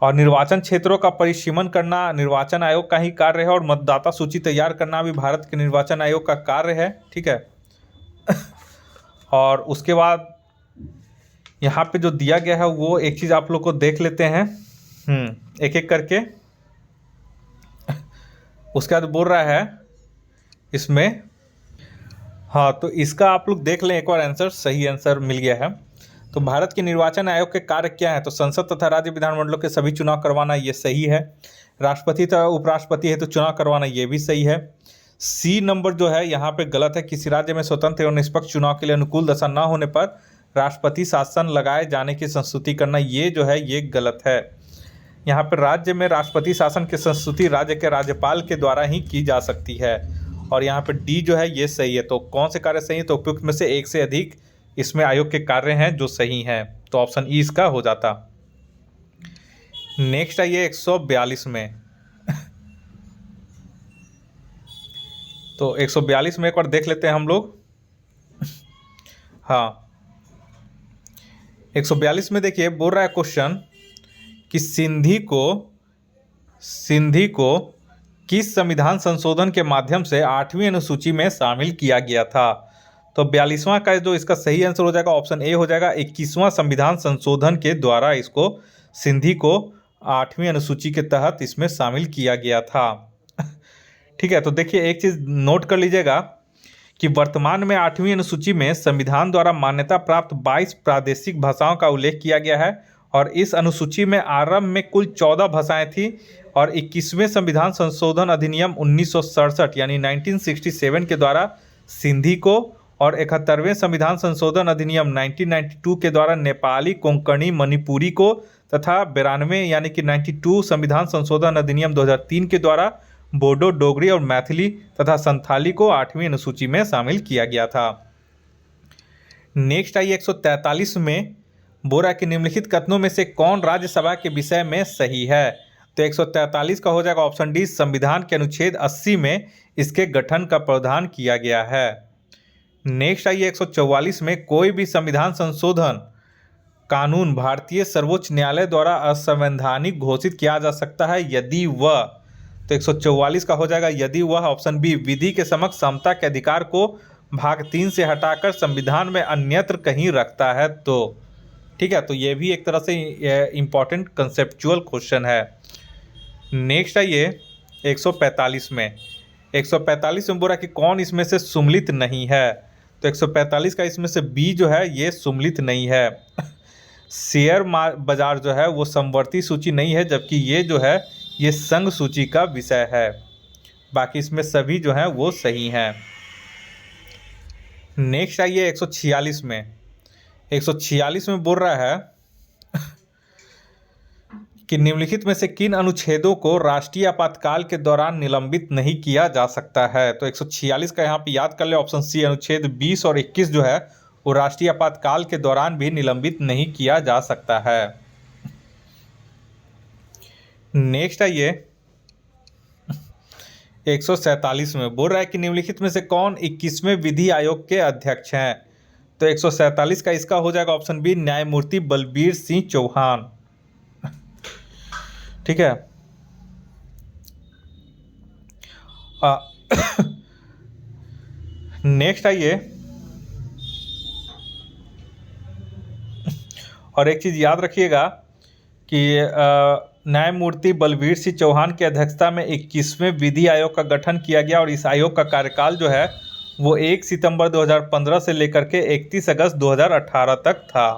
और निर्वाचन क्षेत्रों का परिसीमन करना निर्वाचन आयोग का ही कार्य है, और मतदाता सूची तैयार करना भी भारत के निर्वाचन आयोग का कार्य है। ठीक है, और उसके बाद यहाँ पे जो दिया गया है वो एक चीज़ आप लोग को देख लेते हैं एक एक करके। उसके बाद बोल रहा है इसमें, हाँ तो इसका आप लोग देख लें एक बार, आंसर सही आंसर मिल गया है। तो भारत के निर्वाचन आयोग के कार्य क्या है, तो संसद तथा राज्य विधानमंडलों के सभी चुनाव करवाना, ये सही है। राष्ट्रपति तथा उपराष्ट्रपति है तो चुनाव करवाना, ये भी सही है। सी नंबर जो है यहाँ पे गलत है। किसी राज्य में स्वतंत्र एवं निष्पक्ष चुनाव के लिए अनुकूल दशा न होने पर राष्ट्रपति शासन लगाए जाने की संस्तुति करना, ये जो है ये गलत है। यहाँ पर राज्य में राष्ट्रपति शासन की संस्तुति राज्य के राज्यपाल के द्वारा ही की जा सकती है। और यहाँ पे डी जो है ये सही है। तो कौन से कार्य सही है, तो उपयुक्त में से एक से अधिक इसमें आयोग के कार्य हैं जो सही हैं। तो ऑप्शन ई इसका हो जाता। नेक्स्ट आइए 142 में। तो 142 में एक बार देख लेते हैं हम लोग। हाँ, 142 में देखिए बोल रहा है क्वेश्चन कि सिंधी को किस संविधान संशोधन के माध्यम से 8वीं अनुसूची में शामिल किया गया था। तो 42वां का जो इसका सही आंसर हो जाएगा ऑप्शन ए हो जाएगा। 21वां संविधान संशोधन के द्वारा इसको सिंधी को 8वीं अनुसूची के तहत इसमें शामिल किया गया था। ठीक है, तो देखिए एक चीज़ नोट कर लीजिएगा कि वर्तमान में 8वीं अनुसूची में संविधान द्वारा मान्यता प्राप्त 22 प्रादेशिक भाषाओं का उल्लेख किया गया है और इस अनुसूची में आरंभ में कुल 14 भाषाएं थी और 21वें संविधान संशोधन अधिनियम 1967 यानी 1967 के द्वारा सिंधी को और 71वें संविधान संशोधन अधिनियम 1992 के द्वारा नेपाली, कोंकणी, मणिपुरी को तथा 92 यानी कि 92 संविधान संशोधन अधिनियम 2003 के द्वारा बोडो, डोगरी और मैथिली तथा संथाली को 8वीं अनुसूची में शामिल किया गया था। नेक्स्ट आइए 143 में बोल रहा है कि निम्नलिखित कथनों में से कौन राज्यसभा के विषय में सही है। तो 143 का हो जाएगा ऑप्शन डी, संविधान के अनुच्छेद 80 में इसके गठन का प्रावधान किया गया है। नेक्स्ट आइए 144 में कोई भी संविधान संशोधन कानून भारतीय सर्वोच्च न्यायालय द्वारा असंवैधानिक घोषित किया जा सकता है यदि वह, तो 144 का हो जाएगा यदि वह ऑप्शन बी, विधि के समक्ष समता के अधिकार को भाग 3 से हटाकर संविधान में अन्यत्र कहीं रखता है तो। ठीक है, तो ये भी एक तरह से इम्पॉर्टेंट कंसेप्चुअल क्वेश्चन है। नेक्स्ट आइए 145 में 145 में बोला कि कौन इसमें से सुमलित नहीं है। तो 145 का इसमें से बी जो है ये सुमलित नहीं है। शेयर बाजार जो है वो समवर्ती सूची नहीं है, जबकि ये जो है ये संघ सूची का विषय है। बाकी इसमें सभी जो हैं वो सही हैं। नेक्स्ट आइए 146 में 146 में बोल रहा है कि निम्नलिखित में से किन अनुच्छेदों को राष्ट्रीय आपातकाल के दौरान निलंबित नहीं किया जा सकता है। तो 146 का यहाँ पे याद कर ले ऑप्शन सी, अनुच्छेद 20 और 21 जो है वो राष्ट्रीय आपातकाल के दौरान भी निलंबित नहीं किया जा सकता है। नेक्स्ट आइए 147 में बोल रहा है कि निम्नलिखित में से कौन 21वें विधि आयोग के अध्यक्ष हैं। तो 147 का इसका हो जाएगा ऑप्शन बी, न्यायमूर्ति बलबीर सिंह चौहान। ठीक है, नेक्स्ट आइए और एक चीज़ याद रखिएगा कि न्यायमूर्ति बलबीर सिंह चौहान की अध्यक्षता में 21वें विधि आयोग का गठन किया गया और इस आयोग का कार्यकाल जो है वो 1 सितंबर 2015 से लेकर के 31 अगस्त 2018 तक था।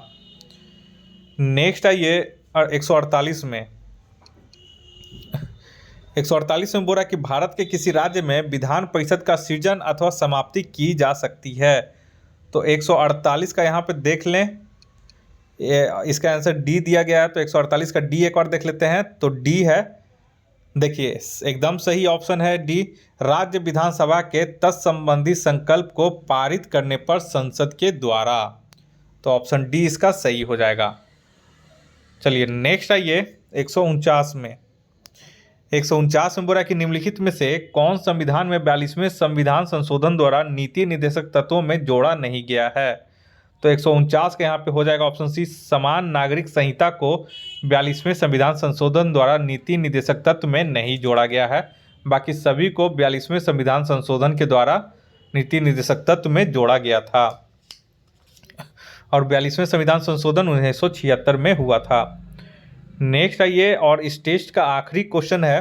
नेक्स्ट आइए 148 में 148 में बोला कि भारत के किसी राज्य में विधान परिषद का सृजन अथवा समाप्ति की जा सकती है। तो 148 का यहाँ पे देख लें, इसका आंसर डी दिया गया है। तो 148 का डी एक बार देख लेते हैं। तो डी है, देखिए एकदम सही ऑप्शन है डी, राज्य विधानसभा के तत्संबंधी संकल्प को पारित करने पर संसद के द्वारा। तो ऑप्शन डी इसका सही हो जाएगा। चलिए नेक्स्ट आइए 149 में 149 में बोला कि निम्नलिखित में से कौन संविधान में 42वें संविधान संशोधन द्वारा नीति निर्देशक तत्वों में जोड़ा नहीं गया है। तो 149 के यहाँ पे हो जाएगा ऑप्शन सी, समान नागरिक संहिता को 42वें संविधान संशोधन द्वारा नीति निर्देशक तत्व में नहीं जोड़ा गया है। बाकी सभी को 42वें संविधान संशोधन के द्वारा नीति निर्देशक तत्व में जोड़ा गया था और 42वें संविधान संशोधन 1976 में हुआ था। नेक्स्ट आइए और इस टेस्ट का आखिरी क्वेश्चन है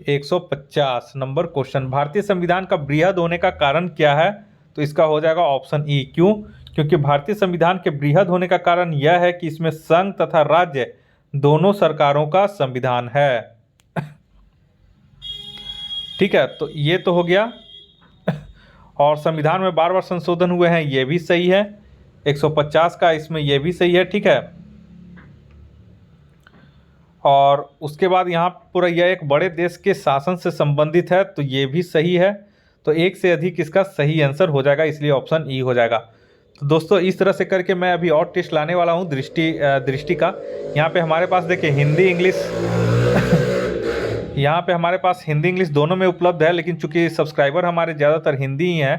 150 नंबर क्वेश्चन, भारतीय संविधान का बृहद होने का कारण क्या है। तो इसका हो जाएगा ऑप्शन ई, क्यों? क्योंकि भारतीय संविधान के बृहद होने का कारण यह है कि इसमें संघ तथा राज्य दोनों सरकारों का संविधान है। ठीक है, तो ये तो हो गया। और संविधान में बार बार संशोधन हुए हैं, ये भी सही है। 150 का इसमें ये भी सही है। ठीक है, और उसके बाद यहाँ पूरा यह एक बड़े देश के शासन से संबंधित है, तो ये भी सही है। तो एक से अधिक इसका सही आंसर हो जाएगा, इसलिए ऑप्शन ई हो जाएगा। तो दोस्तों इस तरह से करके मैं अभी और टेस्ट लाने वाला हूँ दृष्टि का। यहाँ पे हमारे पास देखिए हिंदी, इंग्लिश यहाँ पे हमारे पास हिंदी इंग्लिश दोनों में उपलब्ध है, लेकिन चूंकि सब्सक्राइबर हमारे ज़्यादातर हिंदी ही हैं,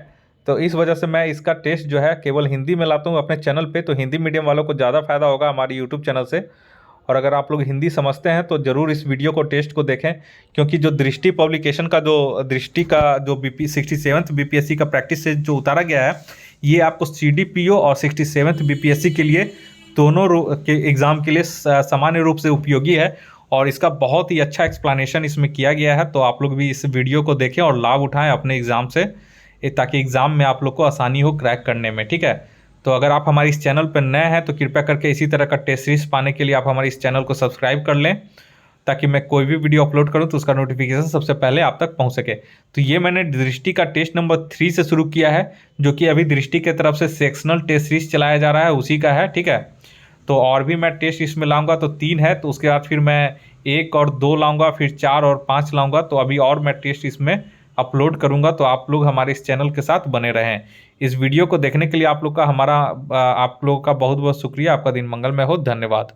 तो इस वजह से मैं इसका टेस्ट जो है केवल हिंदी में लाता हूँ अपने चैनल पे। तो हिंदी मीडियम वालों को ज़्यादा फ़ायदा होगा हमारे यूट्यूब चैनल से। और अगर आप लोग हिंदी समझते हैं तो ज़रूर इस वीडियो को टेस्ट को देखें, क्योंकि जो दृष्टि पब्लिकेशन का जो दृष्टि का जो BP 67th BPSC का प्रैक्टिस से जो उतारा गया है, ये आपको CDPO और 67th BPSC के लिए दोनों के एग्ज़ाम के लिए सामान्य रूप से उपयोगी है। और इसका बहुत ही अच्छा एक्सप्लेनेशन इसमें किया गया है। तो आप लोग भी इस वीडियो को देखें और लाभ उठाएं अपने एग्ज़ाम से, ताकि एग्ज़ाम में आप लोग को आसानी हो क्रैक करने में, ठीक है। तो अगर आप हमारे इस चैनल पर नए हैं तो कृपया करके इसी तरह का टेस्ट सीरीज पाने के लिए आप हमारे इस चैनल को सब्सक्राइब कर लें, ताकि मैं कोई भी वीडियो अपलोड करूं तो उसका नोटिफिकेशन सबसे पहले आप तक पहुंच सके। तो ये मैंने दृष्टि का टेस्ट नंबर 3 से शुरू किया है, जो कि अभी दृष्टि की तरफ से सेक्शनल टेस्ट सीरीज चलाया जा रहा है, उसी का है, ठीक है। तो और भी मैं टेस्ट इसमें लाऊंगा, तो 3 है, तो उसके बाद फिर मैं 1 और 2 लाऊंगा, फिर 4 और 5 लाऊंगा। तो अभी और मैं टेस्ट इसमें अपलोड करूंगा, तो आप लोग हमारे इस चैनल के साथ बने रहें। इस वीडियो को देखने के लिए आप लोग का बहुत बहुत शुक्रिया। आपका दिन मंगलमय हो। धन्यवाद।